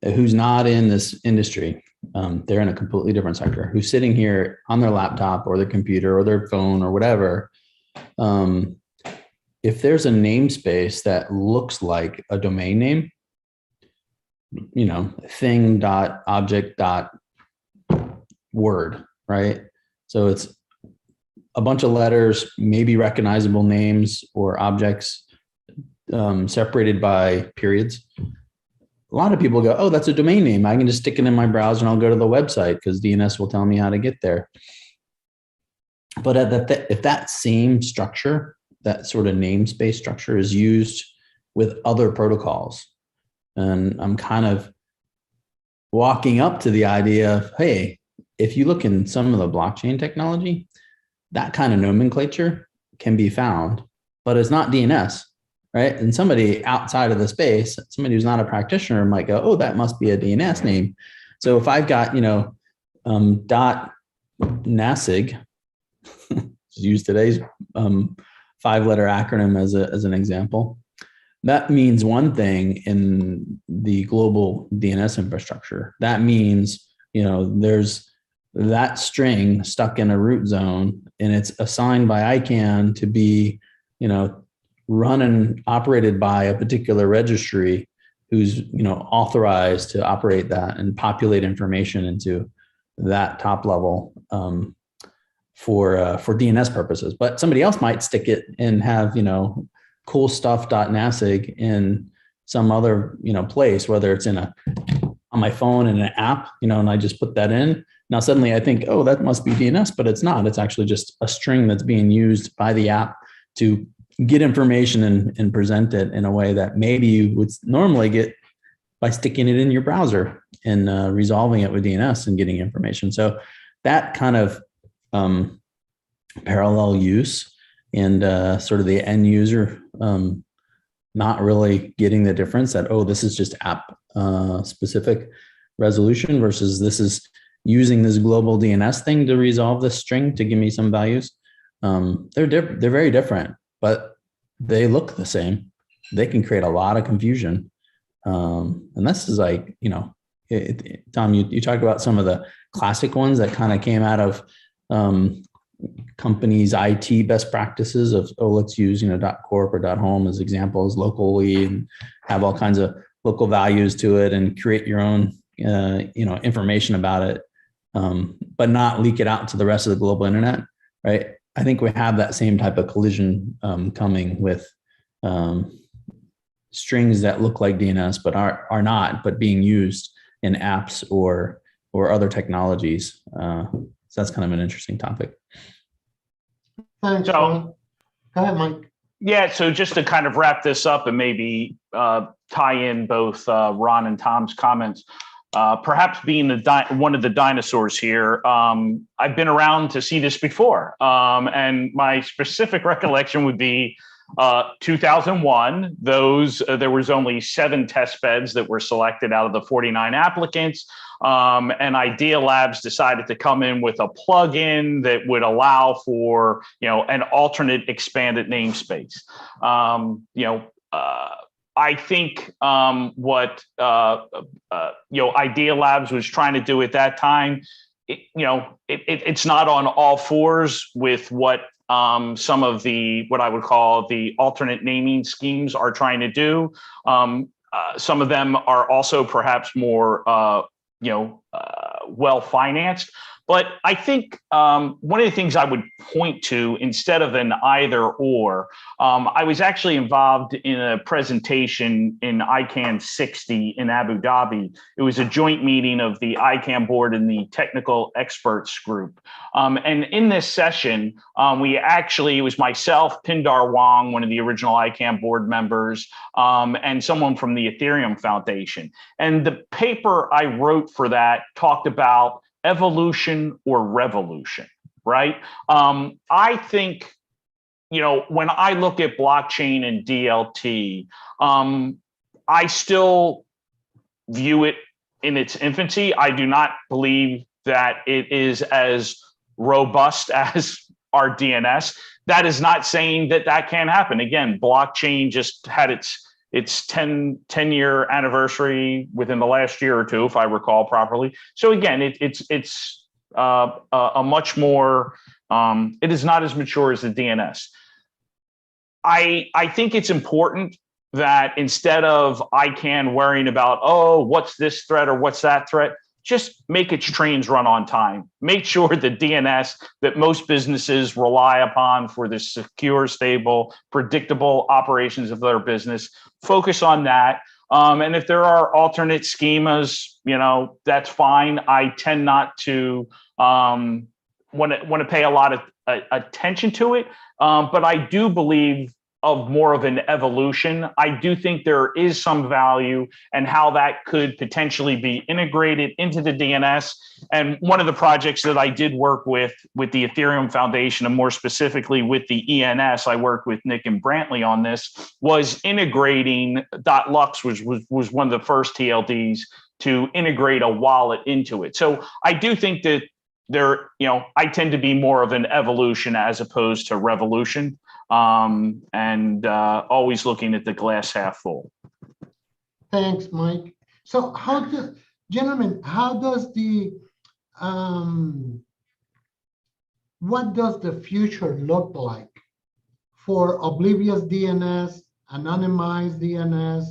who's not in this industry, they're in a completely different sector, who's sitting here on their laptop or their computer or their phone or whatever, if there's a namespace that looks like a domain name, you know, thing.object.word, right? So it's a bunch of letters, maybe recognizable names or objects separated by periods. A lot of people go, oh, that's a domain name. I can just stick it in my browser and I'll go to the website because DNS will tell me how to get there. But if that same structure, that sort of namespace structure is used with other protocols, and I'm kind of walking up to the idea of, hey, if you look in some of the blockchain technology, that kind of nomenclature can be found, but it's not DNS, right? And somebody outside of the space, somebody who's not a practitioner might go, oh, that must be a DNS name. So if I've got, .NASIG, use today's 5-letter acronym as an example, that means one thing in the global DNS infrastructure. That means, there's that string stuck in a root zone and it's assigned by ICANN to be, run and operated by a particular registry who's, authorized to operate that and populate information into that top level for DNS purposes. But somebody else might stick it and have, cool stuff.nasig in some other, place, whether it's on my phone in an app, and I just put that in. Now suddenly I think, oh, that must be DNS, but it's not. It's actually just a string that's being used by the app to get information and present it in a way that maybe you would normally get by sticking it in your browser and resolving it with DNS and getting information. So that kind of parallel use and sort of the end user not really getting the difference that, oh, this is just app specific resolution versus this is using this global DNS thing to resolve this string to give me some values. They're very different, but they look the same. They can create a lot of confusion. And this is like, Tom, you talked about some of the classic ones that kind of came out of companies' IT best practices of, let's use, .corp or .home as examples locally and have all kinds of local values to it and create your own, information about it, but not leak it out to the rest of the global internet, right? I think we have that same type of collision coming with strings that look like DNS but are not, but being used in apps or other technologies. So that's kind of an interesting topic. Thanks, Ron. Go ahead, Mike. Yeah, so just to kind of wrap this up and maybe tie in both Ron and Tom's comments, perhaps being one of the dinosaurs here, I've been around to see this before. And my specific recollection would be 2001, there was only 7 test beds that were selected out of the 49 applicants. And Idea Labs decided to come in with a plugin that would allow for, an alternate expanded namespace. I think what Idea Labs was trying to do at that time, it's not on all fours with what some of what I would call the alternate naming schemes are trying to do. Some of them are also perhaps more well financed. But I think one of the things I would point to instead of an either or, I was actually involved in a presentation in ICANN 60 in Abu Dhabi. It was a joint meeting of the ICANN board and the technical experts group. And in this session, it was myself, Pindar Wong, one of the original ICANN board members, and someone from the Ethereum Foundation. And the paper I wrote for that talked about evolution or revolution, right? I think, when I look at blockchain and DLT, I still view it in its infancy. I do not believe that it is as robust as our DNS. That is not saying that can't happen. Again, blockchain just had its 10-year anniversary within the last year or two, if I recall properly. So again, it's a much more, it is not as mature as the DNS. I think it's important that instead of ICANN worrying about, what's this threat or what's that threat, just make its trains run on time. Make sure the DNS that most businesses rely upon for the secure, stable, predictable operations of their business, focus on that. And if there are alternate schemas, that's fine. I tend not to want to pay a lot of attention to it. But I do believe of more of an evolution. I do think there is some value and how that could potentially be integrated into the DNS. And one of the projects that I did work with the Ethereum Foundation, and more specifically with the ENS, I worked with Nick and Brantley on this, was integrating .lux, which was one of the first TLDs to integrate a wallet into it. So I do think that I tend to be more of an evolution as opposed to revolution. And always looking at the glass half full. Thanks, Mike. So gentlemen, how does what does the future look like for oblivious DNS, anonymized DNS,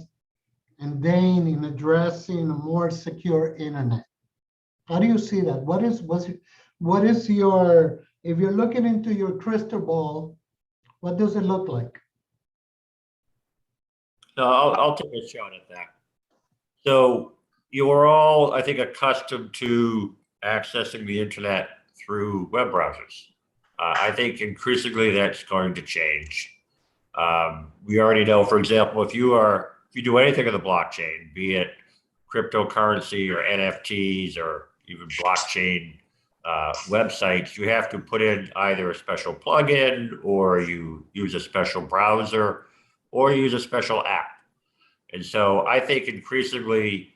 and then in addressing a more secure internet? How do you see that? What is your, if you're looking into your crystal ball, what does it look like? No, I'll take a shot at that. So you are all, I think, accustomed to accessing the internet through web browsers. I think increasingly that's going to change. We already know, for example, if you do anything on the blockchain, be it cryptocurrency or NFTs or even blockchain websites, you have to put in either a special plugin, or you use a special browser, or use a special app. And so I think increasingly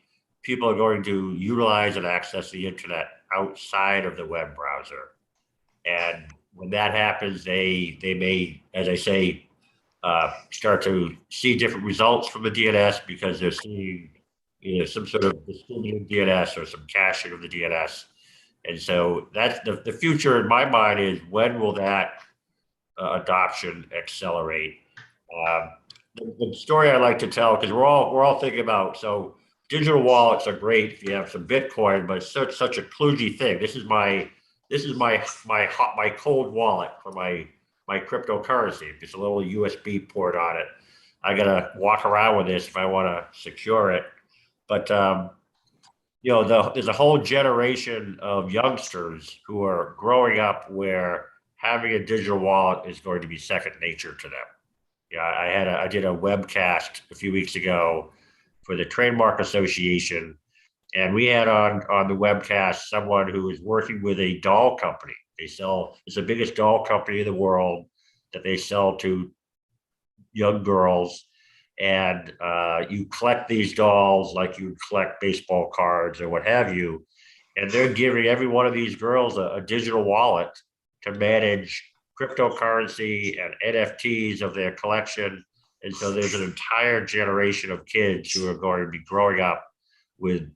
people are going to utilize and access the internet outside of the web browser. And when that happens, they may, as I say, start to see different results from the DNS because they're seeing some sort of distributed DNS or some caching of the DNS. And so that's the future in my mind is when will that adoption accelerate? The story I like to tell, because we're all thinking about, so digital wallets are great if you have some Bitcoin, but it's such a kludgy thing. This is my cold wallet for my cryptocurrency. It's a little USB port on it. I gotta walk around with this if I want to secure it. But there's a whole generation of youngsters who are growing up where having a digital wallet is going to be second nature to them. Yeah, I did a webcast a few weeks ago for the Trademark Association, and we had on the webcast someone who is working with a doll company. It's the biggest doll company in the world that they sell to young girls. And you collect these dolls like you collect baseball cards or what have you. And they're giving every one of these girls a digital wallet to manage cryptocurrency and NFTs of their collection. And so there's an entire generation of kids who are going to be growing up with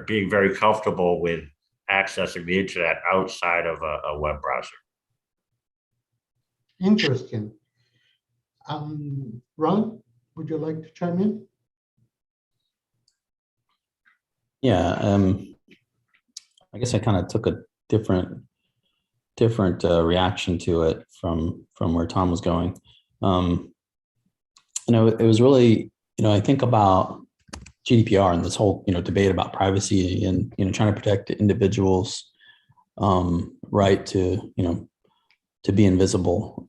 being very comfortable with accessing the internet outside of a web browser. Interesting. Ron, would you like to chime in? Yeah, I guess I kind of took a different reaction to it from where Tom was going. It was really, I think about GDPR and this whole, debate about privacy and, trying to protect the individual's right to be invisible.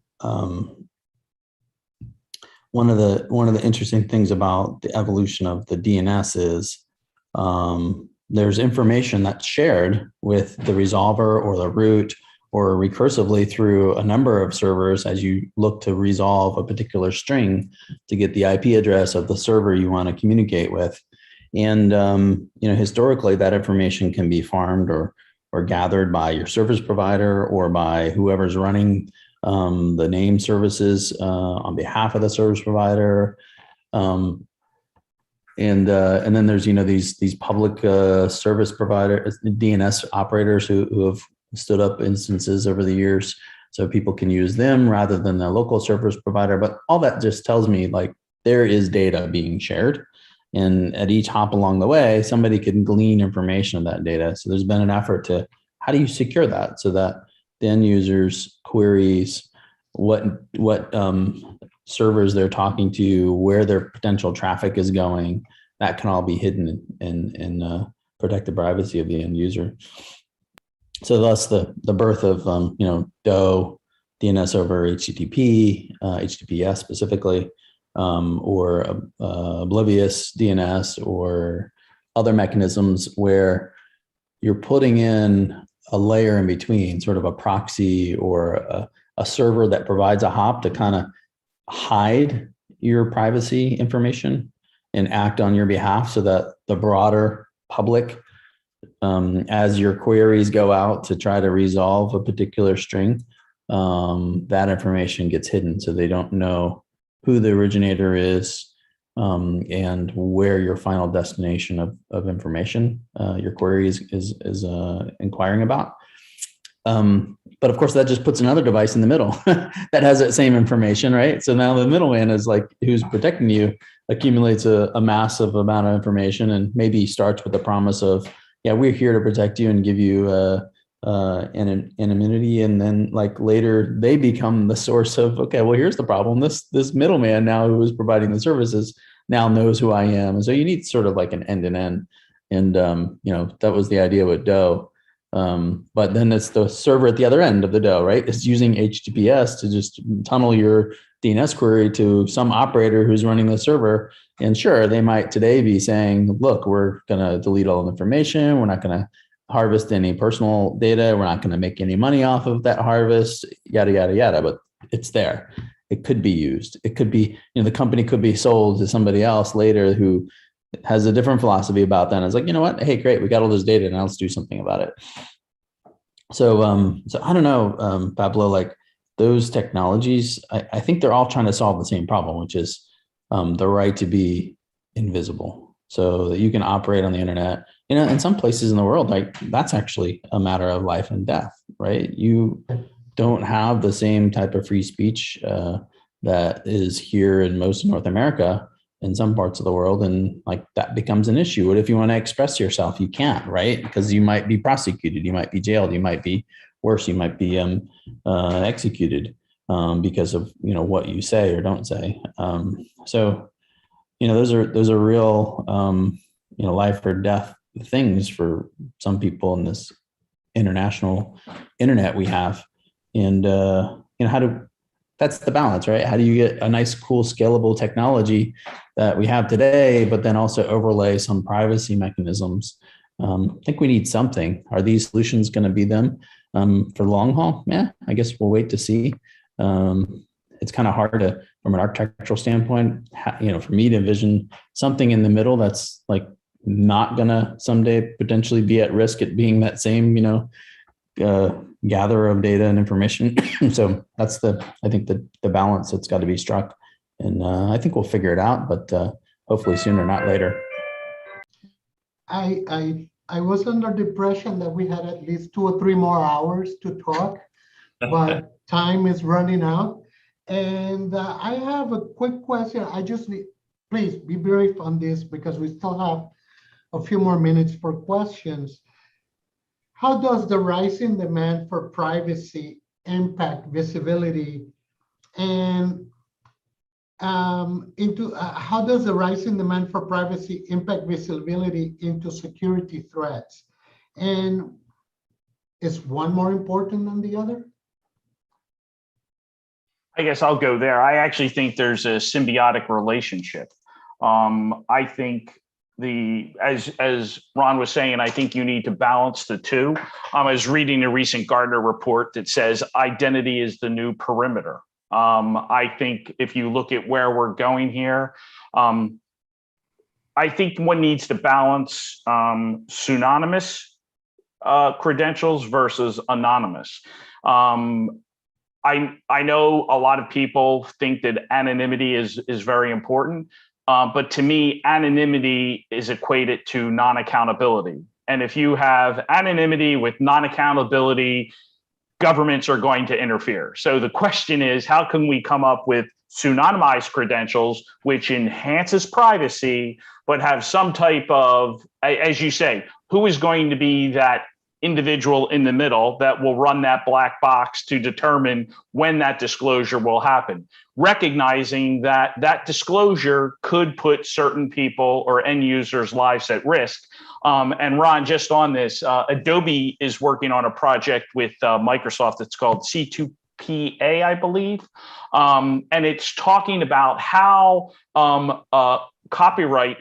One of the interesting things about the evolution of the DNS is there's information that's shared with the resolver or the root or recursively through a number of servers as you look to resolve a particular string to get the IP address of the server you want to communicate with. And historically, that information can be farmed or gathered by your service provider or by whoever's running the name services on behalf of the service provider. And then there's these public service providers, DNS operators who have stood up instances over the years, so people can use them rather than the local service provider. But all that just tells me like there is data being shared, and at each hop along the way, somebody can glean information of that data. So there's been an effort to how do you secure that so that the end users queries what servers they're talking to, where their potential traffic is going, that can all be hidden and protect the privacy of the end user. So thus the birth of DOE, DNS over HTTP, HTTPS specifically, or oblivious DNS or other mechanisms where you're putting in a layer in between, sort of a proxy or a server that provides a hop to kind of hide your privacy information and act on your behalf so that the broader public, as your queries go out to try to resolve a particular string, that information gets hidden so they don't know who the originator is and where your final destination of information your query is inquiring about. But of course, that just puts another device in the middle that has that same information, right? So now the middleman is like, who's protecting you, accumulates a massive amount of information and maybe starts with the promise of, yeah, we're here to protect you and give you anonymity. And then like later they become the source of, okay, well, here's the problem. This middleman now who is providing the services now knows who I am. And so you need sort of like an end to end. And, that was the idea with DOE. But then it's the server at the other end of the DOE, right? It's using HTTPS to just tunnel your DNS query to some operator who's running the server. And sure, they might today be saying, look, we're going to delete all the information. We're not going to harvest any personal data. We're not going to make any money off of that harvest, yada, yada, yada. But it's there. It could be used. It could be, the company could be sold to somebody else later who has a different philosophy about that. And it's like, you know what? Hey, great, we got all this data, now let's do something about it. So, so I don't know, Pablo, like those technologies, I think they're all trying to solve the same problem, which is the right to be invisible, so that you can operate on the internet. You know, in some places in the world, like that's actually a matter of life and death, right? You don't have the same type of free speech that is here in most of North America, in some parts of the world, and like that becomes an issue. What if you want to express yourself? You can't, right? Because you might be prosecuted, you might be jailed, you might be worse, you might be executed because of what you say or don't say. So those are real life or death things for some people in this international internet we have. And that's the balance, right? How do you get a nice, cool, scalable technology that we have today, but then also overlay some privacy mechanisms? I think we need something. Are these solutions going to be them for the long haul? Yeah, I guess we'll wait to see. It's kind of hard to, from an architectural standpoint, for me to envision something in the middle that's like not going to someday potentially be at risk at being that same, gatherer of data and information. So that's I think the balance that's got to be struck. And I think we'll figure it out, but hopefully sooner, not later. I was under the impression that we had at least 2 or 3 more hours to talk, but time is running out. And I have a quick question. I just need, please be brief on this because we still have a few more minutes for questions. How does the rising demand for privacy impact visibility, and how does the rising demand for privacy impact visibility into security threats? And is one more important than the other? I guess I'll go there. I actually think there's a symbiotic relationship. I think as Ron was saying, I think you need to balance the two. I was reading a recent Gartner report that says identity is the new perimeter. I think if you look at where we're going here, I think one needs to balance pseudonymous credentials versus anonymous. I know a lot of people think that anonymity is very important. But to me, anonymity is equated to non-accountability. And if you have anonymity with non-accountability, governments are going to interfere. So the question is, how can we come up with pseudonymized credentials, which enhances privacy, but have some type of, as you say, who is going to be that individual in the middle that will run that black box to determine when that disclosure will happen, recognizing that that disclosure could put certain people or end users' lives at risk. And Ron, just on this, Adobe is working on a project with Microsoft. It's called C2PA, I believe. And it's talking about how copyright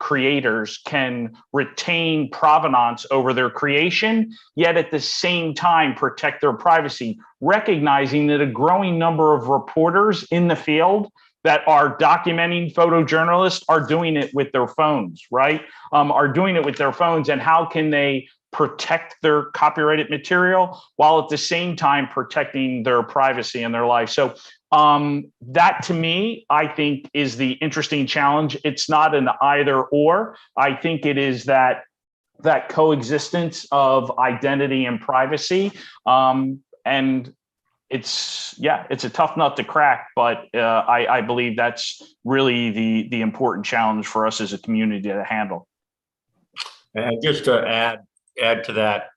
creators can retain provenance over their creation, yet at the same time protect their privacy, recognizing that a growing number of reporters in the field that are documenting photojournalists are doing it with their phones, right? Are doing it with their phones, and how can they protect their copyrighted material while at the same time protecting their privacy and their life? So that to me, I think, is the interesting challenge. It's not an either or. I think it is that coexistence of identity and privacy. And it's a tough nut to crack, but I believe that's really the important challenge for us as a community to handle. And just to add to that,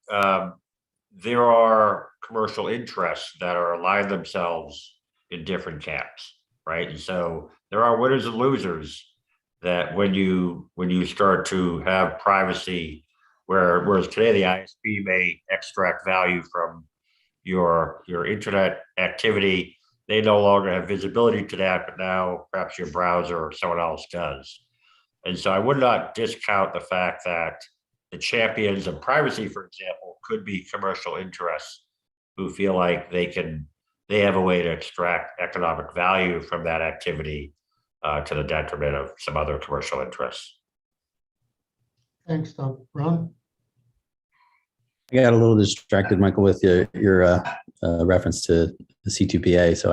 there are commercial interests that are aligned themselves in different camps, right? And so there are winners and losers that when you start to have privacy, whereas today the ISP may extract value from your internet activity, they no longer have visibility to that, but now perhaps your browser or someone else does. And so I would not discount the fact that the champions of privacy, for example, could be commercial interests who feel like they have a way to extract economic value from that activity. to the detriment of some other commercial interests. Thanks, Tom. Ron? I got a little distracted, Michael, with your reference to the C2PA. So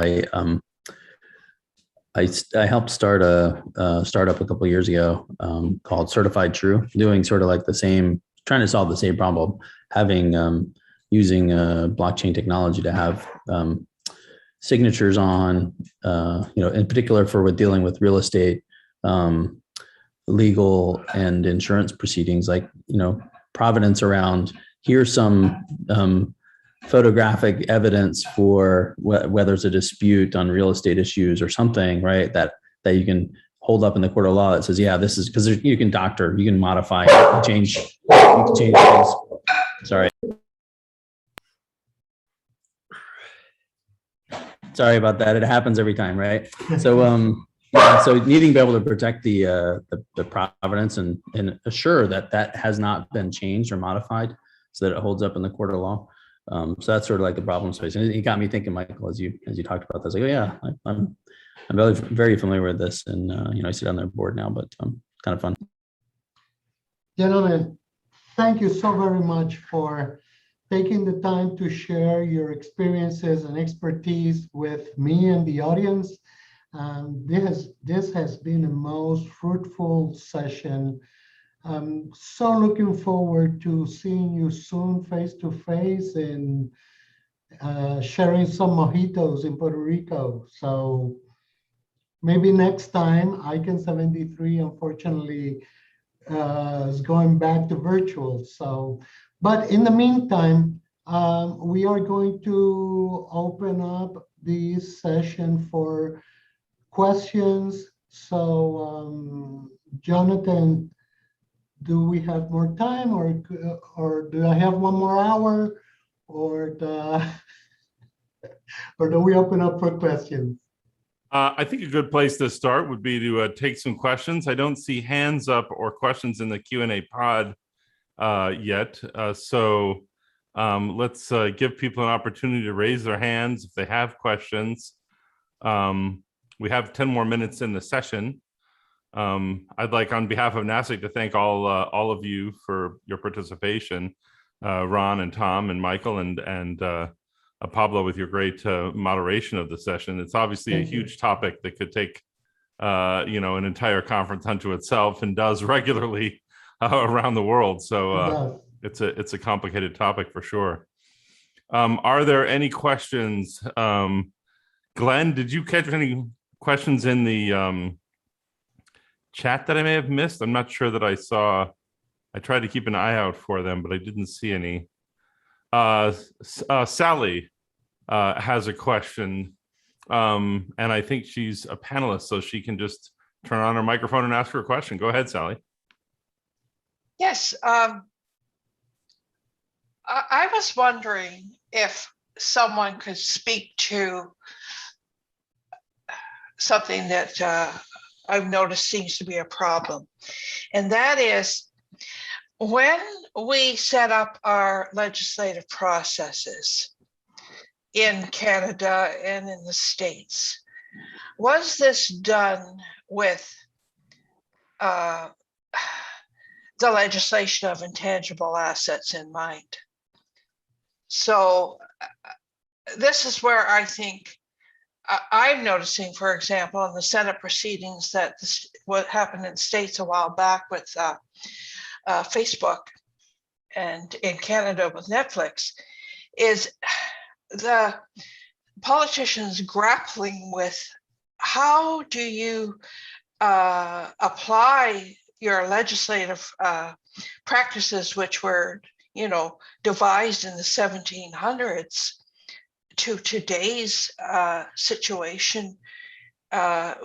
I helped start a startup a couple of years ago called Certified True, doing sort of like the same, trying to solve the same problem, having using blockchain technology to have signatures on, in particular for dealing with real estate, legal and insurance proceedings, like, providence around, here's some photographic evidence for whether there's a dispute on real estate issues or something, right? That you can hold up in the court of law that says, yeah, this is, because you can doctor, you can modify, you can change things. Sorry. Sorry about that. It happens every time, right? So, so needing to be able to protect the providence and assure that has not been changed or modified, so that it holds up in the court of law. So that's sort of like the problem space, and it got me thinking, Michael, as you talked about this. Like, oh yeah, I'm very familiar with this, and I sit on their board now, but kind of fun. Gentlemen, thank you so very much for taking the time to share your experiences and expertise with me and the audience. This has been a most fruitful session. I'm so looking forward to seeing you soon face to face and sharing some mojitos in Puerto Rico. So maybe next time. ICANN 73, unfortunately, is going back to virtual. So, but in the meantime, we are going to open up this session for questions. So, Jonathan, do we have more time, or do I have one more hour, or do we open up for questions? I think a good place to start would be to take some questions. I don't see hands up or questions in the Q&A pod yet. So let's give people an opportunity to raise their hands if they have questions. We have 10 more minutes in the session. I'd like, on behalf of NASIG, to thank all of you for your participation, Ron and Tom and Michael and Pablo, with your great moderation of the session. It's obviously a huge topic that could take an entire conference unto itself, and does regularly around the world. So it's a complicated topic for sure. Are there any questions? Glenn, did you catch any questions in the chat that I may have missed? I'm not sure that I saw. I tried to keep an eye out for them, but I didn't see any. Sally has a question, and I think she's a panelist, so she can just turn on her microphone and ask her a question. Go ahead, Sally. Yes, I was wondering if someone could speak to something that I've noticed seems to be a problem, and that is when we set up our legislative processes in Canada and in the States, was this done with the legislation of intangible assets in mind? So this is where I think I'm noticing, for example, in the Senate proceedings, that what happened in the States a while back with Facebook, and in Canada with Netflix, is the politicians grappling with how do you apply your legislative practices, which were, devised in the 1700s, to today's situation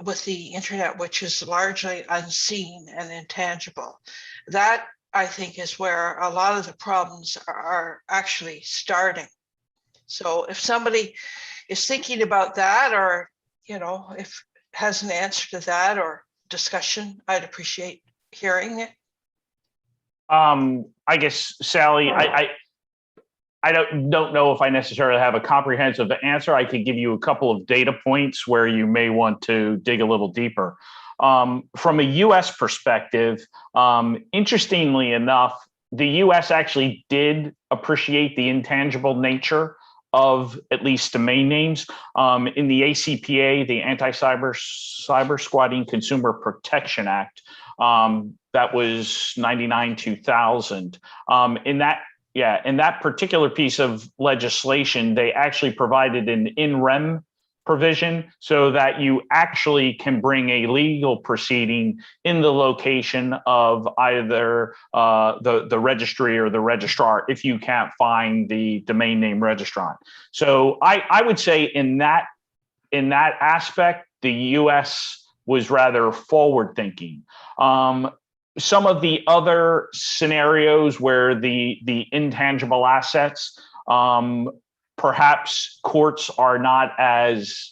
with the internet, which is largely unseen and intangible. That, I think, is where a lot of the problems are actually starting. So if somebody is thinking about that, or, if has an answer to that or discussion, I'd appreciate hearing it. I guess, Sally, I don't know if I necessarily have a comprehensive answer. I could give you a couple of data points where you may want to dig a little deeper. From a U.S. perspective, interestingly enough, the U.S. actually did appreciate the intangible nature of at least domain names. In the ACPA, the Anti-Cyber Squatting Consumer Protection Act, that was 99-2000. In that particular piece of legislation, they actually provided an in rem provision so that you actually can bring a legal proceeding in the location of either the registry or the registrar if you can't find the domain name registrant. So I would say in that aspect, the US was rather forward thinking. Some of the other scenarios where the intangible assets, perhaps courts are not as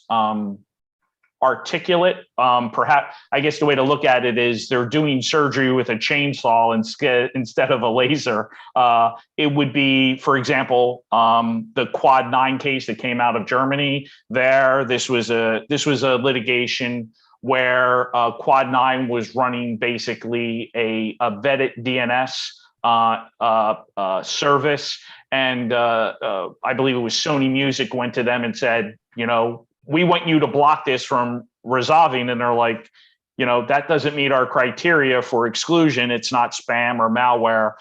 articulate. Perhaps, I guess the way to look at it is they're doing surgery with a chainsaw instead of a laser. It would be, for example, the Quad 9 case that came out of Germany. This was a litigation where Quad 9 was running basically a vetted DNS service. And I believe it was Sony Music went to them and said, we want you to block this from resolving. And they're like, that doesn't meet our criteria for exclusion. It's not spam or malware.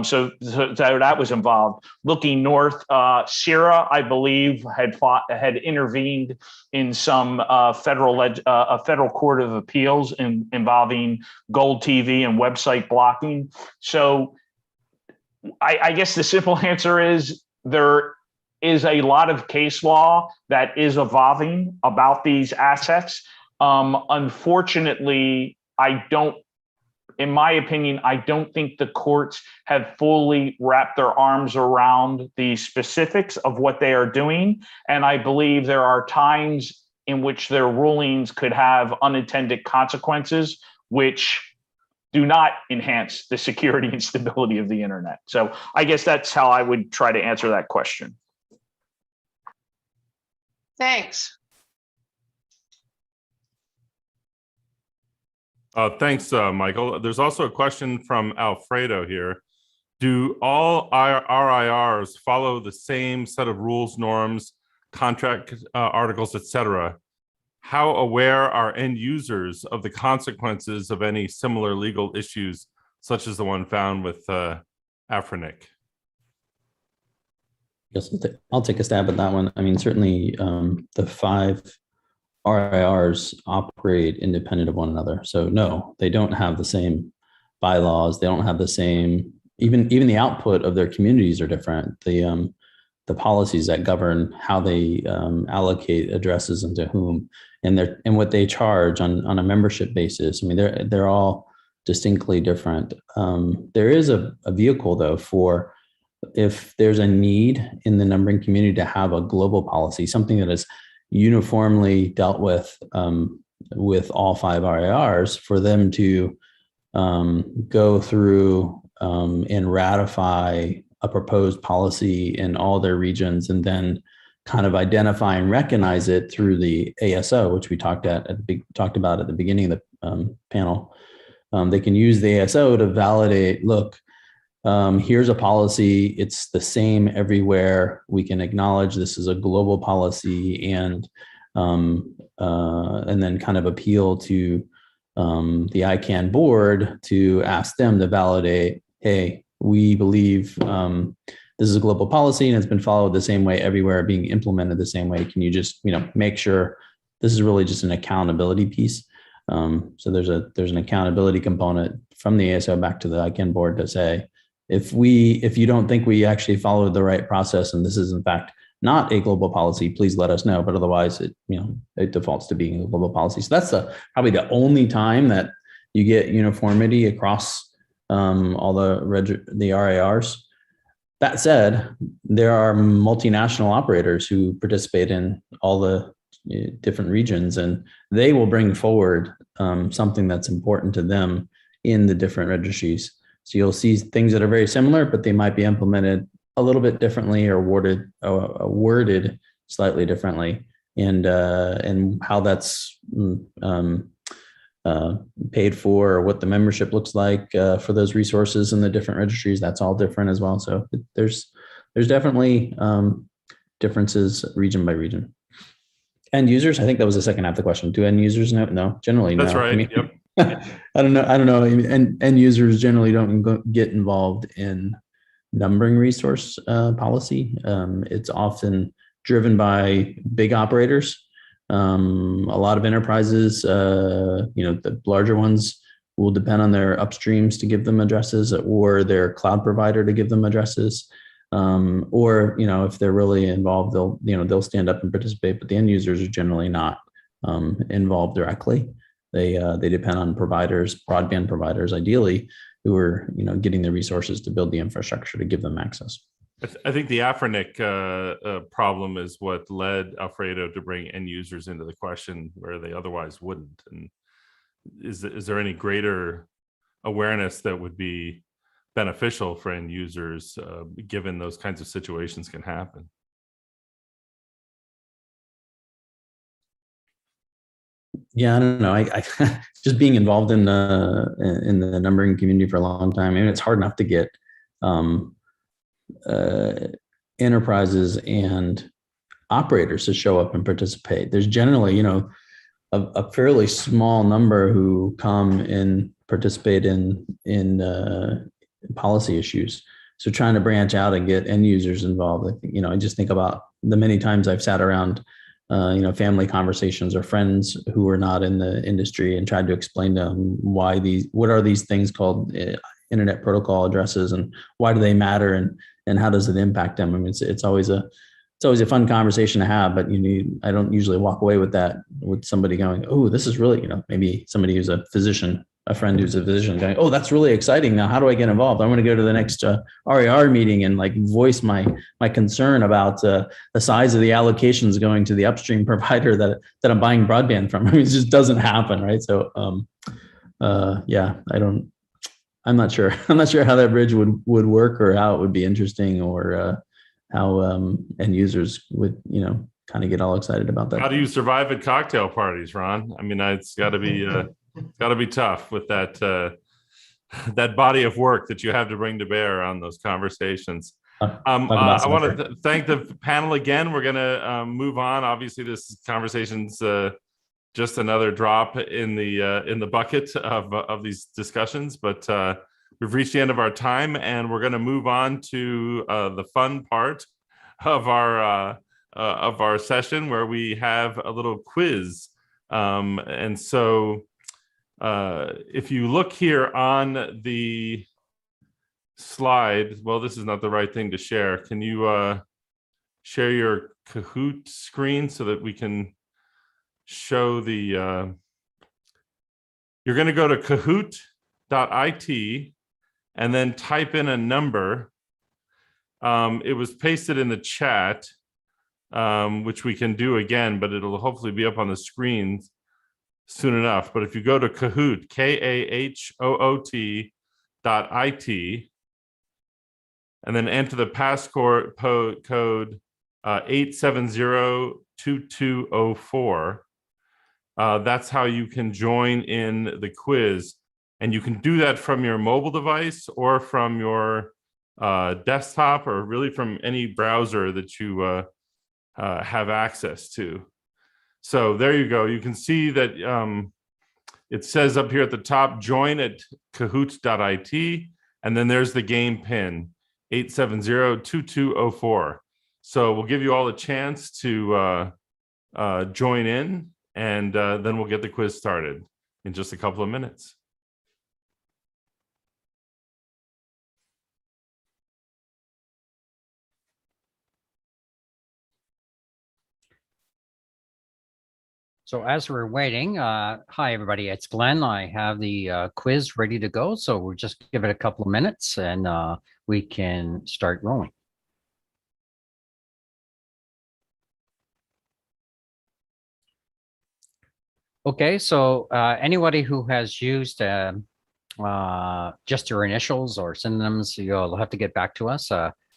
So that was involved. Looking north, Sierra, I believe, had intervened in some federal court of appeals involving Gold TV and website blocking. So I guess the simple answer is there is a lot of case law that is evolving about these assets. Unfortunately, in my opinion, I don't think the courts have fully wrapped their arms around the specifics of what they are doing. And I believe there are times in which their rulings could have unintended consequences, which do not enhance the security and stability of the internet. So I guess that's how I would try to answer that question. Thanks. Thanks, Michael. There's also a question from Alfredo here. Do all RIRs follow the same set of rules, norms, contract articles, etc.? How aware are end users of the consequences of any similar legal issues, such as the one found with Afrinic? Yes, I'll take a stab at that one. I mean, certainly the 5 RIRs operate independent of one another. So no, they don't have the same bylaws. They don't have the same, even the output of their communities are different. The policies that govern how they allocate addresses and to whom, and what they charge on a membership basis. I mean, they're all distinctly different. There is a vehicle though for if there's a need in the numbering community to have a global policy, something that is uniformly dealt with all 5 RIRs, for them to go through and ratify a proposed policy in all their regions, and then kind of identify and recognize it through the ASO, which we talked about at the beginning of the panel. They can use the ASO to validate, look, here's a policy, it's the same everywhere. We can acknowledge this is a global policy, and then kind of appeal to the ICANN board to ask them to validate, hey, we believe this is a global policy and it's been followed the same way everywhere, being implemented the same way. Can you just, make sure this is really just an accountability piece? So there's an accountability component from the ASO back to the ICANN board to say, if you don't think we actually followed the right process and this is in fact not a global policy, please let us know. But otherwise, it defaults to being a global policy. So that's probably the only time that you get uniformity across all the RIRs. That said, there are multinational operators who participate in all the different regions, and they will bring forward something that's important to them in the different registries. So you'll see things that are very similar, but they might be implemented a little bit differently or worded slightly differently, and how that's paid for, or what the membership looks like for those resources in the different registries. That's all different as well. So there's definitely differences region by region. End users, I think that was the second half of the question. Do end users know? No, generally no. That's right. I mean, Yep. I don't know. End users generally don't get involved in numbering resource policy. It's often driven by big operators. A lot of enterprises, the larger ones will depend on their upstreams to give them addresses, or their cloud provider to give them addresses. Or, if they're really involved, they'll stand up and participate, but the end users are generally not involved directly. They depend on providers, broadband providers, ideally, who are, getting the resources to build the infrastructure to give them access. I think the Afrinic problem is what led Alfredo to bring end users into the question where they otherwise wouldn't. And is there any greater awareness that would be beneficial for end users, given those kinds of situations can happen? Yeah, I don't know. I just being involved in the numbering community for a long time. I mean, it's hard enough to get enterprises and operators to show up and participate. There's generally, a fairly small number who come and participate in policy issues. So trying to branch out and get end users involved, I just think about the many times I've sat around family conversations or friends who are not in the industry and tried to explain to them what are these things called internet protocol addresses, and why do they matter, and how does it impact them? I mean, it's always a fun conversation to have, but I don't usually walk away with that, with somebody going, oh, this is really, maybe somebody who's a physician, a friend who's a physician going, oh, that's really exciting. Now, how do I get involved? I'm going to go to the next RAR meeting and voice my concern about the size of the allocations going to the upstream provider that I'm buying broadband from. I mean, it just doesn't happen, right? So, I'm not sure. I'm not sure how that bridge would work, or how it would be interesting, or how end users would, kind of get all excited about that. How do you survive at cocktail parties, Ron? I mean, it's got to be tough with that that body of work that you have to bring to bear on those conversations. I want to thank the panel again. We're going to move on. Obviously, this conversation's just another drop in the bucket of these discussions, but we've reached the end of our time, and we're going to move on to the fun part of our session, where we have a little quiz. And so if you look here on the slide, well, this is not the right thing to share. Can you share your Kahoot screen so that we can show the, you're going to go to kahoot.it and then type in a number. It was pasted in the chat, which we can do again, but it'll hopefully be up on the screen soon enough. But if you go to Kahoot, KAHOOT.IT, and then enter the passcode code 8702204, that's how you can join in the quiz. And you can do that from your mobile device, or from your desktop, or really from any browser that you have access to. So there you go. You can see that it says up here at the top, join at kahoot.it, and then there's the game pin, 8702204. So we'll give you all a chance to join in, and then we'll get the quiz started in just a couple of minutes. So as we're waiting, hi, everybody, it's Glenn. I have the quiz ready to go. So we'll just give it a couple of minutes, and we can start rolling. Okay, so anybody who has used just your initials or synonyms, you'll have to get back to us.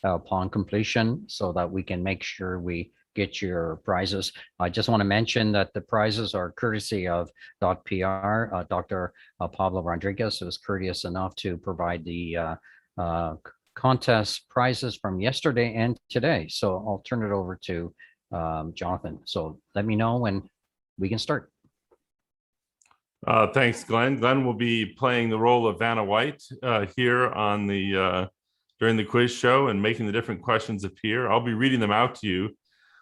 upon completion so that we can make sure we get your prizes. I just want to mention that the prizes are courtesy of .PR. Dr. Pablo Rodriguez was courteous enough to provide the contest prizes from yesterday and today. So I'll turn it over to Jonathan. So let me know when we can start. Thanks, Glenn. Glenn will be playing the role of Vanna White here on the during the quiz show and making the different questions appear. I'll be reading them out to you.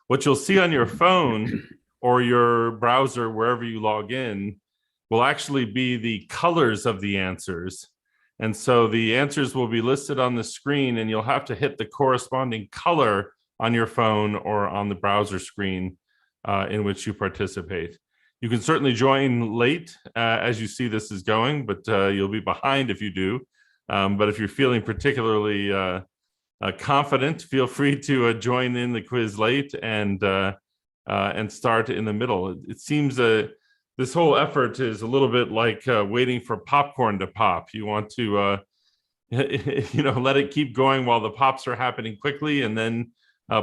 What you'll see on your phone or your browser, wherever you log in, will actually be the colors of the answers. And so the answers will be listed on the screen, and you'll have to hit the corresponding color on your phone or on the browser screen in which you participate. You can certainly join late as you see this is going, but you'll be behind if you do. But if you're feeling particularly confident, feel free to join in the quiz late and start in the middle. It seems this whole effort is a little bit like waiting for popcorn to pop. You want to, let it keep going while the pops are happening quickly, and then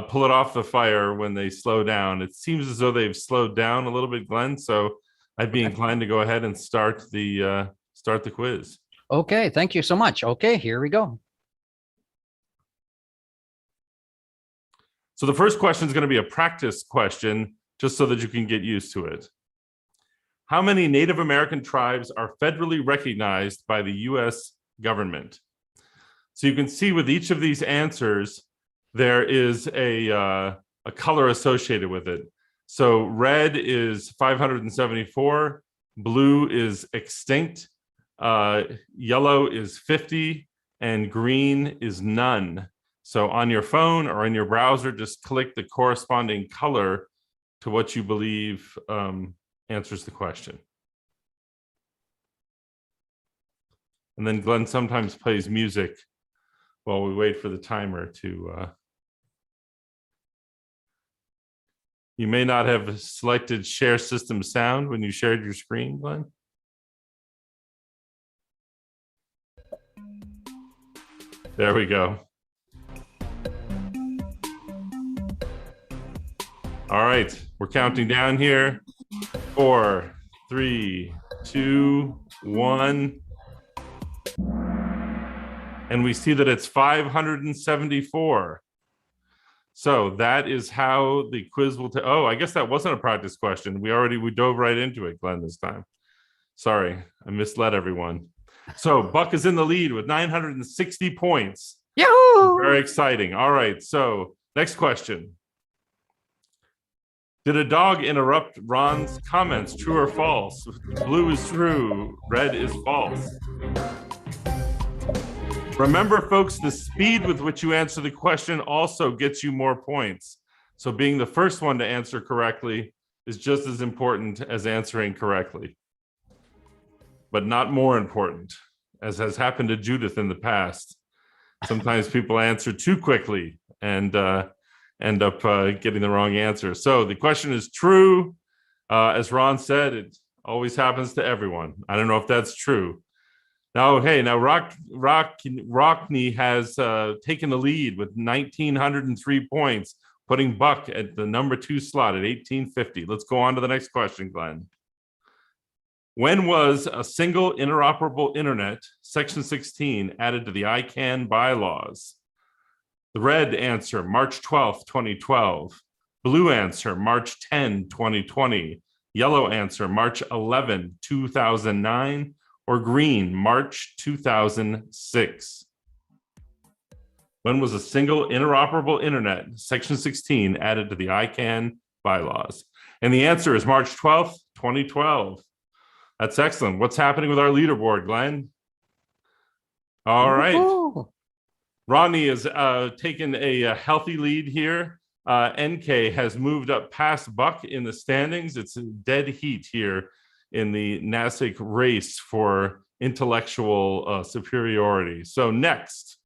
pull it off the fire when they slow down. It seems as though they've slowed down a little bit, Glenn. So I'd be inclined to go ahead and start the quiz. Okay, thank you so much. Okay, here we go. So the first question is going to be a practice question, just so that you can get used to it. How many Native American tribes are federally recognized by the U.S. government? So you can see with each of these answers, there is a color associated with it. So red is 574, blue is extinct, yellow is 50, and green is none. So on your phone or in your browser, just click the corresponding color to what you believe answers the question. And then Glenn sometimes plays music while we wait for the timer to... You may not have selected share system sound when you shared your screen, Glenn. There we go. All right, we're counting down here. 4, 3, 2, 1. And we see that it's 574. So that is how the quiz will take. Oh, I guess that wasn't a practice question. We dove right into it, Glenn, this time. Sorry, I misled everyone. So Buck is in the lead with 960 points. Yahoo! Very exciting. All right, so next question. Did a dog interrupt Ron's comments? True or false? Blue is true, red is false. Remember, folks, the speed with which you answer the question also gets you more points. So being the first one to answer correctly is just as important as answering correctly, but not more important, as has happened to Judith in the past. Sometimes people answer too quickly and end up getting the wrong answer. So the question is true. As Ron said, it always happens to everyone. I don't know if that's true. Now, hey, now Rockney has taken the lead with 1,903 points, putting Buck at the number 2 slot at 1,850. Let's go on to the next question, Glenn. When was a single interoperable internet, section 16, added to the ICANN bylaws? The red answer, March 12th, 2012. Blue answer, March 10, 2020. Yellow answer, March 11, 2009. Or green, March 2006. When was a single interoperable internet, section 16, added to the ICANN bylaws? And the answer is March 12th, 2012. That's excellent. What's happening with our leaderboard, Glenn? All right. Woo-hoo. Ronnie has taken a healthy lead here. NK has moved up past Buck in the standings. It's a dead heat here in the NASIG race for intellectual superiority. So next,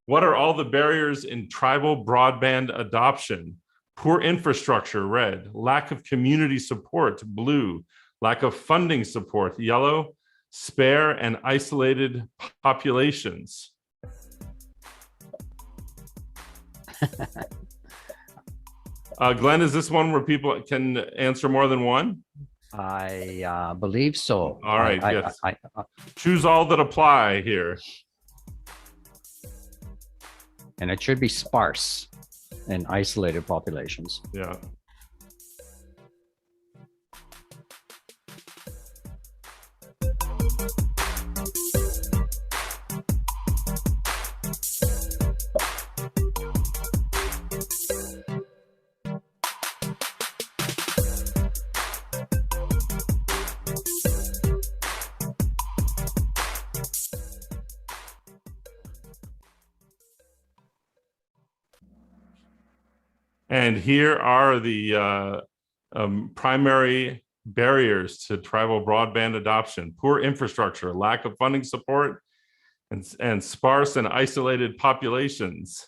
what are all the barriers in tribal broadband adoption? Poor infrastructure, red. Lack of community support, blue. Lack of funding support, yellow. Spare and isolated populations. Glenn, is this one where people can answer more than one? I believe so. All right, yes. I Choose all that apply here. and it should be sparse and isolated populations. Yeah. And here are the primary barriers to tribal broadband adoption: poor infrastructure, lack of funding support, and sparse and isolated populations.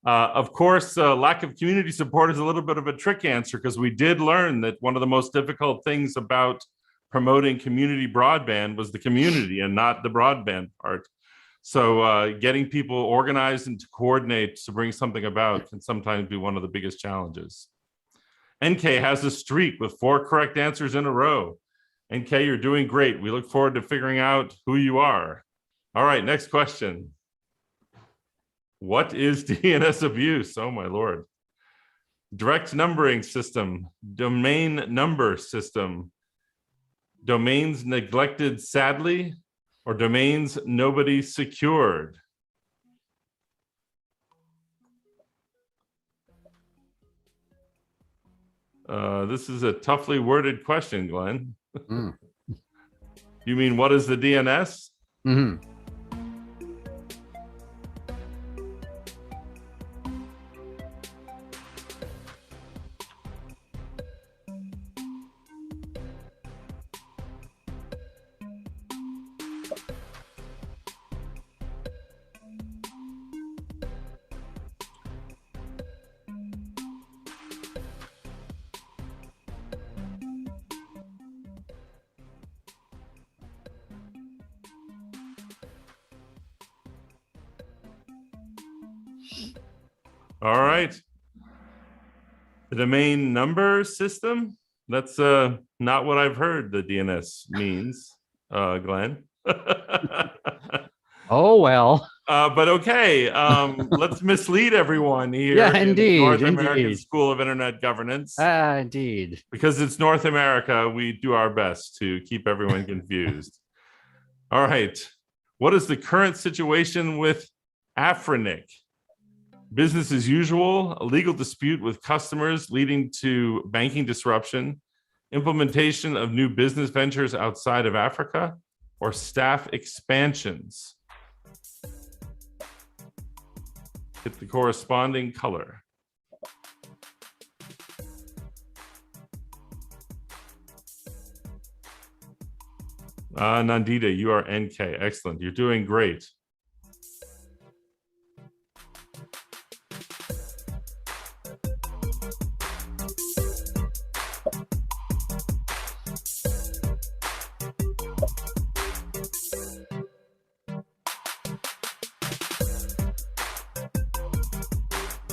Of course, lack of community support is a little bit of a trick answer, because we did learn that one of the most difficult things about promoting community broadband was the community and not the broadband part. So getting people organized and to coordinate to bring something about can sometimes be one of the biggest challenges. NK has a streak with 4 correct answers in a row. NK, you're doing great. We look forward to figuring out who you are. All right, next question. What is DNS abuse? Oh my Lord. Direct numbering system, domain number system, domains neglected sadly, or domains nobody secured? This is a toughly worded question, Glenn. You mean, what is the DNS? Mm-hmm. All right. The domain number system? That's not what I've heard the DNS means, Glenn. Oh, well. But okay, let's mislead everyone here Yeah, in indeed, North American indeed. School of Internet Governance. Indeed. Because it's North America, we do our best to keep everyone confused. All right. What is the current situation with Afrinic? Business as usual, a legal dispute with customers leading to banking disruption, implementation of new business ventures outside of Africa, or staff expansions? Hit the corresponding color. Nandita, you are NK. Excellent. You're doing great.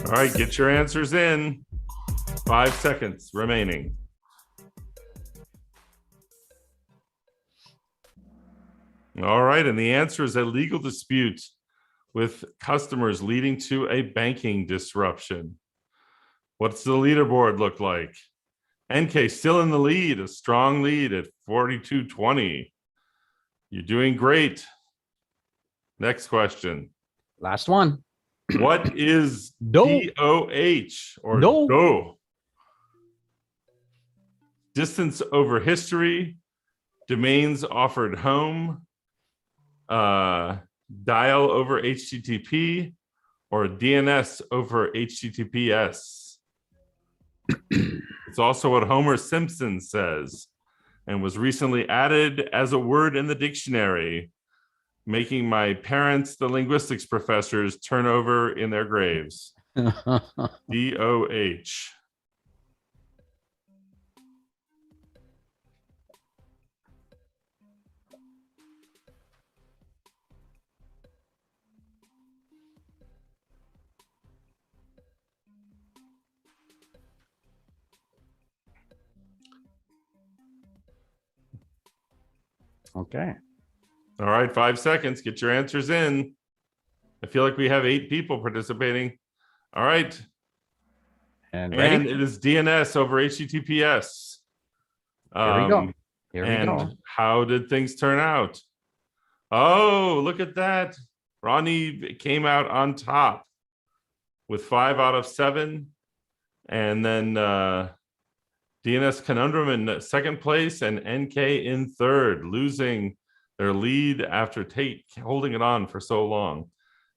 All right, get your answers in. 5 seconds remaining. All right, and the answer is a legal dispute with customers leading to a banking disruption. What's the leaderboard look like? NK still in the lead, a strong lead at 42-20. You're doing great. Next question. Last one. What is DOH or DO? Distance over history, domains offered home, dial over HTTP, or DNS over HTTPS. It's also what Homer Simpson says and was recently added as a word in the dictionary, making my parents, the linguistics professors, turn over in their graves. DOH. Okay. All right, 5 seconds. Get your answers in. I feel like we have 8 people participating. All right. And ready? And it is DNS over HTTPS. Here we go. Here we go. And how did things turn out? Oh, look at that. Ronnie came out on top with 5 out of 7. And then DNS Conundrum in second place and NK in third, losing their lead after holding it on for so long.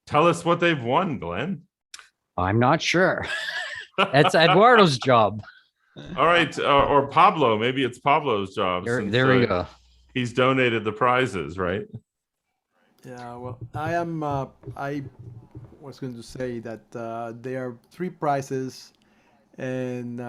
Tell us what they've won, Glenn. I'm not sure. It's Eduardo's job. All right, or Pablo. Maybe it's Pablo's job. There since, we go. He's donated the prizes, right? Yeah, well, I was going to say that there are 3 prizes, and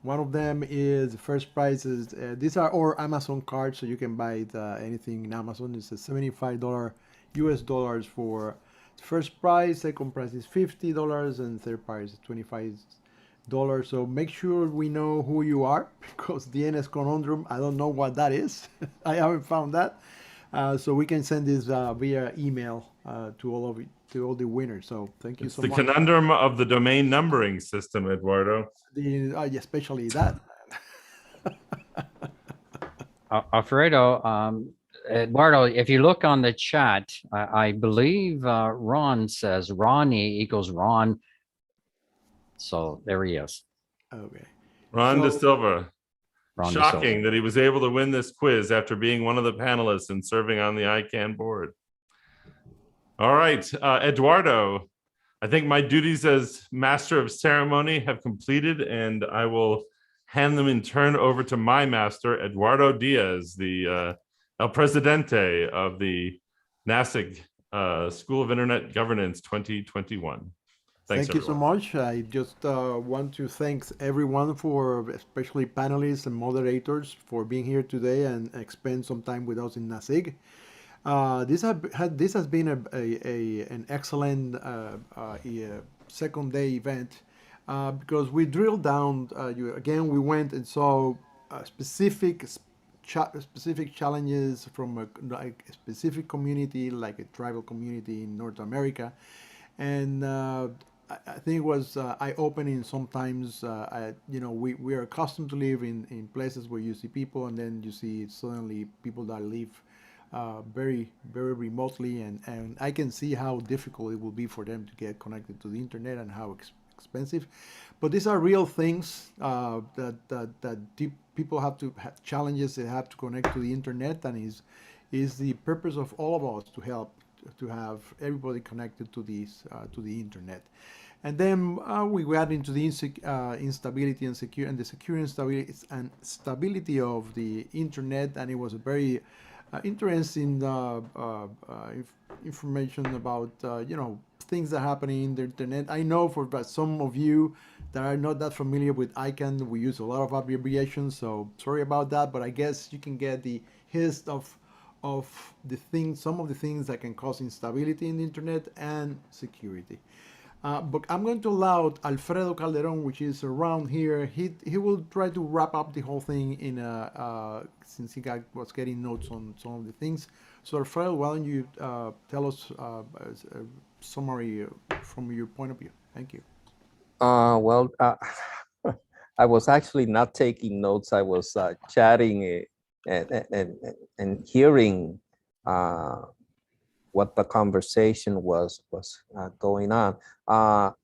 one of them is the first prize is these are all Amazon cards, so you can buy anything in Amazon. It's a $75 US dollars for the first prize. Second prize is $50, and third prize is $25. So make sure we know who you are, because DNS Conundrum, I don't know what that is. I haven't found that. So we can send this via email to all of you, to all the winners. So thank you so much. It's the conundrum of the domain numbering system, Eduardo. Especially that. Alfredo, Eduardo, if you look on the chat, I believe Ron says Ronnie equals Ron. So there he is. Okay. Ron De Silva. Ron De Shocking Silva. that he was able to win this quiz after being one of the panelists and serving on the ICANN board. All right, Eduardo, I think my duties as master of ceremony have completed, and I will hand them in turn over to my master, Eduardo Diaz, the El Presidente of the NASIG School of Internet Governance 2021. Thanks, Thank you so everyone. much. I just want to thank everyone, for especially panelists and moderators, for being here today and spend some time with us in NASIG. This has been an excellent second day event because we drilled down. Again, we went and saw specific challenges from a specific community, like a tribal community in North America, and I think it was eye-opening. Sometimes, we are accustomed to live in places where you see people, and then you see suddenly people that live very, very remotely, and I can see how difficult it will be for them to get connected to the internet and how expensive. But these are real things that people have to have challenges. They have to connect to the internet, and is the purpose of all of us to help to have everybody connected to the internet. And then we got into the instability and the security and stability of the internet, and it was a very interesting information about things that happen in the internet. I know for some of you that are not that familiar with ICANN, we use a lot of abbreviations, so sorry about that, but I guess you can get the gist of the things, some of the things that can cause instability in the internet and security. But I'm going to allow Alfredo Calderon, which is around here. He will try to wrap up the whole thing in since he was getting notes on some of the things. So Alfredo, why don't you tell us a summary from your point of view? Thank you. Well, I was actually not taking notes. I was chatting and hearing what the conversation was going on.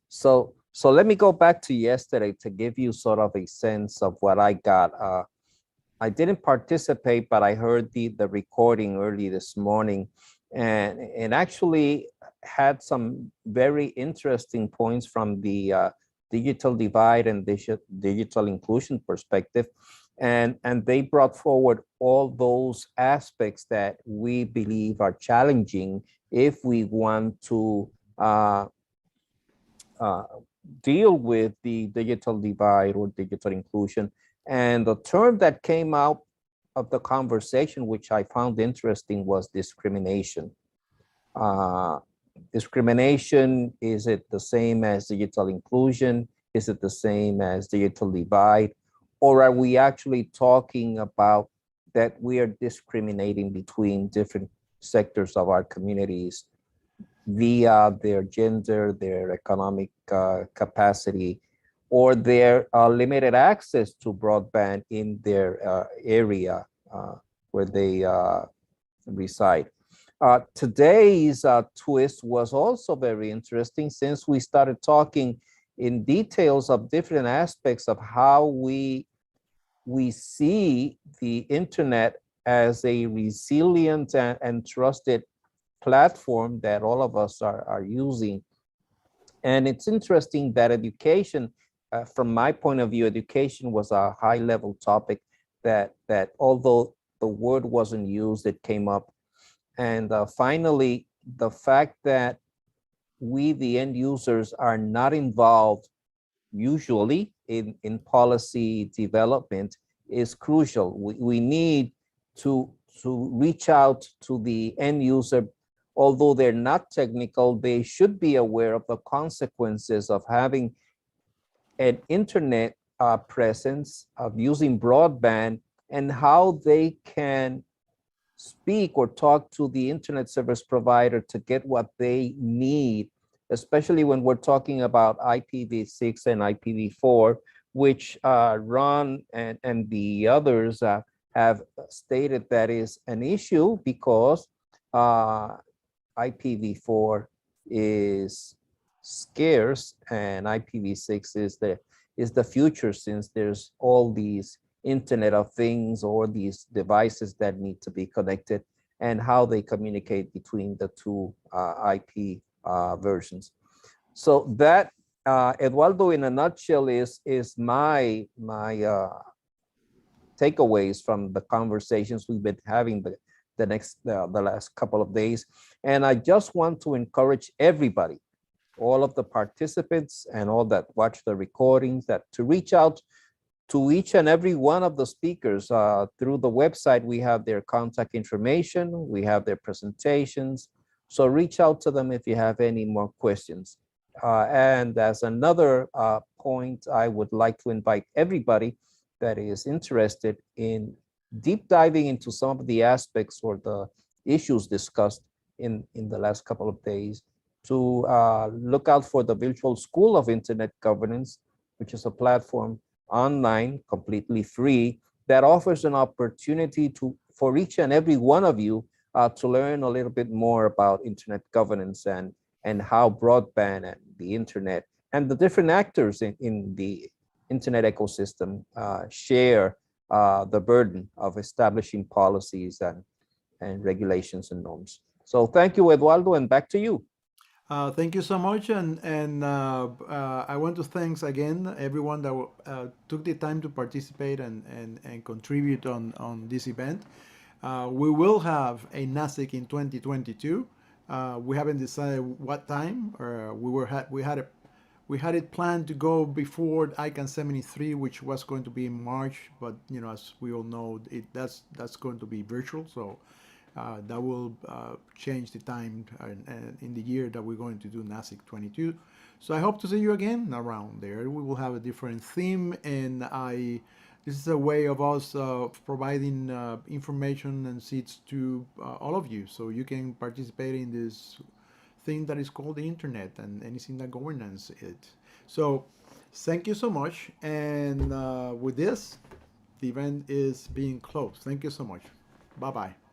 So let me go back to yesterday to give you sort of a sense of what I got. I didn't participate, but I heard the recording early this morning, and actually had some very interesting points from the digital divide and digital inclusion perspective. And they brought forward all those aspects that we believe are challenging if we want to deal with the digital divide or digital inclusion. And the term that came out of the conversation, which I found interesting, was discrimination. Discrimination, is it the same as digital inclusion? Is it the same as digital divide? Or are we actually talking about that we are discriminating between different sectors of our communities via their gender, their economic capacity, or their limited access to broadband in their area where they reside. Today's twist was also very interesting, since we started talking in details of different aspects of how we see the internet as a resilient and trusted platform that all of us are using. And it's interesting that education, from my point of view, education was a high level topic that although the word wasn't used, it came up. And finally, the fact that we, the end users, are not involved usually in policy development is crucial. We need to reach out to the end user. Although they're not technical, they should be aware of the consequences of having an internet presence, of using broadband, and how they can speak or talk to the internet service provider to get what they need, especially when we're talking about IPv6 and IPv4, which Ron and the others have stated that is an issue, because IPv4 is scarce and IPv6 is the future, since there's all these Internet of Things or these devices that need to be connected, and how they communicate between the two IP versions. So that, Eduardo, in a nutshell, is my takeaways from the conversations we've been having the last couple of days. And I just want to encourage everybody, all of the participants and all that watch the recordings, that to reach out to each and every one of the speakers through the website. We have their contact information, we have their presentations. So reach out to them if you have any more questions. And as another point, I would like to invite everybody that is interested in deep diving into some of the aspects or the issues discussed in the last couple of days to look out for the Virtual School of Internet Governance, which is a platform online, completely free, that offers an opportunity for each and every one of you to learn a little bit more about internet governance and how broadband and the internet and the different actors in the internet ecosystem share the burden of establishing policies and regulations and norms. So thank you, Eduardo, and back to you. Thank you so much, and I want to thank again everyone that took the time to participate and contribute on this event. We will have a NASIG in 2022. We haven't decided what time. We had it planned to go before ICANN 73, which was going to be in March, but as we all know, that's going to be virtual. So. That will change the time in the year that we're going to do NASIG 22. So I hope to see you again around there. We will have a different theme, and this is a way of us providing information and seats to all of you, so you can participate in this thing that is called the internet and anything that governance it. So thank you so much, and with this, the event is being closed. Thank you so much. Bye-bye.